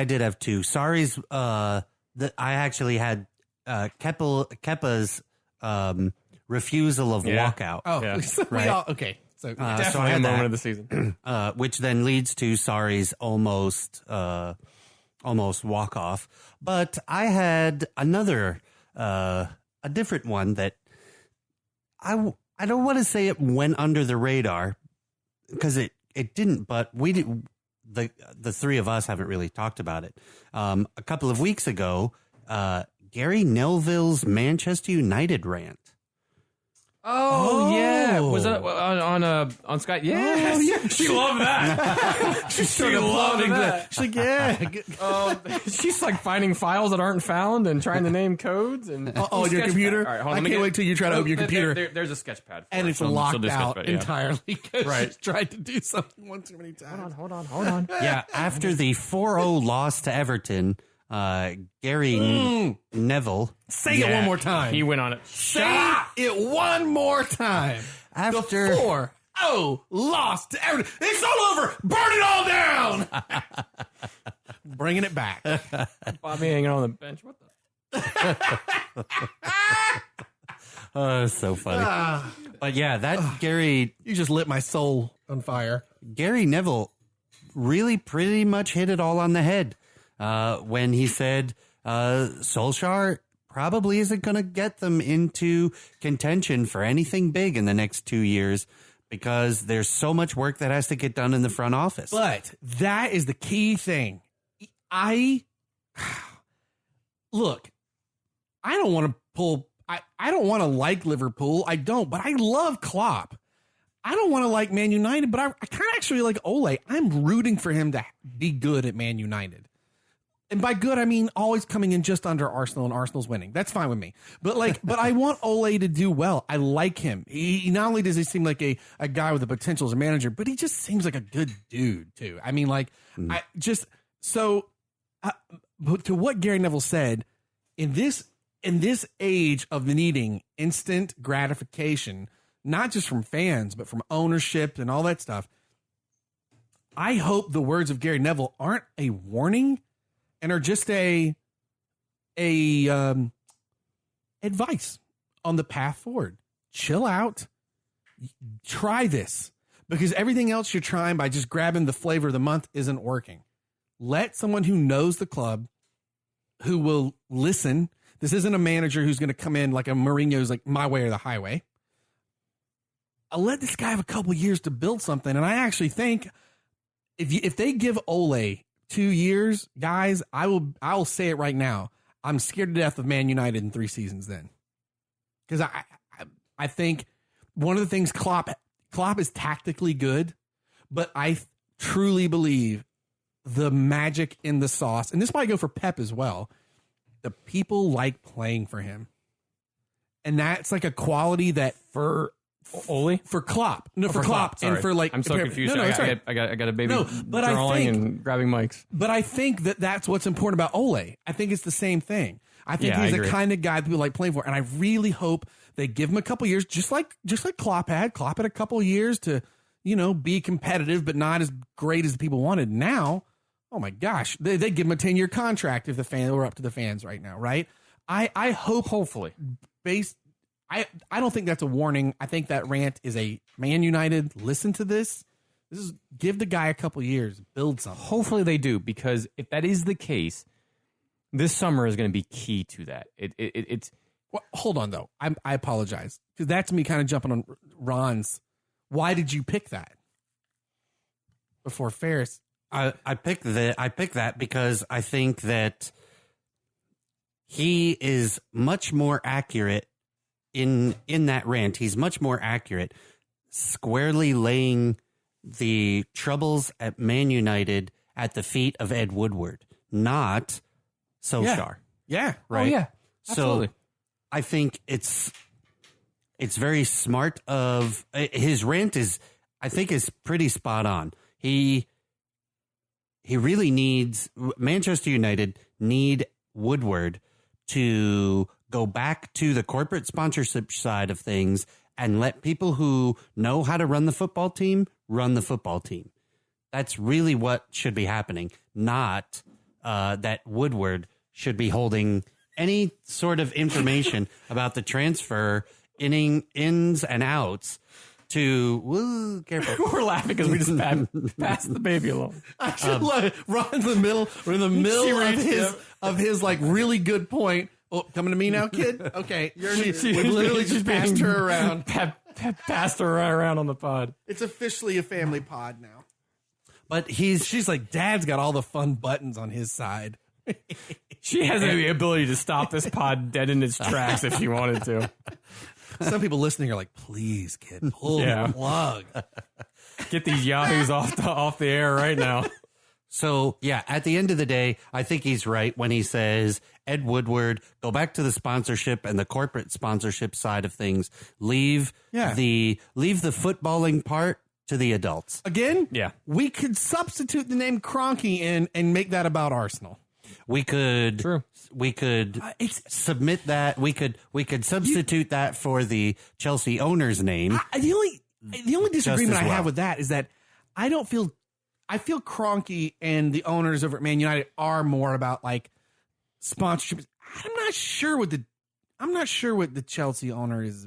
did have two. Sorry's, I actually had Kepa's refusal of walkout. Oh, Yeah. right. Okay. So Definitely a moment of the season. Which then leads to Sorry's almost walk off. But I had another, a different one that I don't want to say it went under the radar because it didn't, but we did. The three of us haven't really talked about it. A couple of weeks ago, Gary Neville's Manchester United rant. Oh yeah, was it on Sky? Yeah, Oh, yeah. she loved that. She's loving that. She's like, yeah. She's like finding files that aren't found and trying to name codes and On your computer? All right, hold on, I let me can't get- wait till you try to open your computer. There's a sketch pad, for And it. it's She'll locked do sketch out pad, yeah. entirely because Right. she's tried to do something one too many times. Hold on. Yeah, after the 4-0 loss to Everton, Gary Neville. Say it one more time. He went on it. Say it one more time. After- the 4-0 lost to everything. It's all over. Burn it all down. Bringing it back. Bobby hanging on the bench. What the? Oh, so funny. But yeah, that Gary You just lit my soul on fire. Neville really pretty much hit it all on the head when he said Solskjaer probably isn't going to get them into contention for anything big in the next 2 years because there's so much work that has to get done in the front office. But that is the key thing. Look, I don't want to pull. I don't want to like Liverpool. I don't, but I love Klopp. I don't want to like Man United, but I kind of actually like Ole. I'm rooting for him to be good at Man United. And by good, I mean always coming in just under Arsenal and Arsenal's winning. That's fine with me. But I want Ole to do well. I like him. He not only does he seem like a guy with the potential as a manager, but he just seems like a good dude too. I mean, but to what Gary Neville said, in this age of needing instant gratification, not just from fans, but from ownership and all that stuff, I hope the words of Gary Neville aren't a warning and are just a advice on the path forward. Chill out. Try this, because everything else you're trying by just grabbing the flavor of the month isn't working. Let someone who knows the club, who will listen. This isn't a manager who's going to come in like a Mourinho's, like my way or the highway. I'll let this guy have a couple years to build something. And I actually think if they give Ole 2 years, guys, I'll say it right now. I'm scared to death of Man United in 3 seasons then. Because I think one of the things Klopp is tactically good, but I truly believe the magic in the sauce, and this might go for Pep as well, the people like playing for him. And that's like a quality that for Ole? For Klopp. No, for Klopp. Sorry. And for like... I'm so confused. No, I sorry. got a baby but I drawing think- and grabbing mics. But I think that's what's important about Ole. I think it's the same thing. I think Yeah, he's I the agree. kind of guy that people like playing for. And I really hope they give him a couple years, just like Klopp had. Klopp had a couple years to, be competitive, but not as great as the people wanted. Now, oh my gosh, they give him a 10-year contract if the fans were up to the fans right now, right? I hope, hopefully, I don't think that's a warning. I think that rant is a Man United. Listen to this. This is give the guy a couple years, build something. Hopefully they do, because if that is the case, this summer is going to be key to that. It's Well, hold on though. I apologize, because that's me kind of jumping on Ron's. Why did you pick that before Ferris? I picked that because I think that he is much more accurate in that rant. He's much more accurate, squarely laying the troubles at Man United at the feet of Ed Woodward, not Solskjaer. Yeah. Right? Oh yeah, absolutely. So I think it's very smart of his rant is pretty spot on. He really needs Manchester United need Woodward to go back to the corporate sponsorship side of things and let people who know how to run the football team run the football team. That's really what should be happening, not that Woodward should be holding any sort of information about the transfer, ins and outs to, careful. We're laughing because we just passed the baby along. I should love it. Ron's in the middle. We're in the middle of his like really good point. Oh, coming to me now, kid? Okay. We literally just passed her around. Passed her around on the pod. It's officially a family pod now. But she's like, Dad's got all the fun buttons on his side. She has the ability to stop this pod dead in its tracks if she wanted to. Some people listening are like, please, kid, pull the plug. Get these yahoos off the air right now. So, yeah, at the end of the day, I think he's right when he says, Ed Woodward, go back to the sponsorship and the corporate sponsorship side of things. Leave the footballing part to the adults. Again, yeah, we could substitute the name Kroenke in and make that about Arsenal. We could submit that. We could substitute that for the Chelsea owner's name. The only disagreement I have with that is that I feel Kroenke and the owners over at Man United are more about like sponsorship. I'm not sure what the Chelsea owner is.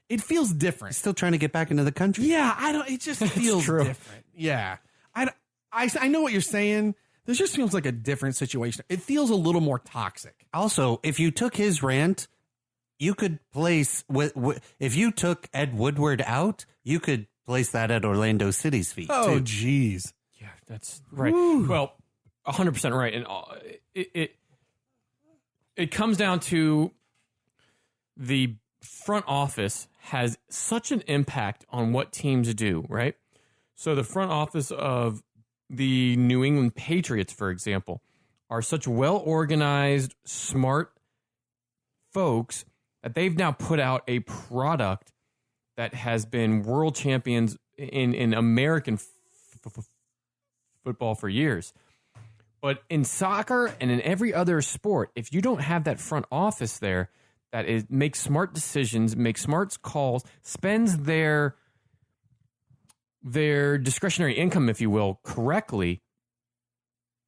It feels different. Still trying to get back into the country. Yeah, it just feels different. Yeah. I know what you're saying. This just feels like a different situation. It feels a little more toxic. Also, if you took his rant, you could place if you took Ed Woodward out, you could place that at Orlando City's feet. Oh, geez. Yeah, that's right. Woo. Well, 100% right. And it comes down to the front office has such an impact on what teams do, right? So the front office of the New England Patriots, for example, are such well-organized, smart folks that they've now put out a product that has been world champions in American football for years. But in soccer and in every other sport, if you don't have that front office there that makes smart decisions, makes smart calls, spends their discretionary income, if you will, correctly,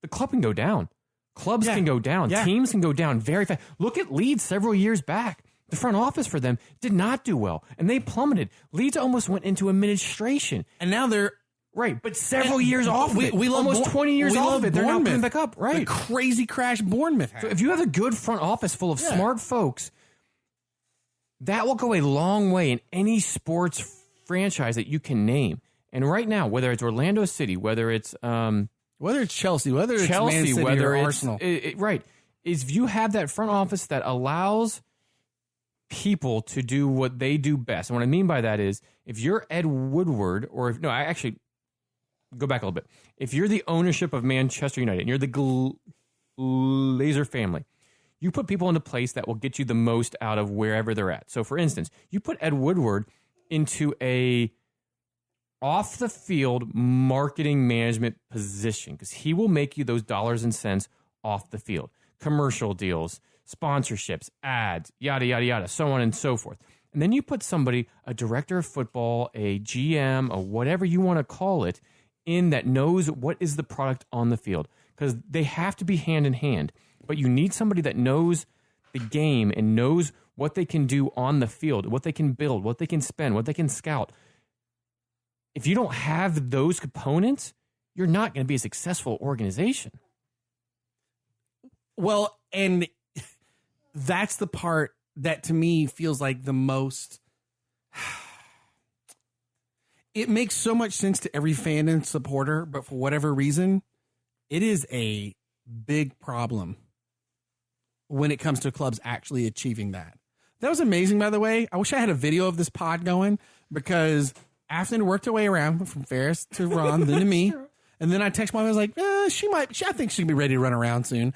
the club can go down. Clubs can go down. Yeah. Teams can go down very fast. Look at Leeds several years back. The front office for them did not do well, and they plummeted. Leeds almost went into administration. And now they're... Right, but several years off of it. We almost 20 years off of it. They're now coming back up. Right. The crazy crash Bournemouth had. So if you have a good front office full of smart folks, that will go a long way in any sports franchise that you can name. And right now, whether it's Orlando City, whether it's Chelsea, whether it's Man City or Arsenal, right, is if you have that front office that allows people to do what they do best. And what I mean by that is, if you're Ed Woodward, go back a little bit. If you're the ownership of Manchester United and you're the Glazer family, you put people into place that will get you the most out of wherever they're at. So, for instance, you put Ed Woodward into a off-the-field marketing management position because he will make you those dollars and cents off the field. Commercial deals, sponsorships, ads, yada, yada, yada, so on and so forth. And then you put somebody, a director of football, a GM, or whatever you want to call it, in that knows what is the product on the field because they have to be hand in hand. But you need somebody that knows the game and knows what they can do on the field, what they can build, what they can spend, what they can scout. If you don't have those components, you're not going to be a successful organization. Well, and that's the part that to me feels like the most... It makes so much sense to every fan and supporter, but for whatever reason, it is a big problem when it comes to clubs actually achieving that. That was amazing, by the way. I wish I had a video of this pod going because Afton worked her way around from Ferris to Ron, then to me. And then I text my wife, I was like, I think she'll be ready to run around soon.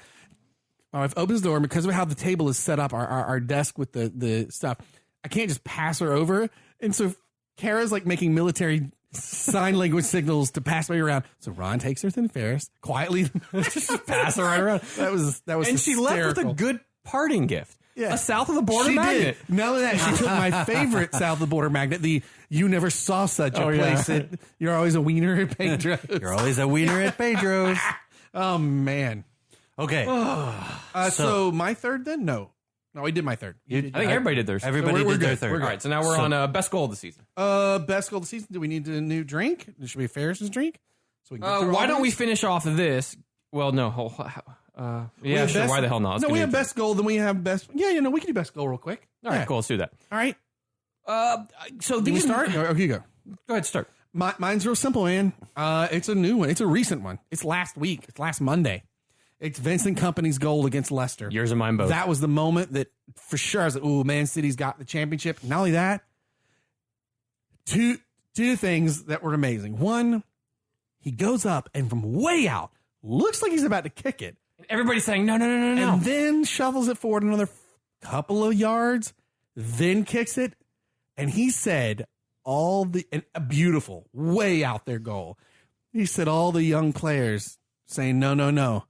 My wife opens the door, and because of how the table is set up, our desk with the stuff, I can't just pass her over. And so Kara's like making military sign language signals to pass me around. So Ron takes her to Ferris quietly, just pass her right around. That was and hysterical. she left with a good parting gift. a south of the border She magnet. did. Not only that, she took my favorite south of the border magnet. You never saw such a place. You're always a wiener at Pedro's. You're always a wiener at Pedro's. Oh man. Okay. So my third then? No, we did my third. I think everybody did theirs. Everybody we're did their good. third. We're All right, so now we're on best goal of the season. Best goal of the season. Do we need a new drink? This should be Ferris's drink. So we can get through Why all don't we these? finish off of this? Well, no. We Yeah, have sure. best- Why the hell not? Let's No, we continue. have best goal. Then we have best. Yeah, we can do best goal real quick. All right, Yeah. cool. Let's do that. All right. So Do we these start? Or you go. Go ahead, start. Mine's real simple, man. It's a new one. It's a recent one. It's last week. It's last Monday. It's Vincent Kompany's goal against Leicester. Yours and mine both. That was the moment that, for sure, I was like, "Ooh, Man City's got the championship." Not only that, two things that were amazing. One, he goes up and from way out, looks like he's about to kick it, Everybody's saying no. and then shovels it forward another couple of yards, then kicks it, and he said a beautiful, way out there goal. He said all the young players saying no.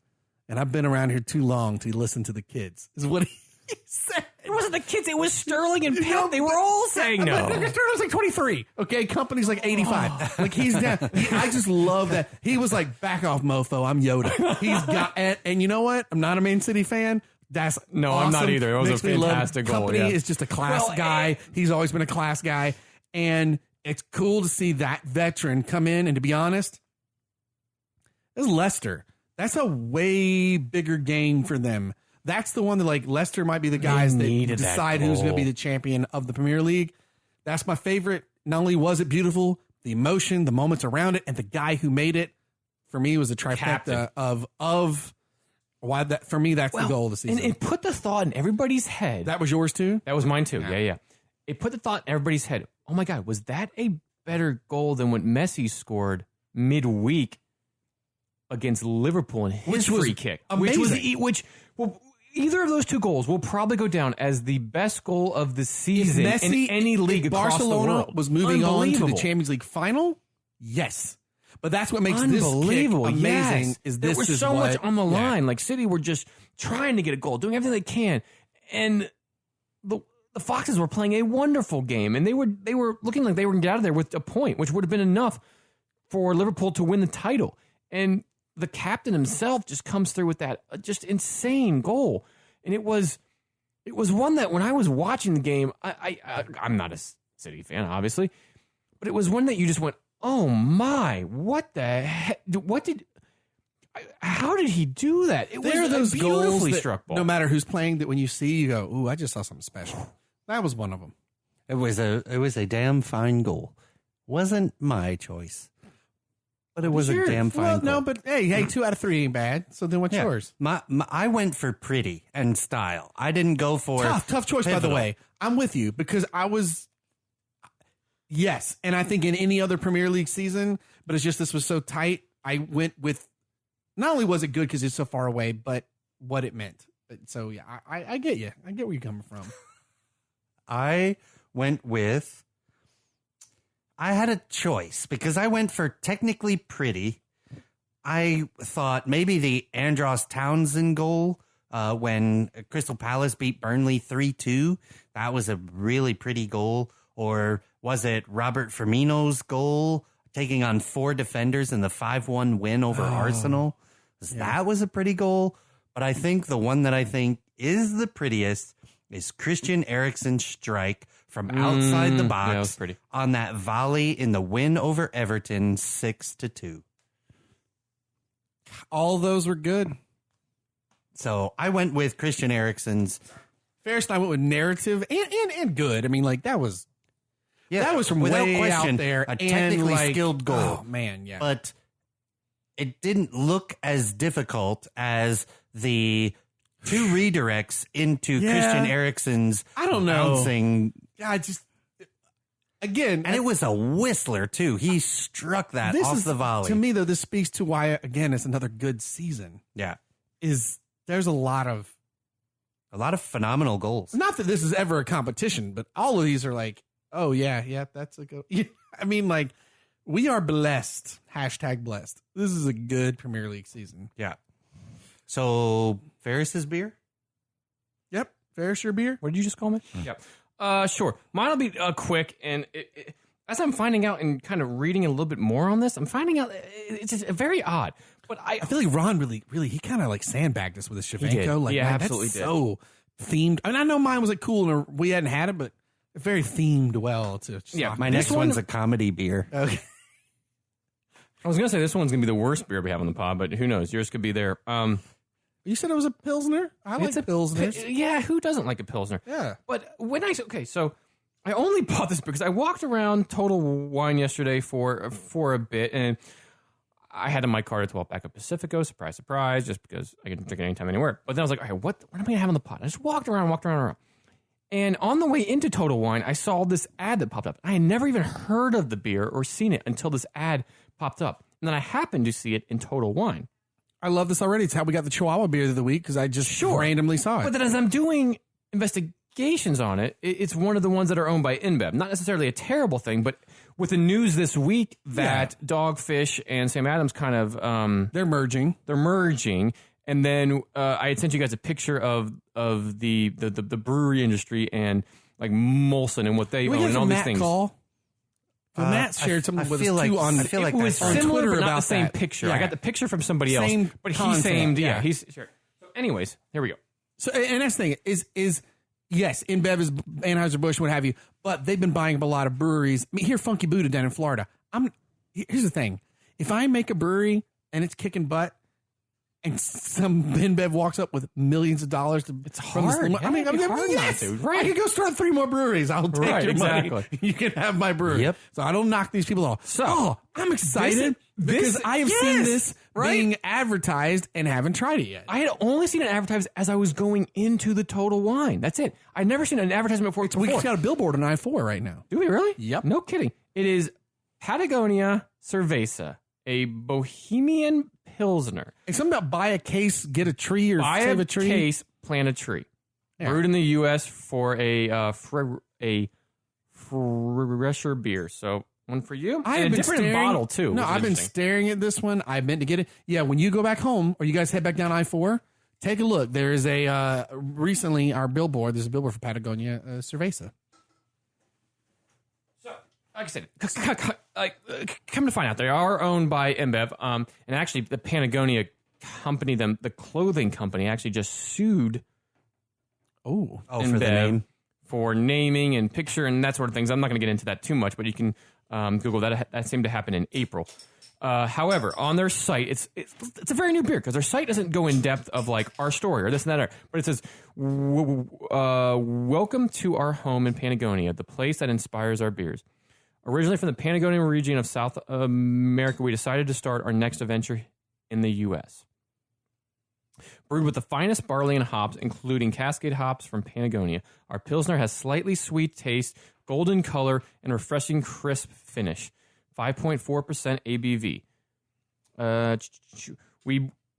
And I've been around here too long to listen to the kids, is what he said. It wasn't the kids. It was Sterling and Pep. They were all saying no. Sterling's like 23. Okay, Company's like 85. Like he's down. I just love that. He was like, back off, mofo. I'm Yoda. He's got, and you know what? I'm not a Man City fan. That's No, awesome. I'm not either. It was Makes a me love fantastic goal, Company yeah. is just a class guy. He's always been a class guy. And it's cool to see that veteran come in. And to be honest, this is Leicester. That's a way bigger game for them. That's the one that, like, Leicester might be the guys that needed that decide who's going to be goal. the champion of the Premier League. That's my favorite. Not only was it beautiful, the emotion, the moments around it, and the guy who made it, for me, was a trifecta of why that. For me, that's the goal of the season. And it put the thought in everybody's head. That was yours too? That was mine too. Yeah. It put the thought in everybody's head. Oh my God, was that a better goal than what Messi scored midweek against Liverpool in his free kick? amazing. Well, either of those two goals will probably go down as the best goal of the season in any league if across Barcelona the world. was moving on to the Unbelievable. Champions League final, yes. But that's what makes this Unbelievable, kick amazing. yes. Is There this was is so what, much on the yeah. line. Like City were just trying to get a goal, doing everything they can, and the Foxes were playing a wonderful game, and they were looking like they were going to get out of there with a point, which would have been enough for Liverpool to win the title. And the captain himself just comes through with that just insane goal, and it was one that when I was watching the game, I'm not a City fan, obviously, but it was one that you just went, oh my, what the heck? How did he do that? It There are was those a goals beautifully that struck ball. no matter who's playing, that when you see, you go, "Ooh, I just saw something special." That was one of them. It was a damn fine goal. Wasn't my choice, but it was a Yours. damn fine Well, goal. no, but hey, 2 out of 3 ain't bad. So then what's Yeah. yours? I went for pretty and style. I didn't go for Tough choice, by the pivotal. way. I'm with you because I was, yes, and I think in any other Premier League season, but it's just this was so tight. I went with, not only was it good because it's so far away, but what it meant. So yeah, I get you. I get where you're coming from. I went with. I had a choice because I went for technically pretty. I thought maybe the Andros Townsend goal when Crystal Palace beat Burnley 3-2. That was a really pretty goal. Or was it Robert Firmino's goal taking on 4 defenders in the 5-1 win over Arsenal? That was a pretty goal. But I think the one that I think is the prettiest is Christian Eriksen's strike from outside the box that was pretty. on that volley in the win over Everton 6-2. All those were good. So I went with Christian Eriksen's. Ferris and I went with narrative and good. I mean, like that was from without way question, out there. a technically and skilled goal. Oh man, yeah. But it didn't look as difficult as the 2 redirects into Yeah. Christian Eriksen's I don't know. bouncing. I just again, And it was a whistler, too. He struck that this off is the volley. To me, though, this speaks to why again it's another good season. Yeah. Is there's a lot of, phenomenal goals. not that this is ever a competition, but all of these are like, oh yeah, that's a go. I mean, like we are blessed. #blessed. This is a good Premier League season. Yeah. So, Ferris's beer? Yep. Verisher beer? What did you just call me? Yeah. Sure. Mine will be quick. And as I'm finding out and kind of reading a little bit more on this, I'm finding out it's just very odd. But I feel like Ron really, he kind of like sandbagged us with his Schevchenko. Like, yeah, man, absolutely that's did. so themed. I mean, I know mine was like cool and we hadn't had it, but it's very themed well to Yeah, My next one's a comedy beer. Okay. I was going to say this one's going to be the worst beer we have on the pod, but who knows? Yours could be there. You said it was a Pilsner? I like Pilsners. Yeah, who doesn't like a Pilsner? Yeah. But when so I only bought this because I walked around Total Wine yesterday for a bit, and I had in my cart a 12-pack of Pacifico, surprise, surprise, just because I can drink it anytime, anywhere. But then I was like, all right, what am I going to have on the pot? I just walked around. And on the way into Total Wine, I saw this ad that popped up. I had never even heard of the beer or seen it until this ad popped up. And then I happened to see it in Total Wine. I love this already. It's how we got the Chihuahua beer of the week because I just randomly saw it. But then as I'm doing investigations on it, it's one of the ones that are owned by InBev. Not necessarily a terrible thing, but with the news this week that Dogfish and Sam Adams kind of... they're merging. And then I had sent you guys a picture of the brewery industry and like Molson and what they own and all these things. Matt shared something with us too on. I feel like it was on similar, Twitter but not about the same that. picture. Yeah. I got the picture from somebody else, Same but content, he's sure. So anyways, here we go. So, and that's the thing is yes, InBev is Anheuser-Busch, what have you, but they've been buying up a lot of breweries. I mean, here, Funky Buddha down in Florida. Here's the thing: if I make a brewery and it's kicking butt, and some InBev walks up with millions of dollars, it's hard. I mean, yes, right. I could go start 3 more breweries. I'll take your money. You can have my brewery. Yep. So I don't knock these people off. So I'm excited because I have seen this being advertised and haven't tried it yet. I had only seen it advertised as I was going into the Total Wine. That's it. I'd never seen an advertisement before. We got a billboard on I-4 right now. Do we really? Yep. No kidding. It is Patagonia Cerveza, a Bohemian Pilsner. It's something about buy a case, get a tree, or save a tree. Buy a case, plant a tree. Yeah. Brewed in the U.S. for a fresher beer. So one for you. And a different bottle too. No, I've been staring at this one. I meant to get it. Yeah, when you go back home or you guys head back down I-4, take a look. There is a recently our billboard. There's a billboard for Patagonia Cerveza. Like I said, come to find out, they are owned by InBev. And actually, the Patagonia company, the clothing company, actually just sued Oh, for the name. For naming and picture and that sort of things. I'm not going to get into that too much, but you can Google that. That seemed to happen in April. However, on their site, it's a very new beer because their site doesn't go in depth of like our story or this and that, but it says, "Welcome to our home in Patagonia, the place that inspires our beers. Originally from the Patagonia region of South America, we decided to start our next adventure in the U.S. Brewed with the finest barley and hops, including Cascade hops from Patagonia, our Pilsner has slightly sweet taste, golden color, and refreshing crisp finish. 5.4% ABV.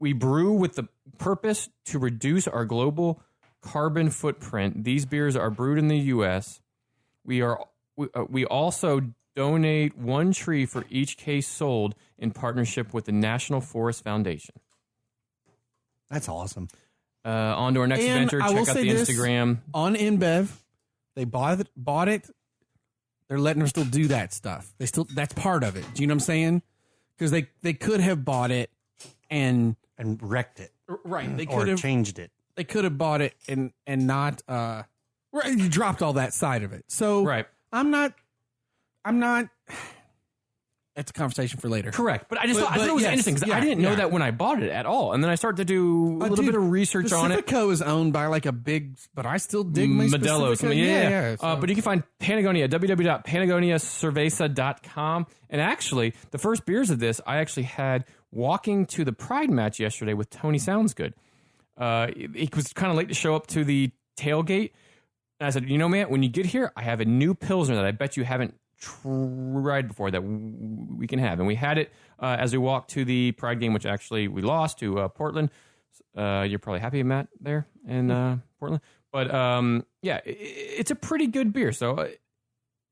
We brew with the purpose to reduce our global carbon footprint. These beers are brewed in the U.S. We also donate 1 tree for each case sold in partnership with the National Forest Foundation." That's awesome. On to our next adventure. Check out the Instagram. On InBev, they bought it. They're letting them still do that stuff. That's part of it. Do you know what I'm saying? Because they could have bought it and wrecked it. Right. They or could have changed it. They could have bought it and not you dropped all that side of it. So right. I'm not that's a conversation for later. Correct. But I thought it was interesting because I didn't know that when I bought it at all. And then I started to do a little bit of research on it. Pacifico is owned by like a big, but I still dig my Modelo. Yeah. But you can find Patagonia, www.patagoniacerveza.com. And actually, the first beers of this, I actually had walking to the Pride match yesterday with Tony Soundsgood. He was kind of late to show up to the tailgate. And I said, you know, man, when you get here, I have a new Pilsner that I bet you haven't tried before that we can have. And we had it as we walked to the Pride game, which actually we lost to Portland. You're probably happy, Matt, there in Portland. But yeah, it's a pretty good beer. So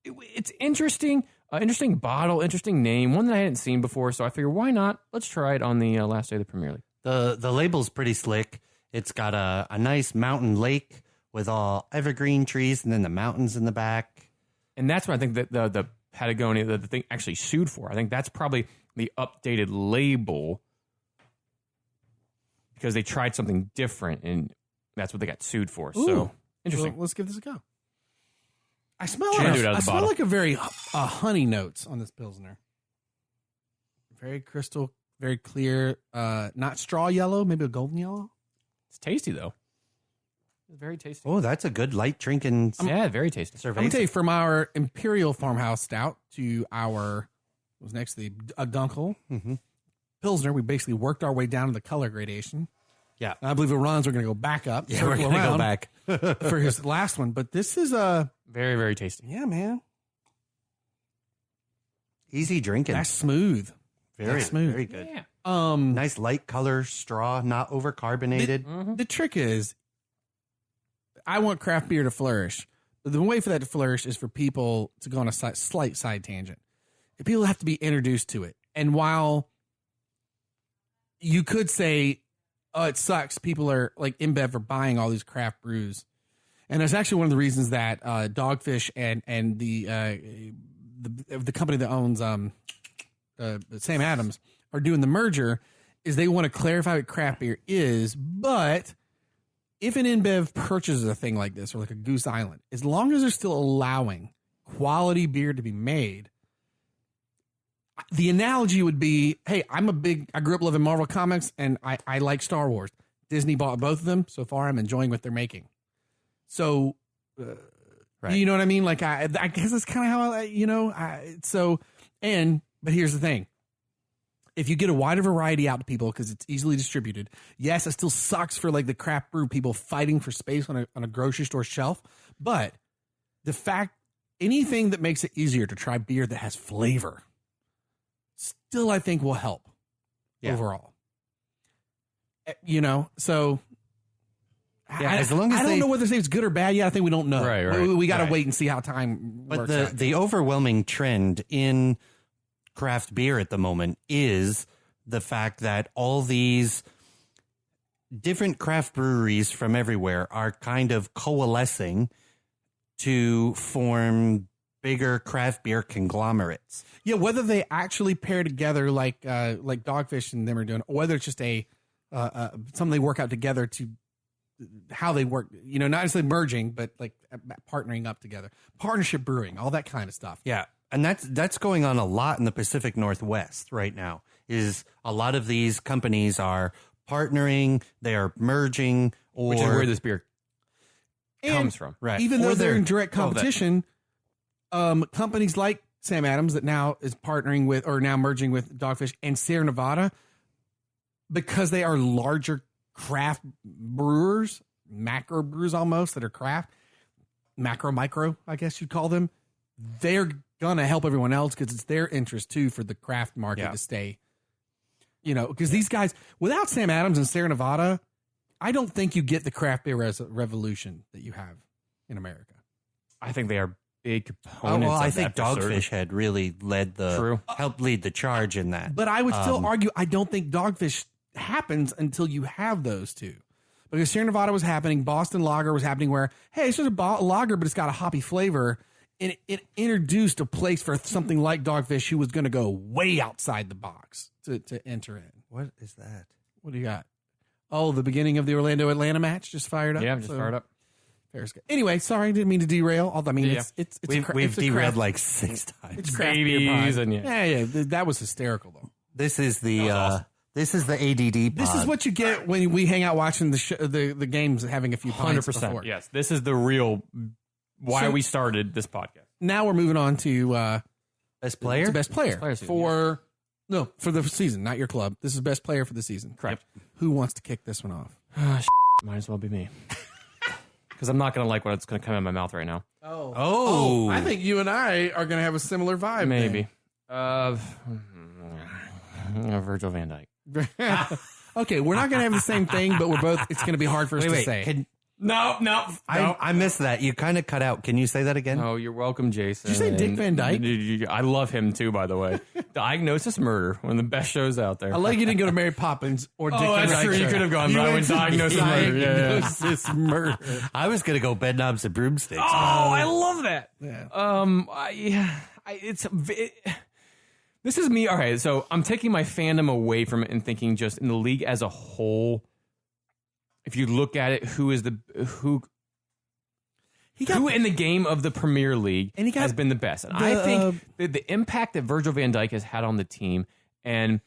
it's interesting. Interesting bottle, interesting name, one that I hadn't seen before. So I figured, why not? Let's try it on the last day of the Premier League. The label's pretty slick. It's got a nice mountain lake with all evergreen trees and then the mountains in the back. And that's what I think that the Patagonia, the thing actually sued for. I think that's probably the updated label because they tried something different, and that's what they got sued for. Ooh. So interesting. Well, let's give this a go. I smell Try to do it out of I the smell bottle. like a very honey notes on this Pilsner. Very crystal, very clear, not straw yellow, maybe a golden yellow. It's tasty though. It's very tasty. Oh, that's a good light drinking Yeah, very tasty. I'm going to tell you, from our Imperial Farmhouse Stout to our, what was next, the Dunkel Pilsner, we basically worked our way down to the color gradation. Yeah. And I believe the runs are going to go back up. Yeah, we're circle going to go around back. for his last one. But this is Very, very tasty. yeah, man. Easy drinking. That's smooth. very that's smooth. Very good. Yeah. Nice light color straw, not over carbonated. The trick is, I want craft beer to flourish. The way for that to flourish is for people to go on a slight side tangent. People have to be introduced to it. And while you could say, oh, it sucks, people are like InBev are buying all these craft brews. And that's actually one of the reasons that Dogfish and the company that owns Sam Adams are doing the merger is they want to clarify what craft beer is. But if an InBev purchases a thing like this, or like a Goose Island, as long as they're still allowing quality beer to be made, the analogy would be, hey, I grew up loving Marvel Comics, and I like Star Wars. Disney bought both of them. So far, I'm enjoying what they're making. So, Right. you know what I mean? Like, I guess that's kind of how, but here's the thing. If you get a wider variety out to people because it's easily distributed, yes, it still sucks for like the craft brew people fighting for space on a grocery store shelf. But the fact, anything that makes it easier to try beer that has flavor, still I think will help overall. So Yeah, as long as I don't know whether to say it's good or bad yet. I think we don't know. Right. We got to wait and see how time But works out. the overwhelming trend in craft beer at the moment is the fact that all these different craft breweries from everywhere are kind of coalescing to form bigger craft beer conglomerates. Yeah, whether they actually pair together like Dogfish and them are doing, or whether it's just something they work out together to how they work, not necessarily merging, but like partnering up together, partnership brewing, all that kind of stuff. Yeah. And that's going on a lot in the Pacific Northwest right now. Is a lot of these companies are partnering, they are merging, Which is where this beer comes from. Right. Even Or though they're in direct competition, companies like Sam Adams that now is partnering with or now merging with Dogfish and Sierra Nevada, because they are larger craft brewers, macro brewers almost that are craft, micro, I guess you'd call them. They're gonna help everyone else because it's their interest too for the craft market to stay. Because these guys, without Sam Adams and Sierra Nevada, I don't think you get the craft beer revolution that you have in America. I think they are big components. I of think that for certain. Dogfish had really helped lead the charge in that. But I would still argue I don't think Dogfish happens until you have those two. Because Sierra Nevada was happening, Boston Lager was happening where, hey, it's just a lager, but it's got a hoppy flavor. And it introduced a place for something like Dogfish who was going to go way outside the box to enter in. What is that? What do you got? Oh, the beginning of the Orlando-Atlanta match just fired up? Yeah, just fired up. Anyway, sorry, didn't mean to derail. It's We've derailed like 6 times. It's craft beer Babies pod. and yeah. That was hysterical though. This is the awesome. this is the ADD pod. This is what you get when we hang out watching the games, having a few pints 100%. before. Yes, this is the real why we started this podcast. Now we're moving on to best player. best player season, for the season, not your club. This is best player for the season. Correct. Who wants to kick this one off? Might as well be me. Because I'm not going to like what's going to come out of my mouth right now. Oh. I think you and I are going to have a similar vibe. Maybe. Virgil van Dijk. Okay, we're not going to have the same thing, but it's going to be hard for us to say. No. I missed that. You kind of cut out. Can you say that again? Oh, you're welcome, Jason. Did you say Dick Van Dyke? I love him too, by the way. Diagnosis Murder, one of the best shows out there. I like you didn't go to Mary Poppins or Dick Van that's Dyke. true. You could have gone. You But I went went to Diagnosis Murder. Yeah. Diagnosis Murder. I was going to go bed knobs and broomsticks. Oh, I love that. Yeah. This is me. Okay, so I'm taking my fandom away from it and thinking just in the league as a whole. If you look at it, who in the game of the Premier League And he got has been the best? And I think the impact that Virgil van Dijk has had on the team and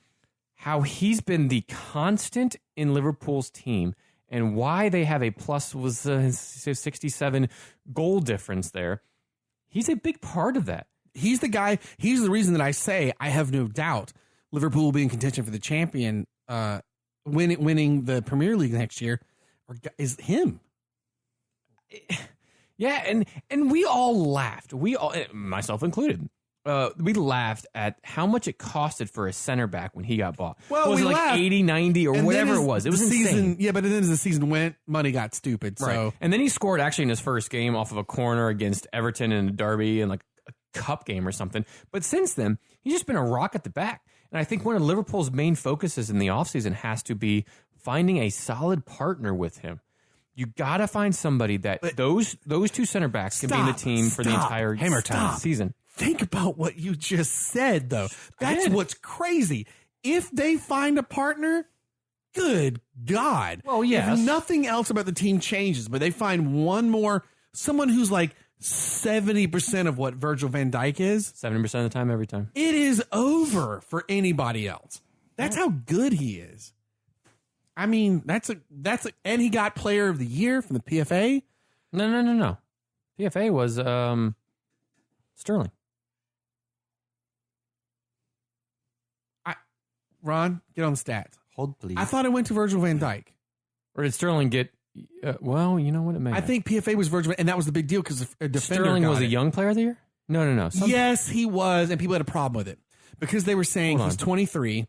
how he's been the constant in Liverpool's team and why they have a plus was 67 goal difference there. He's a big part of that. He's the guy. He's the reason that I say I have no doubt Liverpool will be in contention for the champion, winning the Premier League next year. Is him? Yeah, and we all laughed. We all, myself included. We laughed at how much it costed for a center back when he got bought. Well, was we it like laughed. 80, 90, or And whatever then it was? It was the insane. season. Yeah, but then as the season went, money got stupid. So Right. And then he scored actually in his first game off of a corner against Everton in a derby and like a cup game or something. But since then, he's just been a rock at the back. And I think one of Liverpool's main focuses in the offseason has to be finding a solid partner with him. You got to find somebody that those two center backs can be in the team for the entire Hammer time. season. think about what you just said, though. That's what's crazy. If they find a partner, good God. Well, yes. If nothing else about the team changes, but they find one more, someone who's like 70% of what Virgil van Dijk is, 70% of the time, every time. it is over for anybody else. That's how good he is. I mean, and he got player of the year from the PFA. No. PFA was Sterling. Ron, get on the stats. Hold, please. I thought it went to Virgil van Dijk. Or did Sterling get? Well, you know what it may. I think PFA was Virgil, and that was the big deal because a defender Sterling got was a it. young player of the year. No. Yes, he was, and people had a problem with it because they were saying Hold he's on. 23,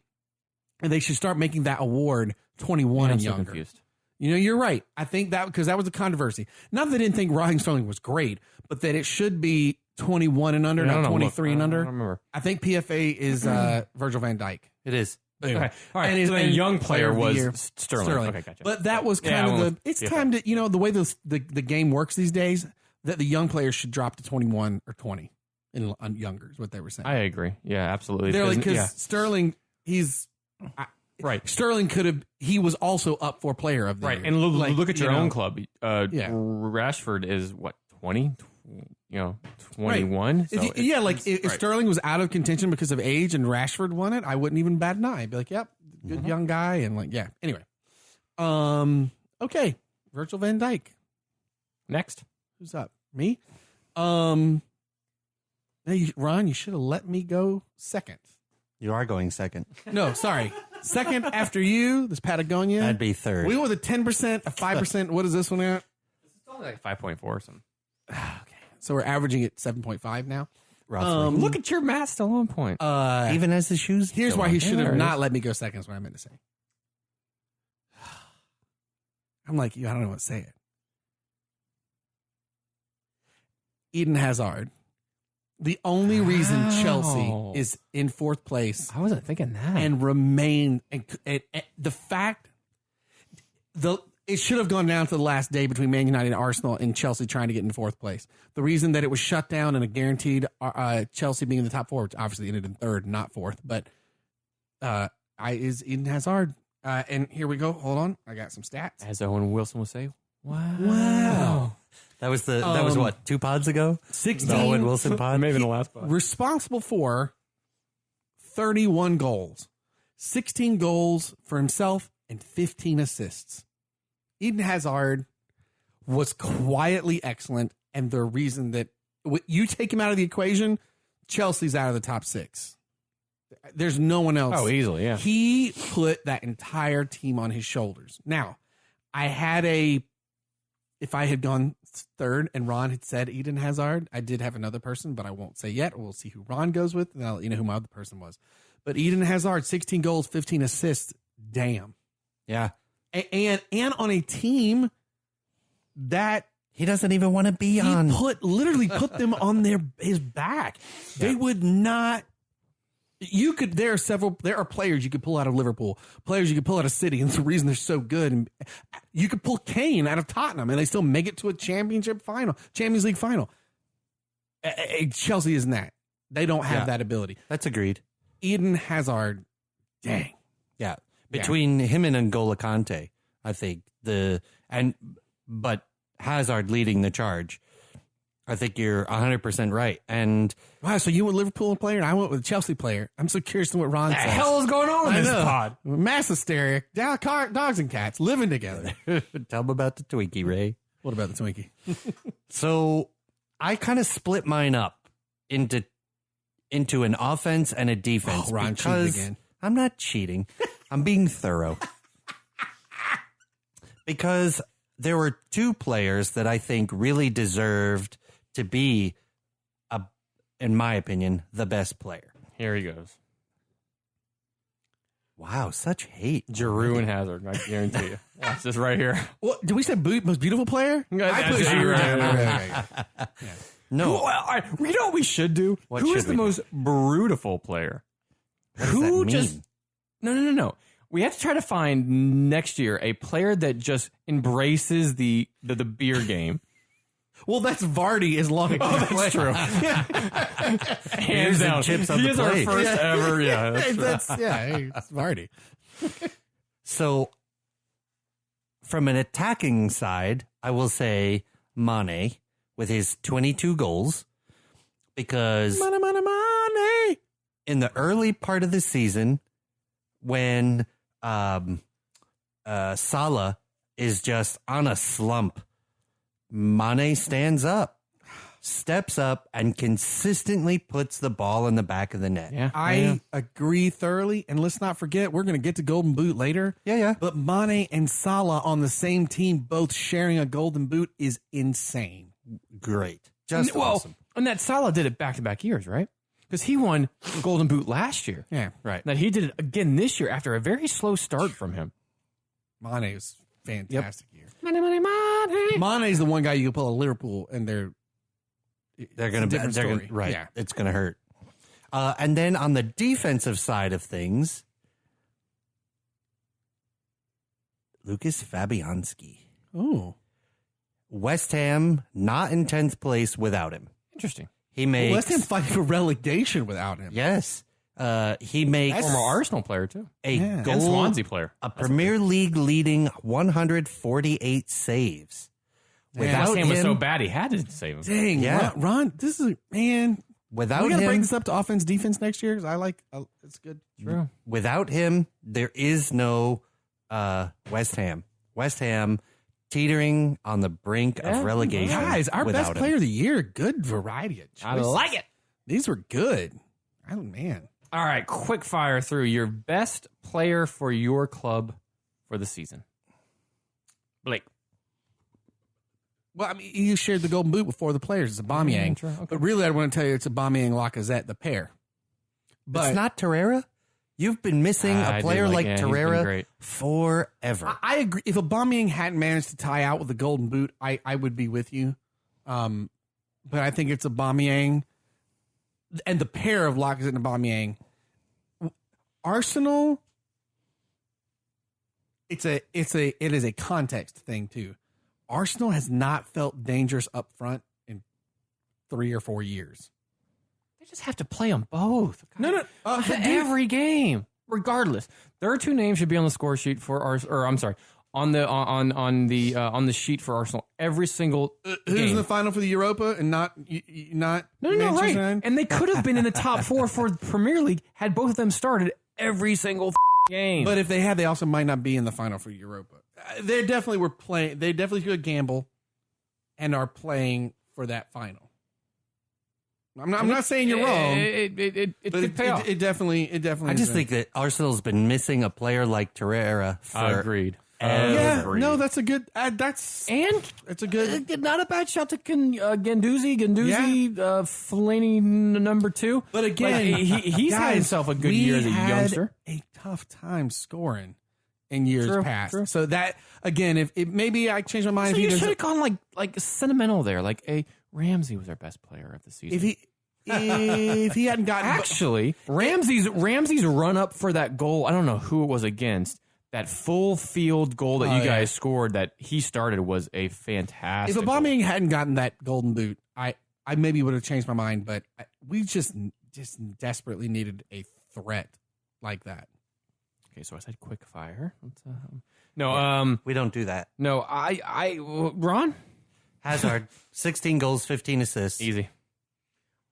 and they should start making that award 21 I'm and so younger. confused. You know, you're right. I think that because that was a controversy. Not that they didn't think Raheem Sterling was great, but that it should be 21 and under, Yeah, I not don't know. 23 and I under. don't remember. I think PFA is Virgil van Dijk. It is. Anyway. Okay. All right. And his So the and young player of the was year, Sterling. Okay, gotcha. But that was Yeah, kind I of went the. It's with time to, you know, the way the game works these days, that the young players should drop to 21 or 20 on younger is what they were saying. I agree. Yeah, absolutely. They're like, because yeah, Sterling, right. Sterling could have. He was also up for player of the Right. year. And Like, look at your you know, own club. Yeah. Rashford is what, 20? 21? So If right. Sterling was out of contention because of age and Rashford won it, I wouldn't even bat an eye. I'd be like, yep, good young guy. And like, yeah. Anyway. Okay. Virgil van Dijk. Next. Who's up? Me? Ron, you should have let me go second. You are going second. No, sorry. Second after you, this Patagonia. That'd be third. We went with a 10%, a 5%. What is this one at? It's only like 5.4 or something. Okay. So we're averaging at 7.5 now. Roughly. Look at your math still on point. Even as the shoes. Here's go why on. he should There have it not is. let me go second is what I meant to say. I'm like you. I don't know what to say it. Eden Hazard. The only reason Chelsea Wow. is in fourth place I wasn't thinking that. and remain and the fact it should have gone down to the last day between Man United and Arsenal and Chelsea trying to get in fourth place. The reason that it was shut down and a guaranteed Chelsea being in the top four, which obviously ended in third, not fourth, but is Eden Hazard. And here we go. Hold on, I got some stats. As Owen Wilson would say, Wow. That was what, 2 pods ago? 16 The Owen Wilson pod? maybe in the last pod. responsible for 31 goals, 16 goals for himself, and 15 assists. Eden Hazard was quietly excellent, and the reason that you take him out of the equation, Chelsea's out of the top 6. There's no one else. Oh, easily, yeah. He put that entire team on his shoulders. Now, if I had gone third and Ron had said Eden Hazard, I did have another person, but I won't say yet. We'll see who Ron goes with, and I'll let you know who my other person was. But Eden Hazard, 16 goals, 15 assists. Damn. Yeah. And on a team that he doesn't even want to be on. Literally put them on his back. They would not. There are players you could pull out of Liverpool, players you could pull out of City, and it's the reason they're so good. And you could pull Kane out of Tottenham, and they still make it to a Champions League final. Chelsea isn't that. They don't have that ability. That's agreed. Eden Hazard, dang. Yeah. Between him and N'Golo Kante, I think but Hazard leading the charge. I think you're 100% right. And wow, so you went with Liverpool player and I went with a Chelsea player. I'm so curious to what Ron says. What the hell is going on in this pod? Mass hysteria. Dogs and cats living together. Tell them about the Twinkie, Ray. What about the Twinkie? So I kind of split mine up into an offense and a defense. Oh, Ron because cheated again. I'm not cheating. I'm being thorough. Because there were two players that I think really deserved to be, in my opinion, the best player. Here he goes. Wow, such hate. Giroud and Hazard, I guarantee you. Watch this right here. What did we say? Most beautiful player? I put That's Giroud right. down. No. Well, all right, you know what we should do? What Who should is the we do? most brutiful player? What does that mean? just No. We have to try to find next year a player that just embraces the beer game. Well, that's Vardy as long as That's true. Hands and down. chips on He the is our plate. first ever. Yeah, that's true. It's Vardy. So, from an attacking side, I will say Mane with his 22 goals, because Money. in the early part of the season, when Salah is just on a slump, Mane steps up, and consistently puts the ball in the back of the net. Yeah, I agree thoroughly. And let's not forget, we're going to get to Golden Boot later. Yeah. But Mane and Salah on the same team, both sharing a Golden Boot, is insane. Great. Just awesome. And that Salah did it back-to-back years, right? Because he won the Golden Boot last year. Yeah. Right. That he did it again this year after a very slow start from him. Mane was fantastic year. Mane. Mane's the one guy you can pull a Liverpool, and they're They're different story. right. Yeah. It's going to hurt. And then on the defensive side of things, Lucas Fabianski. Oh. West Ham not in 10th place without him. Interesting. He makes West Ham fighting for relegation without him. Yes. He makes Former Arsenal player, too. a And goal, Swansea player. a Premier League leading 148 saves. West Ham him, was so bad he had to save him. Dang, Yeah. Ron, this is, man. without We got to break him, this up to offense, defense next year, because it's good. True. without him, there is no West Ham. West Ham teetering on the brink of relegation. Guys, our without best him. player of the year, good variety of I choices. like it. These were good. Oh, man. All right, quick fire through your best player for your club for the season. Blake. Well, I mean, you shared the Golden Boot before the players. It's a Aubameyang. True. Okay. But really, I want to tell you it's a Aubameyang Lacazette, the pair. But It's not Torreira? You've been missing I a do player like he's been Torreira great. forever. I agree. If Aubameyang hadn't managed to tie out with the Golden Boot, I would be with you. But I think it's Aubameyang and the pair of Lacazette and Aubameyang. Arsenal, it is a context thing too. Arsenal has not felt dangerous up front in 3 or 4 years. They just have to play them both. No. Every game, regardless. There are two names should be on the score sheet for on the sheet for Arsenal every single Who's game. in the final for the Europa and not No, Manchester right. United? And they could have been in the top 4 for the Premier League had both of them started every single game. But if they had, they also might not be in the final for Europa. They definitely were playing. They definitely could gamble, and are playing for that final. I'm not saying you're wrong, It but could pay off. it definitely. I just think that Arsenal's been missing a player like Torreira for Agreed. yeah, Agreed. no, that's a good. It's a good. Not a bad shot to Ganduzi, Fellaini number 2. But again, he's had guys, himself a good we year as a had youngster. a tough time scoring, in years past. True. So that again, if maybe I change my mind. So if you he should have doesn't- gone like sentimental there. Like Ramsey was our best player of the season. if he hadn't gotten Actually, Ramsey's run up for that goal. I don't know who it was against. That full field goal that you guys scored that he started was a fantastic. if Aubameyang hadn't gotten that golden boot, I maybe would have changed my mind. But we just desperately needed a threat like that. Okay, so I said quick fire. No, We don't do that. no, Ron, Hazard, 16 goals, 15 assists. easy.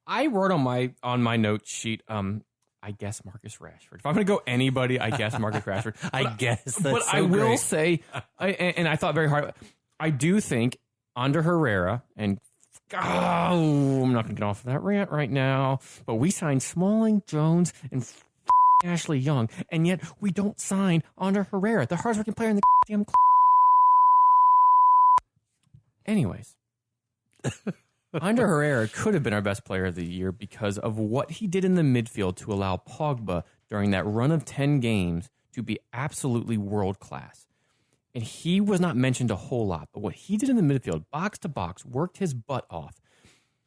I wrote on my note sheet. I guess Marcus Rashford. If I'm going to go anybody, I guess Marcus Rashford. I guess that's But so I will great. say, and I thought very hard. I do think under Herrera, and I'm not going to get off of that rant right now. But we signed Smalling, Jones, and Ashley Young, and yet we don't sign under Herrera, the hardest working player in the damn. Anyways. Under Herrera could have been our best player of the year because of what he did in the midfield to allow Pogba during that run of 10 games to be absolutely world class. And he was not mentioned a whole lot, but what he did in the midfield, box to box, worked his butt off.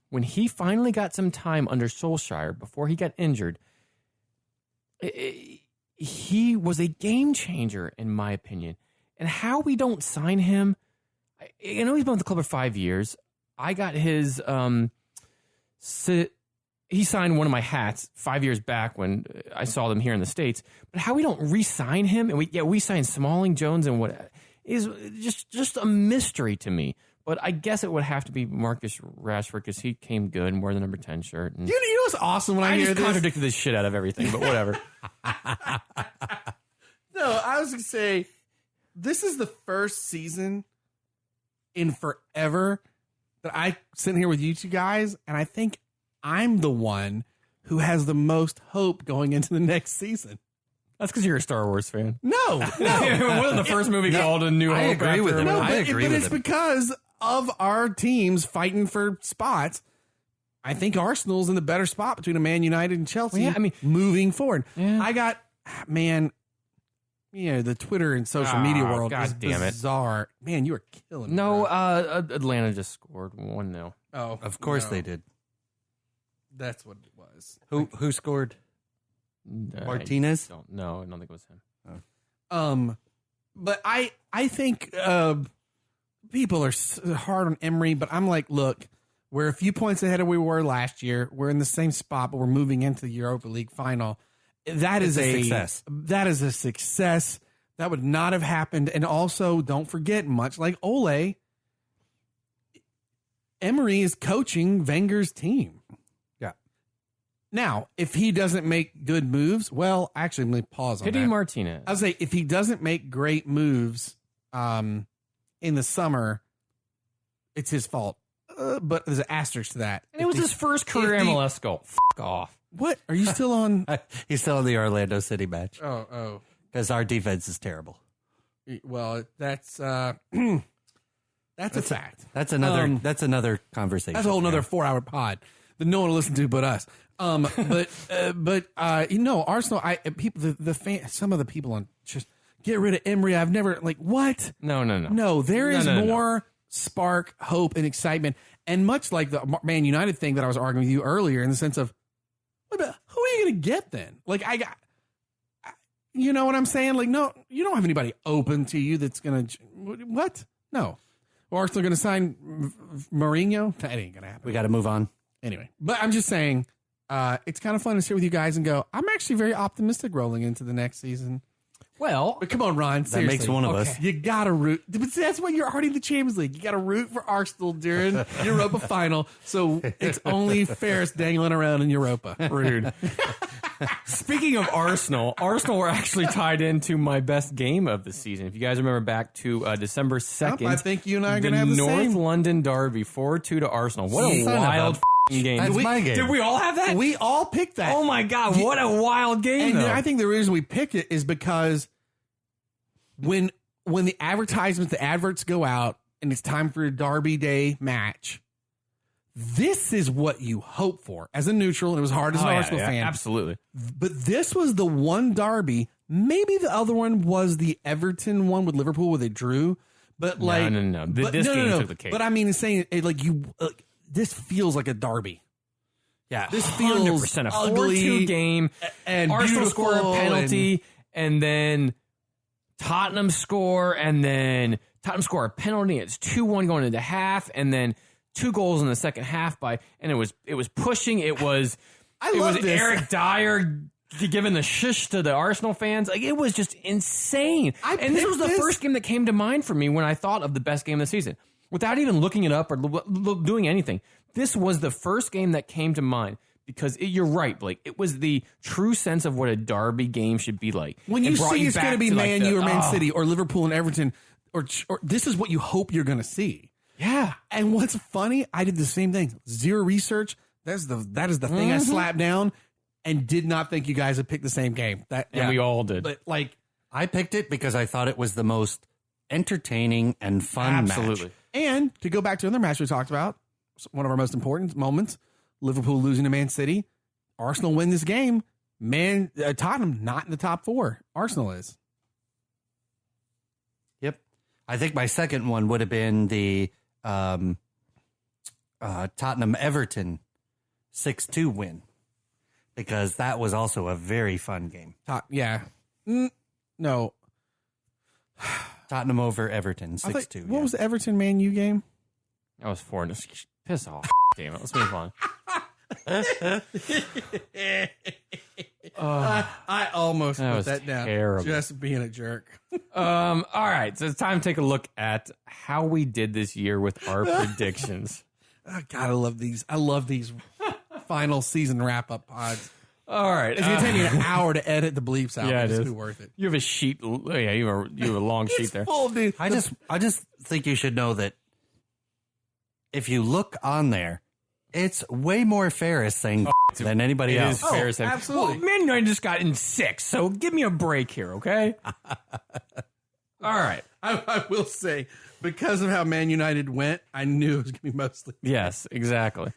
When he finally got some time under Solskjaer before he got injured, he was a game changer, in my opinion. And how we don't sign him, I know he's been with the club for 5 years. I got his, he signed one of my hats 5 years back when I saw them here in the States. But how we don't re-sign him, and we signed Smalling, Jones, and what is just a mystery to me. But I guess it would have to be Marcus Rashford because he came good and wore the number 10 shirt. And You know what's awesome when I I hear just this? contradicted the shit out of everything, but whatever. No, I was going to say, this is the first season in forever that I sit here with you two guys, and I think I'm the one who has the most hope going into the next season. That's because you're a Star Wars fan. No. It wasn't the first movie called A New Hope. I agree with after- him. No, I but, agree but with it's him. because of our teams fighting for spots. I think Arsenal's in the better spot between a Man United and Chelsea. Well, yeah, I mean- moving forward. Yeah. I got, man, the Twitter and social media world God is damn it. bizarre. Man, you are killing me. No, bro. Atlanta just scored 1-0. Oh, Of course no. they did. That's what it was. Who scored? Martinez? I don't think it was him. But I think people are hard on Emery, but I'm like, look, we're a few points ahead of where we were last year. We're in the same spot, but we're moving into the Europa League final. That is It's a success. That is a success. That would not have happened. And also, don't forget, much like Ole, Emery is coaching Wenger's team. Yeah. Now, if he doesn't make good moves, well, actually, let me pause on Pity that. Martinez. I would say if he doesn't make great moves in the summer, it's his fault. But there's an asterisk to that. And it was his first career if the- MLS goal. Fuck off. What? Are you still on? He's still in the Orlando City match Oh. because our defense is terrible. Well, that's that's a fact. That's another conversation. That's a whole nother 4-hour pod that no one will listen to but us. But Arsenal. Some of the people on just get rid of Emery. I've never what? No. No, there is No. more spark, hope, and excitement. And much like the Man United thing that I was arguing with you earlier, in the sense of, who are you going to get then? You know what I'm saying? No, you don't have anybody open to you that's going to, what? No. Or Arsenal going to sign Mourinho? That ain't going to happen. We got to move on. Anyway, but I'm just saying, it's kind of fun to sit with you guys and go, I'm actually very optimistic rolling into the next season. Well, But come on, Ron. That Seriously. makes one of us. You got to root. But that's why you're already in the Champions League. You got to root for Arsenal during Europa final. So it's only Ferris dangling around in Europa. rude. Speaking of Arsenal were actually tied into my best game of the season. If you guys remember back to December 2nd. I think you and I are the going to have the North same. London Derby, 4-2 to Arsenal. What a Son of a wild f***ing game. That's my game. Did we all have that? We all picked that. Oh my God, what a wild game, And though. I think the reason we picked it is because when the adverts go out and it's time for a Derby Day match, this is what you hope for as a neutral. And it was hard as an Arsenal fan. Absolutely. But this was the one derby Maybe the other one was the Everton one with Liverpool where they drew. But like, no. But, This game took the cake. But I mean, it's saying this feels like a derby. Yeah, This feels 100% a ugly 4-2 game. and Arsenal beautiful score a penalty, and then Tottenham score, and then Tottenham score a penalty. It's 2-1 going into half, and then 2 goals in the second half it was pushing. It was love this. Eric Dyer giving the shush to the Arsenal fans. Like, it was just insane. And this was the first game that came to mind for me when I thought of the best game of the season. Without even looking it up or doing anything, this was the first game that came to mind because you're right, Blake. It was the true sense of what a derby game should be like. When you see it's going to be Man U or Man City or Liverpool and Everton, or this is what you hope you're going to see. Yeah. And what's funny, I did the same thing. Zero research. That is the thing I slapped down and did not think you guys had picked the same game. We all did. But like, I picked it because I thought it was the most entertaining and fun match. And to go back to another match we talked about, one of our most important moments, Liverpool losing to Man City, Arsenal win this game, Tottenham not in the top 4. Arsenal is. Yep. I think my second one would have been the Tottenham-Everton 6-2 win, because that was also a very fun game. No. Tottenham over Everton 6-2. What was the Everton Man U game? That was 4. Piss off. Damn it. Let's move on. I almost put that down. Terrible. Just being a jerk. All right. So it's time to take a look at how we did this year with our predictions. Oh, God, I love these. I love these final season wrap-up pods. All right. It's going to take me an hour to edit the bleeps out. Yeah, it is. It's worth it. You have a sheet. Yeah, you have a long sheet there. Full, dude. I just think you should know that if you look on there, it's way more Ferris saying than anybody else. It is Ferris. Absolutely. Well, Man United just got in 6, so give me a break here, okay? All right. I will say, because of how Man United went, I knew it was going to be mostly. Yes, exactly.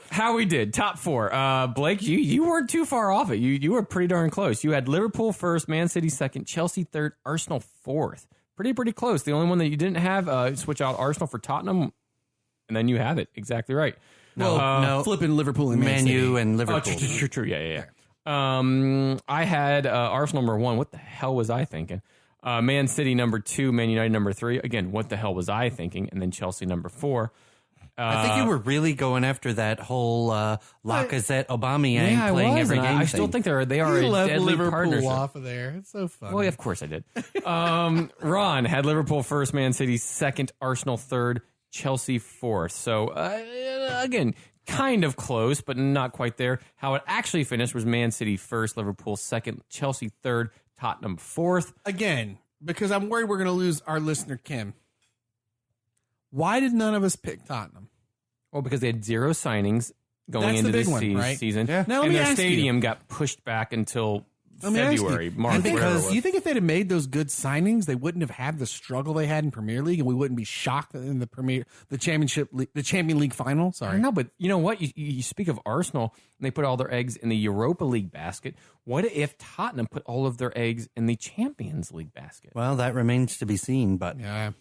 How we did, top 4. Blake, you weren't too far off it. You were pretty darn close. You had Liverpool first, Man City second, Chelsea third, Arsenal fourth. Pretty close. The only one that you didn't have, switch out Arsenal for Tottenham, and then you have it. Exactly right. No, flipping Liverpool and Man U City. and Liverpool. True. Yeah. I had Arsenal number 1. What the hell was I thinking? Man City number 2, Man United number 3. Again, what the hell was I thinking? And then Chelsea number 4. I think you were really going after that whole Lacazette Aubameyang playing every game. I still think they are a deadly Liverpool partnership. off of there. It's so fun. Well, yeah, of course I did. Ron had Liverpool first, Man City second, Arsenal third, Chelsea fourth. So again, kind of close, but not quite there. How it actually finished was Man City first, Liverpool second, Chelsea third, Tottenham fourth. Again, because I'm worried we're going to lose our listener, Kim. Why did none of us pick Tottenham? Well, because they had 0 signings going into this season. Yeah. Now, and their stadium got pushed back until February, March. Because you think if they'd have made those good signings, they wouldn't have had the struggle they had in Premier League, and we wouldn't be shocked in the Champion League final. Sorry, I know, but you know what? You speak of Arsenal, and they put all their eggs in the Europa League basket. What if Tottenham put all of their eggs in the Champions League basket? Well, that remains to be seen, but yeah,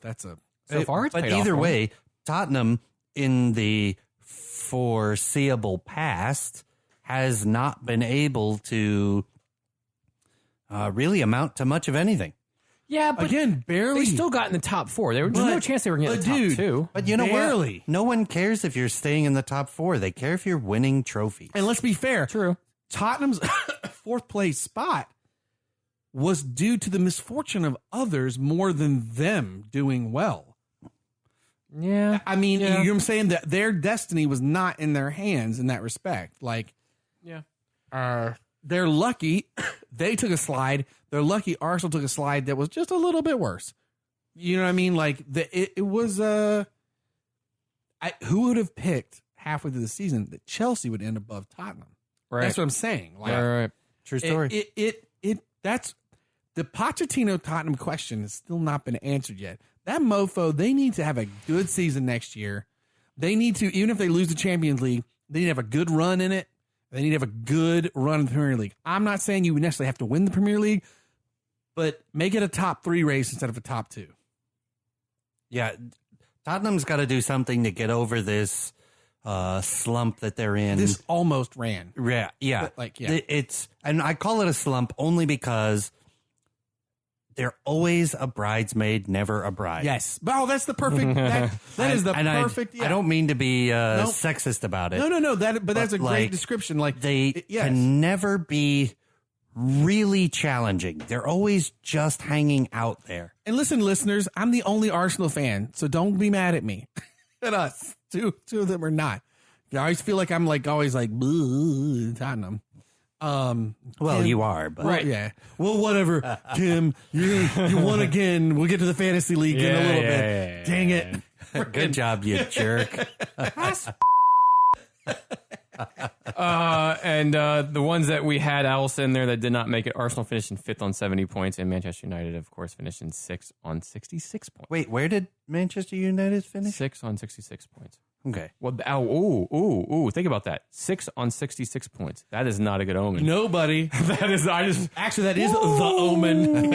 that's a. So far, it's but paid off either for way, Tottenham in the foreseeable past has not been able to really amount to much of anything. Yeah, but again, barely. They still got in the top 4. There's no chance they were going to get the top 2. But you know barely. what? No one cares if you're staying in the top 4. They care if you're winning trophies. And let's be fair. True. Tottenham's 4th place spot was due to the misfortune of others more than them doing well. Yeah. I mean, you know what I'm saying? That their destiny was not in their hands in that respect. Like, they're lucky they took a slide. They're lucky Arsenal took a slide that was just a little bit worse. You know what I mean? Like, it was, who would have picked halfway through the season that Chelsea would end above Tottenham? Right. That's what I'm saying. Like, right. True story. That's the Pochettino Tottenham question has still not been answered yet. That mofo, they need to have a good season next year. They need to, even if they lose the Champions League, they need to have a good run in it. They need to have a good run in the Premier League. I'm not saying you necessarily have to win the Premier League, but make it a top 3 race instead of a top 2. Yeah, Tottenham's got to do something to get over this slump that they're in. This almost ran. Yeah. But It's, and I call it a slump only because they're always a bridesmaid, never a bride. Yes. Well, that's the perfect. That is the perfect. I don't mean to be sexist about it. No. But that's a great description. Like they can never be really challenging. They're always just hanging out there. And listen, listeners, I'm the only Arsenal fan, so don't be mad at me. At us, two of them are not. I always feel like I'm always Tottenham. Well, you are, but right, yeah. Well, whatever, Tim. You won again. We'll get to the fantasy league in a little bit. Dang it! Good job, you jerk. And the ones that we had else in there that did not make it, Arsenal finished in 5th on 70 points, and Manchester United, of course, finished in 6th on 66 points. Wait, where did Manchester United finish? 6 on 66 points. Okay. Well, think about that. 6 on 66 points. That is not a good omen. Nobody. That is, that is the omen.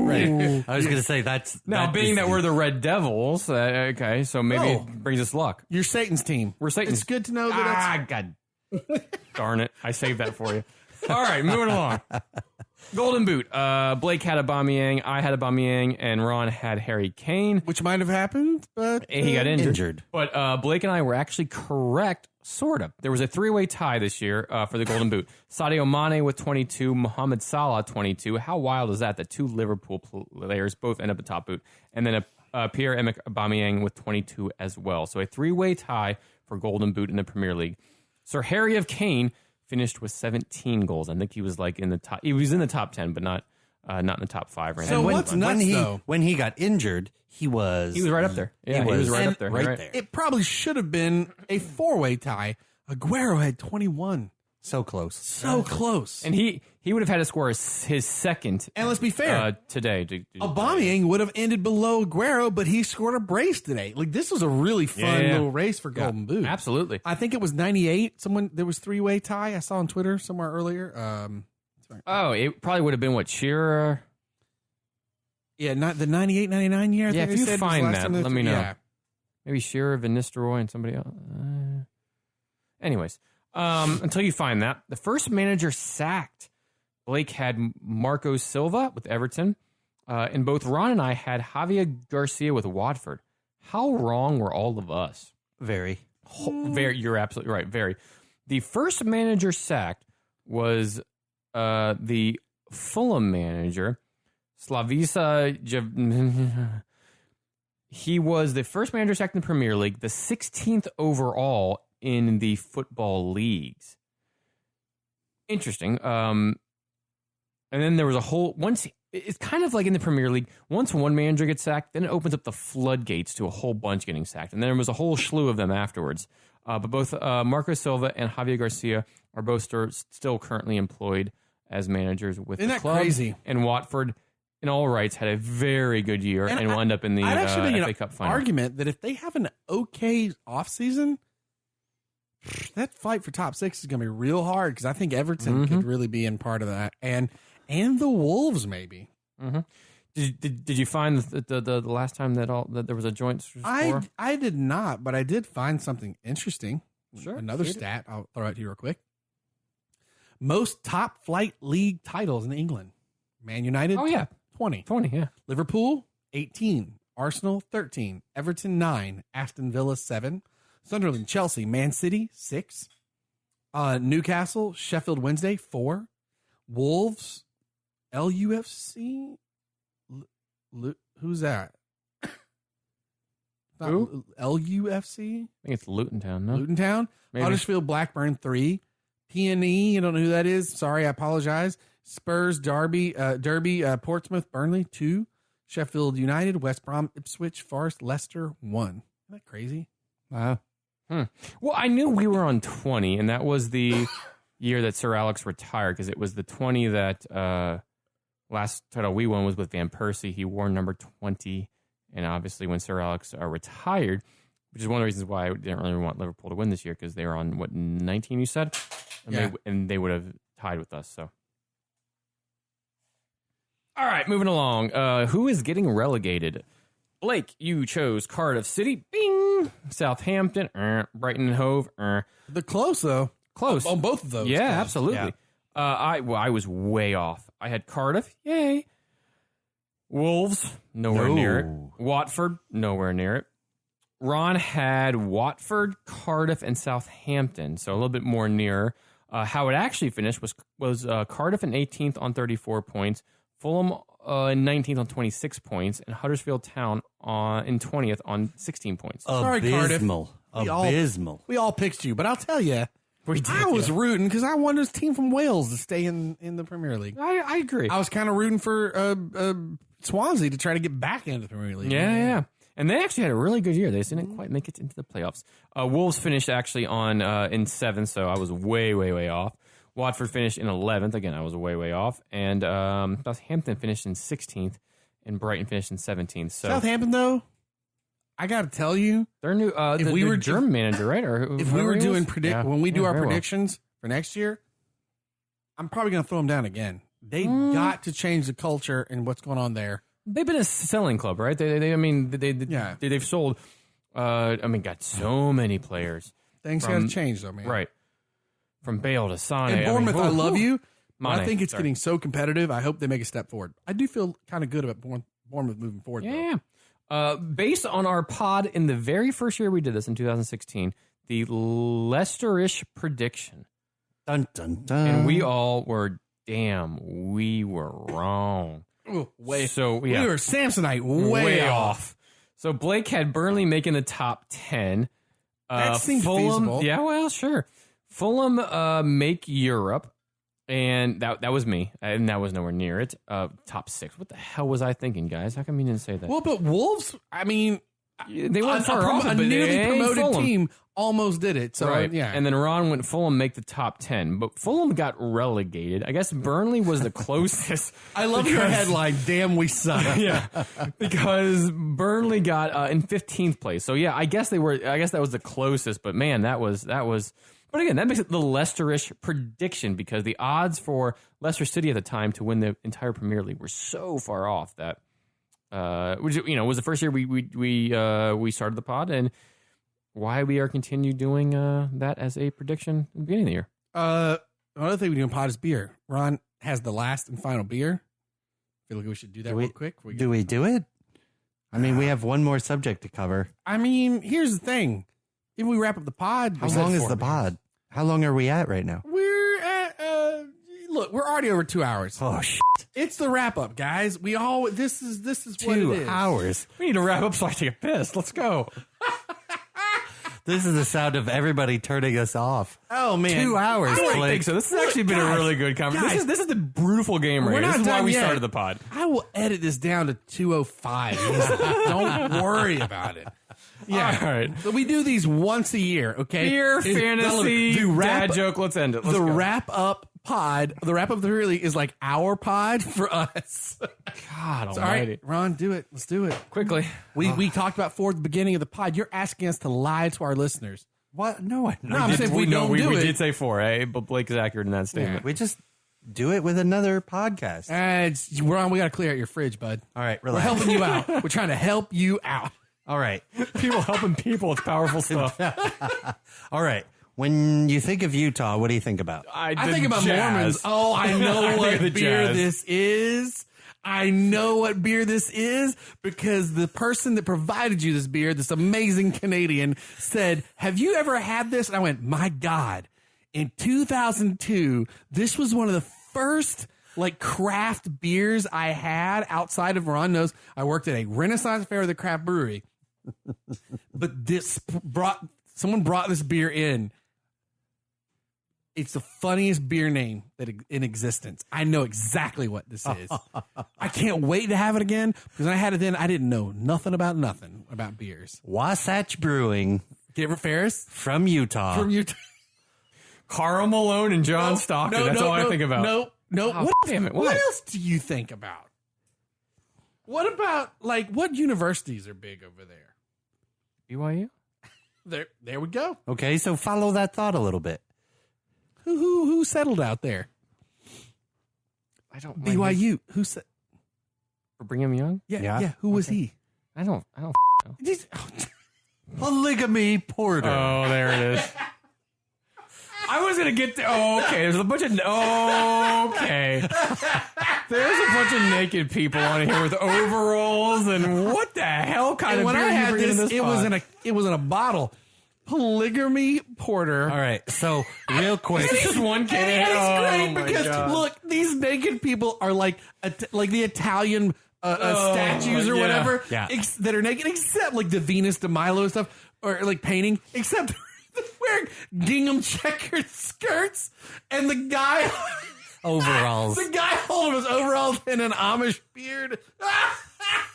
Right. I was going to say that's now being that we're the Red Devils. Okay, so maybe it brings us luck. You're Satan's team. We're Satan's. It's good to know that. God darn it! I saved that for you. All right, moving along. Golden Boot. Blake had Aubameyang, I had Aubameyang, and Ron had Harry Kane. Which might have happened, but he got injured. But Blake and I were actually correct, sort of. There was a 3-way tie this year for the Golden Boot. Sadio Mane with 22, Mohamed Salah 22. How wild is that? The 2 Liverpool players both end up the top boot. And then Pierre-Emerick Aubameyang with 22 as well. So a 3-way tie for Golden Boot in the Premier League. Sir Harry of Kane finished with 17 goals. I think he was in the top. He was in the top 10, but not in the top 5 right now. So what's nuts though? When he got injured, he was right up there. Yeah, he was right up there. Right there. It probably should have been a 4-way tie. Aguero had 21. So close. So close. And he would have had to score his second. And let's be fair. Today. Aubameyang would have ended below Aguero, but he scored a brace today. Like, this was a really fun little race for Golden Boot. Absolutely. I think it was 98. There was 3-way tie. I saw on Twitter somewhere earlier. It probably would have been what, Shearer? Yeah, not the 98, 99 year. If you find that, let me know. Yeah. Maybe Shearer, Van Nistelrooy, and somebody else. Anyways. Until you find that, the first manager sacked. Blake had Marco Silva with Everton, and both Ron and I had Javier Garcia with Watford. How wrong were all of us? Very. You're absolutely right. Very. The first manager sacked was the Fulham manager, Slavisa. He was the first manager sacked in the Premier League, the 16th overall in the football leagues. Interesting. And then there was a whole it's kind of like in the Premier League. Once one manager gets sacked, then it opens up the floodgates to a whole bunch getting sacked. And there was a whole slew of them afterwards. But both Marco Silva and Javier Garcia are both still currently employed as managers with the club. Isn't that crazy? And Watford, in all rights, had a very good year and will end up in the FA Cup final. Argument that if they have an okay offseason, that fight for top 6 is going to be real hard, because I think Everton could really be in part of that, and the Wolves maybe. Mm-hmm. Did you find the last time that there was a joint score? I did not, but I did find something interesting. Sure. Another stat I'll throw out here real quick. Most top flight league titles in England. Man United, 20. 20, yeah. Liverpool, 18. Arsenal, 13. Everton, 9. Aston Villa, 7. Sunderland, Chelsea, Man City, 6. Newcastle, Sheffield Wednesday, 4. Wolves, LUFC. Who's that? Who? LUFC? I think it's Luton Town, no? Luton Town. Maybe. Huddersfield, Blackburn, 3. PNE, I don't know who that is. Sorry, I apologize. Spurs, Derby, Portsmouth, Burnley, 2. Sheffield United, West Brom, Ipswich, Forest, Leicester, 1. Isn't that crazy? Wow. Well, I knew we were on 20, and that was the year that Sir Alex retired, because it was the 20 that last title we won was with Van Persie. He wore number 20, and obviously when Sir Alex retired, which is one of the reasons why I didn't really want Liverpool to win this year, because they were on, 19 you said? and they would have tied with us. So, all right, moving along. Who is getting relegated? Blake, you chose Cardiff City. Bing. Southampton. Brighton and Hove. They're close though. Close on both of those. Yeah, close. absolutely. Yeah. I was way off. I had Cardiff. Yay. Wolves. Nowhere near it. Watford. Nowhere near it. Ron had Watford, Cardiff, and Southampton, so a little bit more near. How it actually finished was Cardiff in 18th on 34 points, Fulham in 19th on 26 points, and Huddersfield Town in 20th on 16 points. Sorry, Cardiff. Abysmal. We all picked you, but I'll tell you, We did, I was rooting because I wanted this team from Wales to stay in the Premier League. I agree. I was kind of rooting for Swansea to try to get back into the Premier League. Yeah. And they actually had a really good year. They just didn't quite make it into the playoffs. Wolves finished actually in 7th, so I was way, way, way off. Watford finished in 11th. Again, I was way, way off. And Southampton finished in 16th, and Brighton finished in 17th. So Southampton, though, I got to tell you, they're new. if we were German manager, right? Or if we were doing when we do our very well. predictions for next year, I'm probably going to throw them down again. They got to change the culture and what's going on there. They've been a selling club, right? They've sold. Got so many players. Things got to change, though, man. Right. From Bale to Sane. And Bournemouth, I love you. Mane, I think it's getting so competitive. I hope they make a step forward. I do feel kind of good about Bournemouth moving forward. Yeah. Based on our pod in the very first year we did this in 2016, the Leicester-ish prediction. Dun, dun, dun. And we all were, we were wrong. Ooh, We we were Samsonite way off. So Blake had Burnley making the top 10. That seems Fulham, feasible. Yeah, well, sure. Fulham make Europe, and that was me, and that was nowhere near it. Top 6. What the hell was I thinking, guys? How come you didn't say that? Well, but Wolves, I mean, they weren't far off, a but newly they ain't promoted Fulham. team almost did it. So, Right. yeah. And then Ron went Fulham make the top 10. But Fulham got relegated. I guess Burnley was the closest. I love your headline, damn, we suck. Yeah. Because Burnley got in 15th place. So, yeah, I guess that was the closest. But, man, that was. But, again, that makes it the Leicester-ish prediction because the odds for Leicester City at the time to win the entire Premier League were so far off that, which, was the first year we started the pod and why we are continue doing that as a prediction at the beginning of the year. Another thing we do in pod is beer. Ron has the last and final beer. I feel like we should do that real quick. Do we do it? I mean, we have one more subject to cover. I mean, here's the thing. If we wrap up the pod, How long is the pod? How long are we at right now? We're at look, we're already over 2 hours. Oh shit! It's the wrap up, guys. This is what it 2 is. hours. We need to wrap up so I can take a piss. Let's go. This is the sound of everybody turning us off. Oh man, 2 hours. I don't Blake. think so. This has actually been a really good conversation. guys. This is the beautiful game We're right here. not This is why done we yet. started the pod. I will edit this down to 205. Don't worry about it. Yeah, All right. So we do these once a year. Okay, Beer, fantasy, dad joke. Let's end it. Let's the go. wrap up pod. The wrap up of the really is like our pod for us. God So, all almighty. right, Ron, do it. Let's do it. Quickly. We talked about for the beginning of the pod. You're asking us to lie to our listeners. What? No, I'm No, not. I'm saying if we don't do we it. did say 4, eh? But Blake is accurate in that statement. We just do it with another podcast. Ron, we got to clear out your fridge, bud. All right, We're relax. helping you out. We're trying to help you out. All right. People helping people. It's powerful stuff. All right. When you think of Utah, what do you think about? I think about Mormons. Oh, I know I what think of the beer jazz. this is. I know what beer this is because the person that provided you this beer, this amazing Canadian, said, "Have you ever had this?" And I went, "My God." In 2002, this was one of the first like craft beers I had outside of Ron knows. I worked at a Renaissance fair with a craft brewery. But someone brought this beer in. It's the funniest beer name in existence. I know exactly what this is. I can't wait to have it again because when I had it then, I didn't know nothing about beers. Wasatch Brewing Gabriel Ferris from Utah. from Utah. Carl Malone and John Stockton. That's all I think about. No. Oh, damn it. What What? else do you think about? What about what universities are big over there? BYU? There we go. Okay, so follow that thought a little bit. Who settled out there? I don't. BYU. Who said? For Brigham Young? Yeah. Who was he? I don't know. Polygamy Porter. Oh, there it is. I was gonna get to. Oh, okay. There's a bunch of. Okay. There's a bunch of naked people on here with overalls and what the hell kind of when beer I you had bringing in this, this it was pod? in a bottle. Polygamy Porter. All right, so real quick. It's just one can. And it's Oh, great my because God. look, these naked people are like the Italian statues or yeah. whatever Yeah. that are naked, except like the Venus de Milo stuff or like painting, except they're wearing gingham checkered skirts and the guy Overalls. the guy holding his overalls and an Amish beard.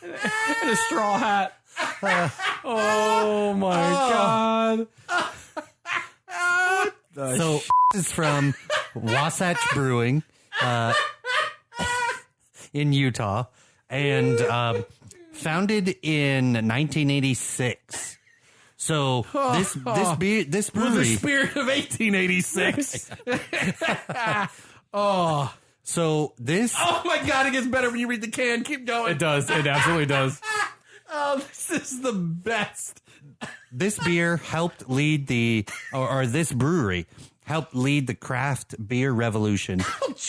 And a straw hat. Oh my God. So this is from Wasatch Brewing in Utah, and founded in 1986. So this brewery. With the spirit of 1886. So this Oh my God, it gets better when you read the can. Keep going. It does. It absolutely does. Oh, this is the best. this beer helped lead or this brewery helped lead the craft beer revolution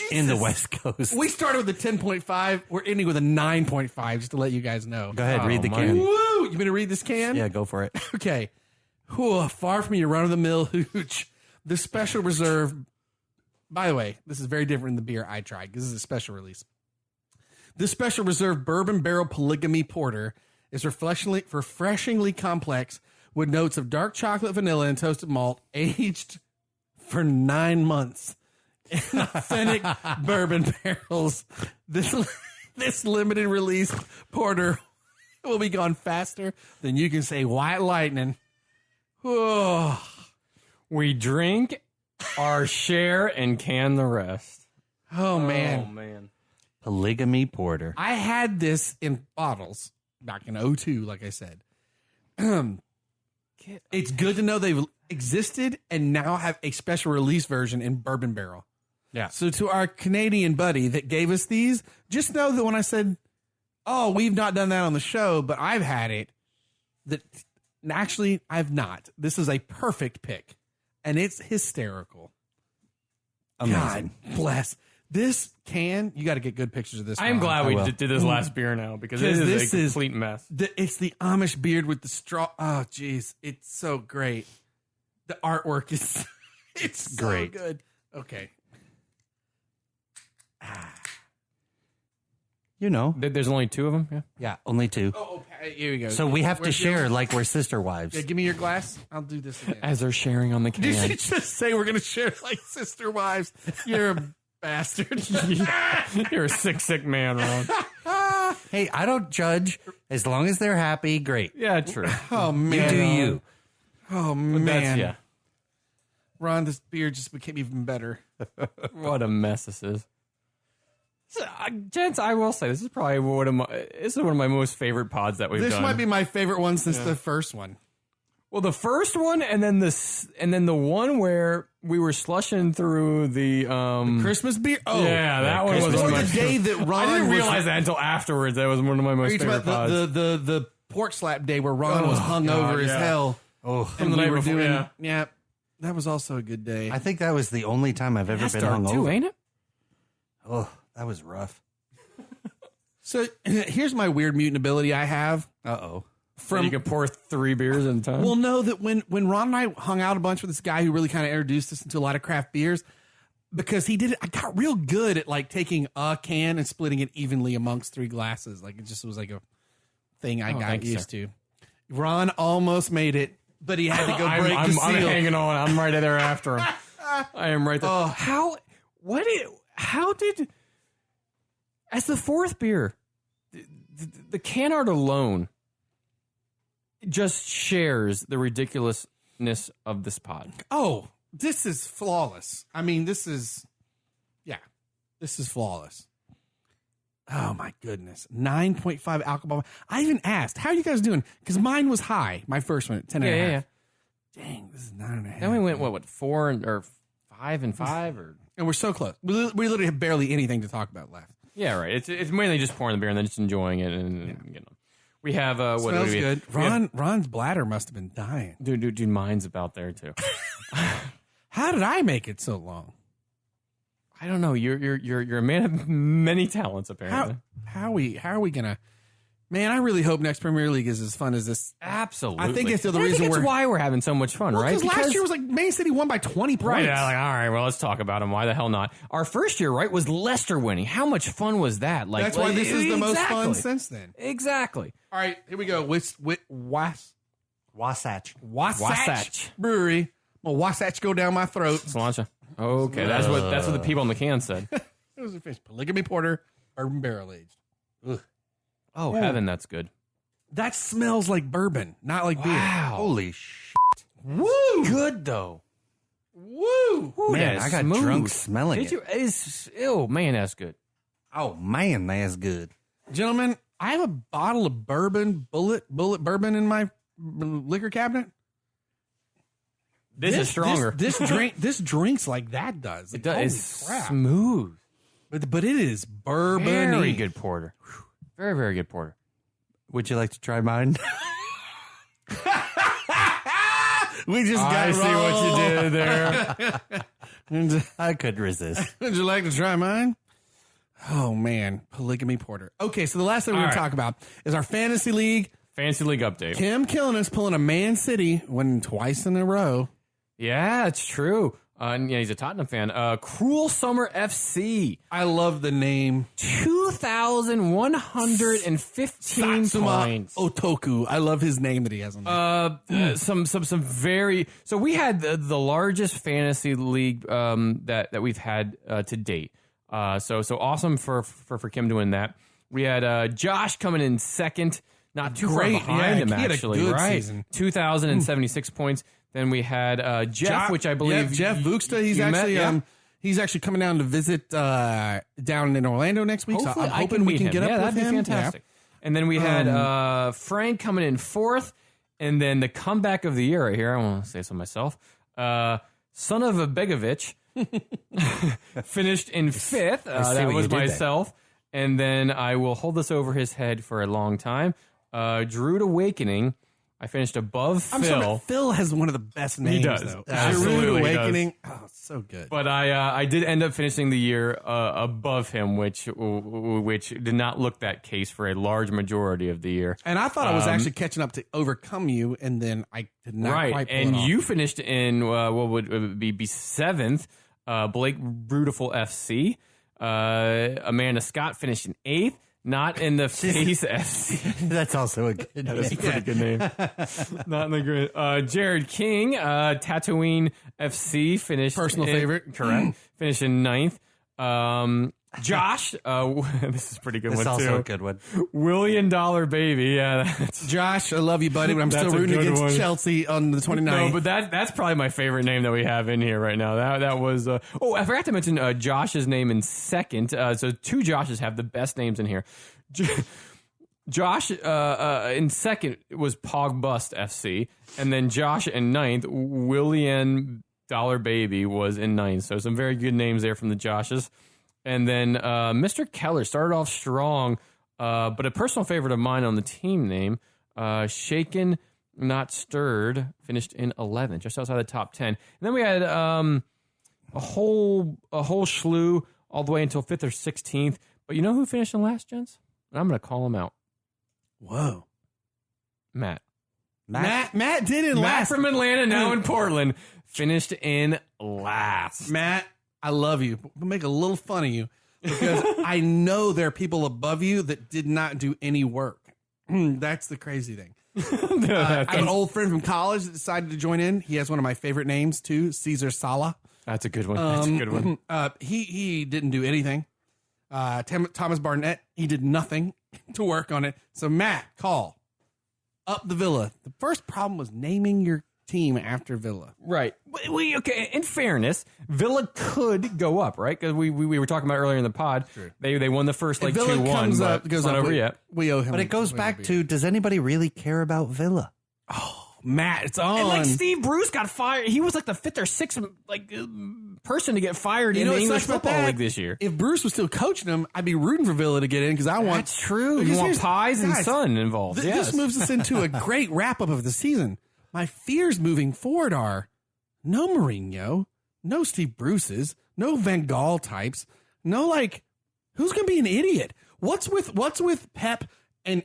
in the Jesus. West Coast. We started with a 10.5. We're ending with a 9.5, just to let you guys know. Go ahead, read the man. can. Woo! You want me to read this can? Yeah, go for it. Okay. Whew, far from your run-of-the-mill hooch. The special reserve. By the way, this is very different than the beer I tried because this is a special release. This special reserve Bourbon Barrel Polygamy Porter is refreshingly complex with notes of dark chocolate, vanilla, and toasted malt, aged for 9 months in authentic bourbon barrels. This limited release porter will be gone faster than you can say white lightning. Oh, We drink our share and can the rest. oh man. Oh, man. Polygamy Porter. I had this in bottles back in 02, like I said. It's good to know they've existed and now have a special release version in Bourbon Barrel. Yeah. So to our Canadian buddy that gave us these, just know that when I said, oh, we've not done that on the show, but I've had it, that actually I've not. This is a perfect pick, and it's hysterical. Amazing. God bless. This can, you got to get good pictures of this. I am Ron. glad we will. did this last beer now because it This is a is- complete mess. It's the Amish beard with the straw. Oh, geez. It's so great. The artwork is it's so great. good. Okay. You know. There's only two of them. Yeah. Yeah, only two. Oh, okay. Here we go. So we have to Where's share yours? like we're sister wives. Yeah, give me your glass. I'll do this again. As they're sharing on the Did you can. just say we're going to share like sister wives? You're a bastard. You're a sick man, Ron. Hey, I don't judge. As long as they're happy, great. Yeah, true. Oh, You man. do you. Oh, That's, man. yeah. Ron, this beer just became even better. What a mess this is. So, gents, I will say this is probably one of my most favorite pods that we've This done. might be my favorite one since the first one. Well, the first one, and then the one where we were slushing through the Christmas beer? Oh, yeah, that one was Christmas Or my the day that Ron I didn't was- realize that until afterwards. That was one of my Are most you talking favorite about pods. the pork slap day where Ron was hung God, over as yeah. hell? Oh, And the we night were before, doing, yeah. that was also a good day. I think that was the only time I've ever That's been dark too, hungover. ain't it? Oh, that was rough. So here's my weird mutant ability I have. Uh-oh. From you can pour 3 beers at a time. Well, know that when Ron and I hung out a bunch with this guy who really kind of introduced us into a lot of craft beers, because he did it, I got real good at like taking a can and splitting it evenly amongst 3 glasses. Like it just was like a thing I got thanks, used to. Ron almost made it, but he had to go break I'm the seal. hanging on. I'm right there after him. I am right there. Oh. How did as the 4th beer, the can art alone just shares the ridiculousness of this pod. Oh, this is flawless. I mean, this is flawless. Oh my goodness. 9.5 alcohol. I even asked, how are you guys doing? Because mine was high. My first one, 10 and a half. Yeah. Dang, this is 9.5. Then we went what 4 or 5 and 5, or and we're so close. We literally have barely anything to talk about left. yeah, right. It's mainly just pouring the beer and then just enjoying it and getting them. We have what Smells do we, good. Ron's bladder must have been dying. Dude, mine's about there too. How did I make it so long? I don't know. You're a man of many talents, apparently. How are we gonna? Man, I really hope next Premier League is as fun as this. Absolutely. I think it's the And reason it's why we're having so much fun, right? Because last year was like Maine City won by 20 points. Right, yeah, like, all right, well, let's talk about them. Why the hell not? Our first year, right, was Leicester winning. How much fun was that? Like, That's why this is the most fun Exactly. since then. Exactly. All right, here we go. Wasatch. Wasatch. Brewery. Well, Wasatch go down my throat. Sláinte. Okay, that's what the people on the can said. It was a fish. Polygamy Porter, Bourbon Barrel aged. Ugh. Oh, heaven, that's good. That smells like bourbon, not like beer. Wow. Holy shit. Woo! Good, though. Woo! Ooh, Man, that's I got smooth. drunk smelling Did it. you? Man, that's good. Oh, man, that's good. Gentlemen, I have a bottle of bourbon, bullet bourbon in my liquor cabinet. This is stronger. This drinks like that does. It does. Holy It's crap. smooth. But it is bourbon. Very good porter. Very, very good porter. Would you like to try mine? We just I got see what you did there. I could resist. Would you like to try mine? Oh man, Polygamy Porter. Okay, so the last thing we're going to talk about is our fantasy league. Fantasy League update. Kim killing us, pulling a Man City, winning twice in a row. Yeah, it's true. And yeah, he's a Tottenham fan. Cruel Summer FC. I love the name 2,115 Satsuma points. Otoku. I love his name that he has on there. Some very. So we had the largest fantasy league that we've had to date. So awesome for Kim doing that. We had Josh coming in second, not too far behind him he had a actually. good Right, season. 2,076 points. Then we had Jeff, which I believe Jeff Vuksta. He's you actually met, yeah. he's actually coming down to visit down in Orlando next week. Hopefully so I'm I hoping can we meet can him. get up Yeah, with that'd him. be fantastic. And then we had Frank coming in fourth, and then the comeback of the year right here. I want to say so myself. Son of a Begovic finished in fifth. That what was you did myself. And then I will hold this over his head for a long time. Druid Awakening. I finished above I'm Phil. sorry, Phil has one of the best names. does. Though. Absolutely Rude does. Awakening. Oh, it's so good. But I did end up finishing the year above him, which did not look that case for a large majority of the year. And I thought I was actually catching up to overcome you, and then I did not quite pull and it off. you finished in what would be seventh. Blake Brutiful FC. Amanda Scott finished in eighth. Not in the Face FC. That's also a good That's a name. pretty good name. Not in the grid. Jared King, Tatooine FC finished. Personal favorite. Correct. Finished in ninth. Josh, this is a pretty good That's one also a too. good one. $1,000,000 baby. Yeah, that's. Josh, I love you, buddy, but I'm That's still a rooting good against one. Chelsea on the 29th. No, but that's probably my favorite name that we have in here right now. That was. I forgot to mention Josh's name in second. So two Joshes have the best names in here. Josh in second was Pog Bust FC, and then Josh in ninth, $1,000,000 Baby was in ninth. So some very good names there from the Joshes. And then Mr. Keller started off strong, but a personal favorite of mine on the team name, Shaken Not Stirred, finished in 11th, just outside the top 10. And then we had a whole slew all the way until 5th or 16th. But you know who finished in last, gents? I'm going to call him out. Whoa. Matt Matt did in Matt last. from Atlanta, now in Portland, finished in last. Matt, I love you. We'll make a little fun of you because I know there are people above you that did not do any work. That's the crazy thing. I have an old friend from college that decided to join in. He has one of my favorite names too, Caesar Sala. That's a good one. That's a good one. He didn't do anything. Thomas Barnett, he did nothing to work on it. So Matt, call up the Villa. The first problem was naming your team after Villa. Right. Okay. In fairness, Villa could go up, right? Because we were talking about earlier in the pod. True. They won the first like If Villa 2-1, comes but up, goes it's not up, over yet. we owe him. But it goes back to, does anybody really care about Villa? Oh, Matt, it's on. And like Steve Bruce got fired. He was like the 5th or 6th person to get fired in the English Football League this year. If Bruce was still coaching him, I'd be rooting for Villa to get in because I want. That's true. You want Pies and Son involved. This moves us into a great wrap up of the season. My fears moving forward are no Mourinho, no Steve Bruce's, no Van Gaal types, no like who's going to be an idiot? What's with Pep and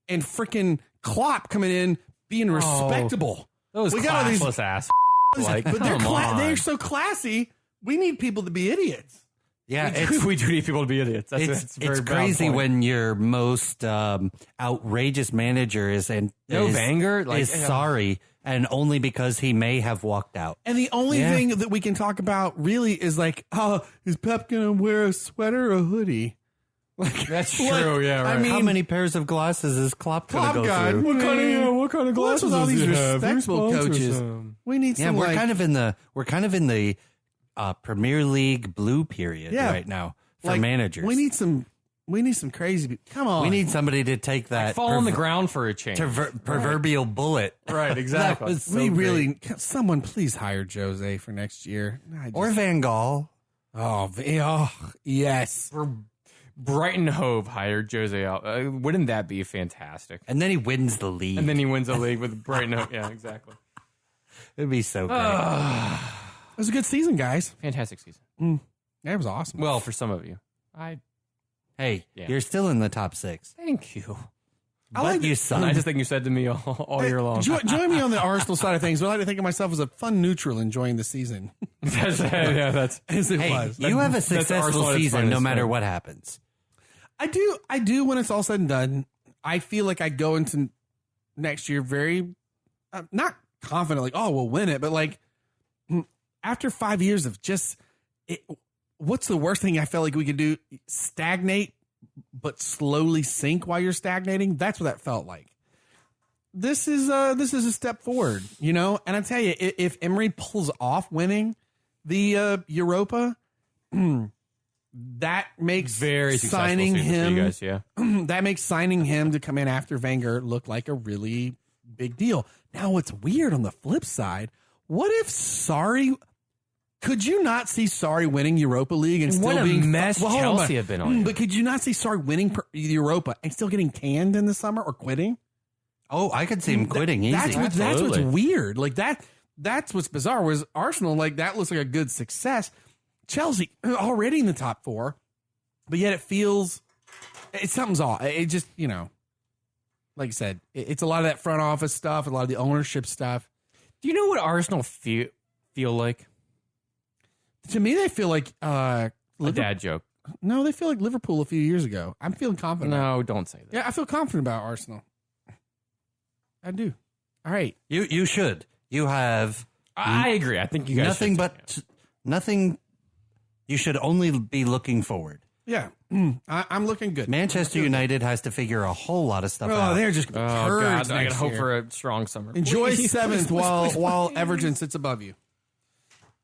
freaking Klopp coming in being respectable? Those classless ass. But they're so classy. We need people to be idiots. Yeah, we do need people to be idiots. It's crazy when your most outrageous manager is Wenger is sorry, and only because he may have walked out. And the only thing that we can talk about really is like, is Pep gonna wear a sweater or a hoodie? Like, that's true. Yeah, right. I mean, how many pairs of glasses is Klopp gonna go through? What kind of glasses? With all these respectable coaches, we need some. We're kind of in the Premier League blue period right now for managers. We need some crazy. Come on, we need somebody to take that fall on the ground for a change. Proverbial bullet. Right, exactly. Someone please hire Jose for next year, or Van Gaal. Oh, yes. Brighton Hove hired Jose out. Wouldn't that be fantastic? And then he wins the league. And then he wins the league with Brighton Hove. Yeah, exactly. It'd be so great. It was a good season, guys. Fantastic season. That was awesome. Well, for some of you. You're still in the top 6. Thank you. But you suck. I just think you said to me all year long. Join me on the Arsenal side of things. I like to think of myself as a fun neutral enjoying the season. That's as it was. You have a successful season no matter what happens. I do when it's all said and done. I feel like I go into next year very not confident, like, we'll win it, but like after 5 years of just what's the worst thing I felt like we could do? Stagnate, but slowly sink while you're stagnating. That's what that felt like. This is a step forward, And I tell you, if Emery pulls off winning the Europa, that makes very signing him. For you guys, yeah. That makes signing him to come in after Wenger look like a really big deal. Now, what's weird on the flip side? What if Sarri? Could you not see Sarri winning Europa League and still being mess Chelsea have been on? But could you not see Sarri winning Europa and still getting canned in the summer or quitting? Oh, I could see him quitting easy. That's what's weird. Like that's what's bizarre. Whereas Arsenal, like that looks like a good success. Chelsea already in the top 4, but yet something's off. It just, like I said, it's a lot of that front office stuff, a lot of the ownership stuff. Do you know what Arsenal feel like? To me, they feel like a dad joke. No, they feel like Liverpool a few years ago. I'm feeling confident. No, don't say that. Yeah, I feel confident about Arsenal. I do. All right, you should. You have. I agree. I think you guys nothing. You should only be looking forward. Yeah, I'm looking good. Manchester United has to figure a whole lot of stuff out. They're just turds. I gotta hope for a strong summer. Enjoy 7th while Everton sits above you.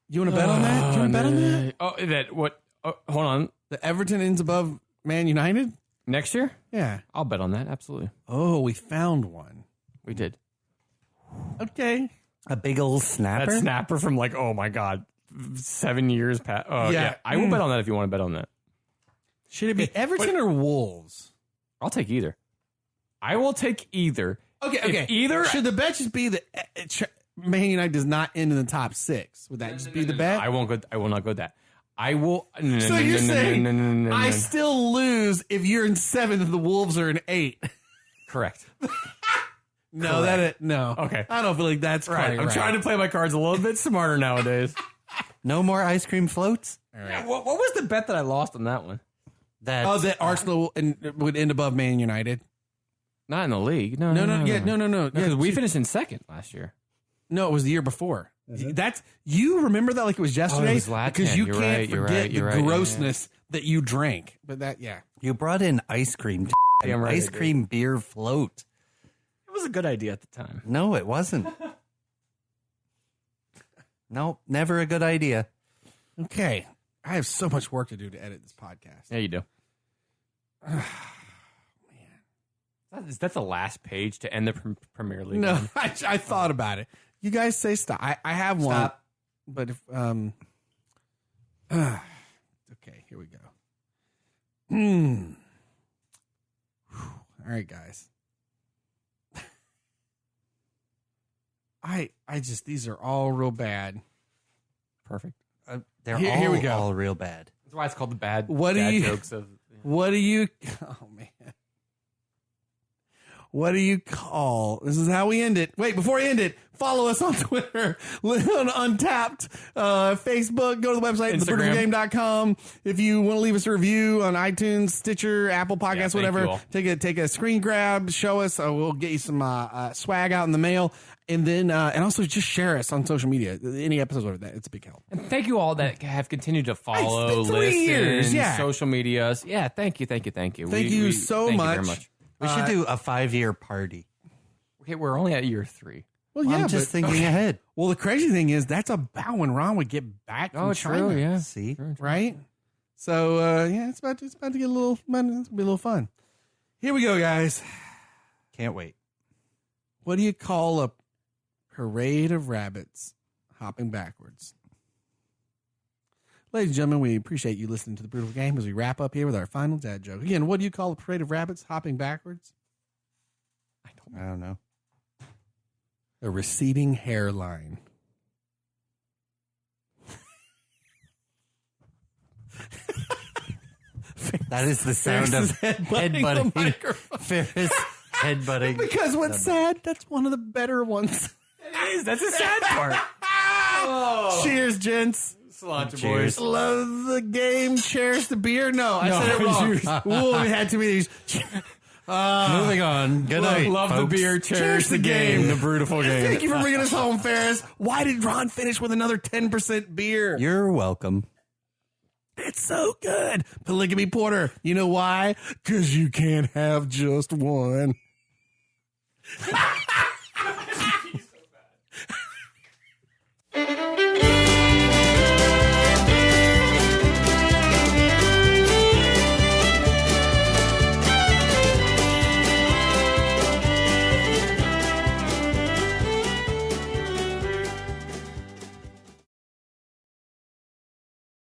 You want to bet on that? Do you want to bet on that? Oh, that what? Oh, hold on. The Everton ends above Man United next year? Yeah, I'll bet on that. Absolutely. Oh, we found one. We did. Okay, a big old snapper. That snapper from like, oh my god, 7 years past. Yeah. I will bet on that if you want to bet on that. Should it be Everton or Wolves? I'll take either. I will take either. Okay. Either should the bet just be that Man United does not end in the top 6? Would that just be the bet? I won't go. I will not go that. I will. So you're saying I still lose if you're in 7th and the Wolves are in 8? Correct. No, no. Okay. I don't feel like that's right. I'm trying to play my cards a little bit smarter nowadays. No more ice cream floats. All right. Yeah, what was the bet that I lost on that one? That Arsenal would end above Man United. Not in the league. No. Because we finished in 2nd last year. No, it was the year before. You remember that like it was yesterday? Because you can't forget the grossness that you drank. But you brought in ice cream, ice cream beer float. It was a good idea at the time. No, it wasn't. No, never a good idea. Okay, I have so much work to do to edit this podcast. Yeah, you do. Man, Is that the last page to end the Premier League? No, on? I thought about it. You guys say stop. I have one, but if okay, here we go. All right, guys. I just these are all real bad. Perfect. They're Here we go. all real bad. That's why it's called the bad jokes of. What do you? Oh man. What do you call? This is how we end it. Wait, before we end it, follow us on Twitter, on Untapped, Facebook, go to the website, thebrutalgame.com. If you want to leave us a review on iTunes, Stitcher, Apple Podcasts, whatever, take a screen grab, show us. We'll get you some swag out in the mail. And then, and also just share us on social media. Any episodes over that, it's a big help. And thank you all that have continued to follow, It's been 3 listen, years, yeah. social medias. Yeah, thank you. Thank you so thank much. You very much. We should do a 5-year party. Okay, we're only at year 3. Well, yeah, I'm just thinking ahead. Well, the crazy thing is that's about when Ron would get back from China. True, yeah. See? True. Right? So, yeah, it's about to get a little, it's gonna be a little fun. Here we go, guys. Can't wait. What do you call a parade of rabbits hopping backwards? Ladies and gentlemen, we appreciate you listening to The Brutal Game as we wrap up here with our final dad joke. Again, what do you call a parade of rabbits hopping backwards? I don't know. A receding hairline. That is the sound of headbutting. Ferris headbutting. Because what's sad, that's one of the better ones. It is. That's the sad part. Cheers, gents. Cilantro Cheers. boys. Love the game. Cheers the beer. No, I said it wrong. Ooh, we had too many of these. Moving on. Good night. Love the folks. beer. Cheers the game. The Brutal Game. Thank you for bringing us home, Ferris. Why did Ron finish with another 10% beer? You're welcome. It's so good. Polygamy Porter. You know why? Because you can't have just one.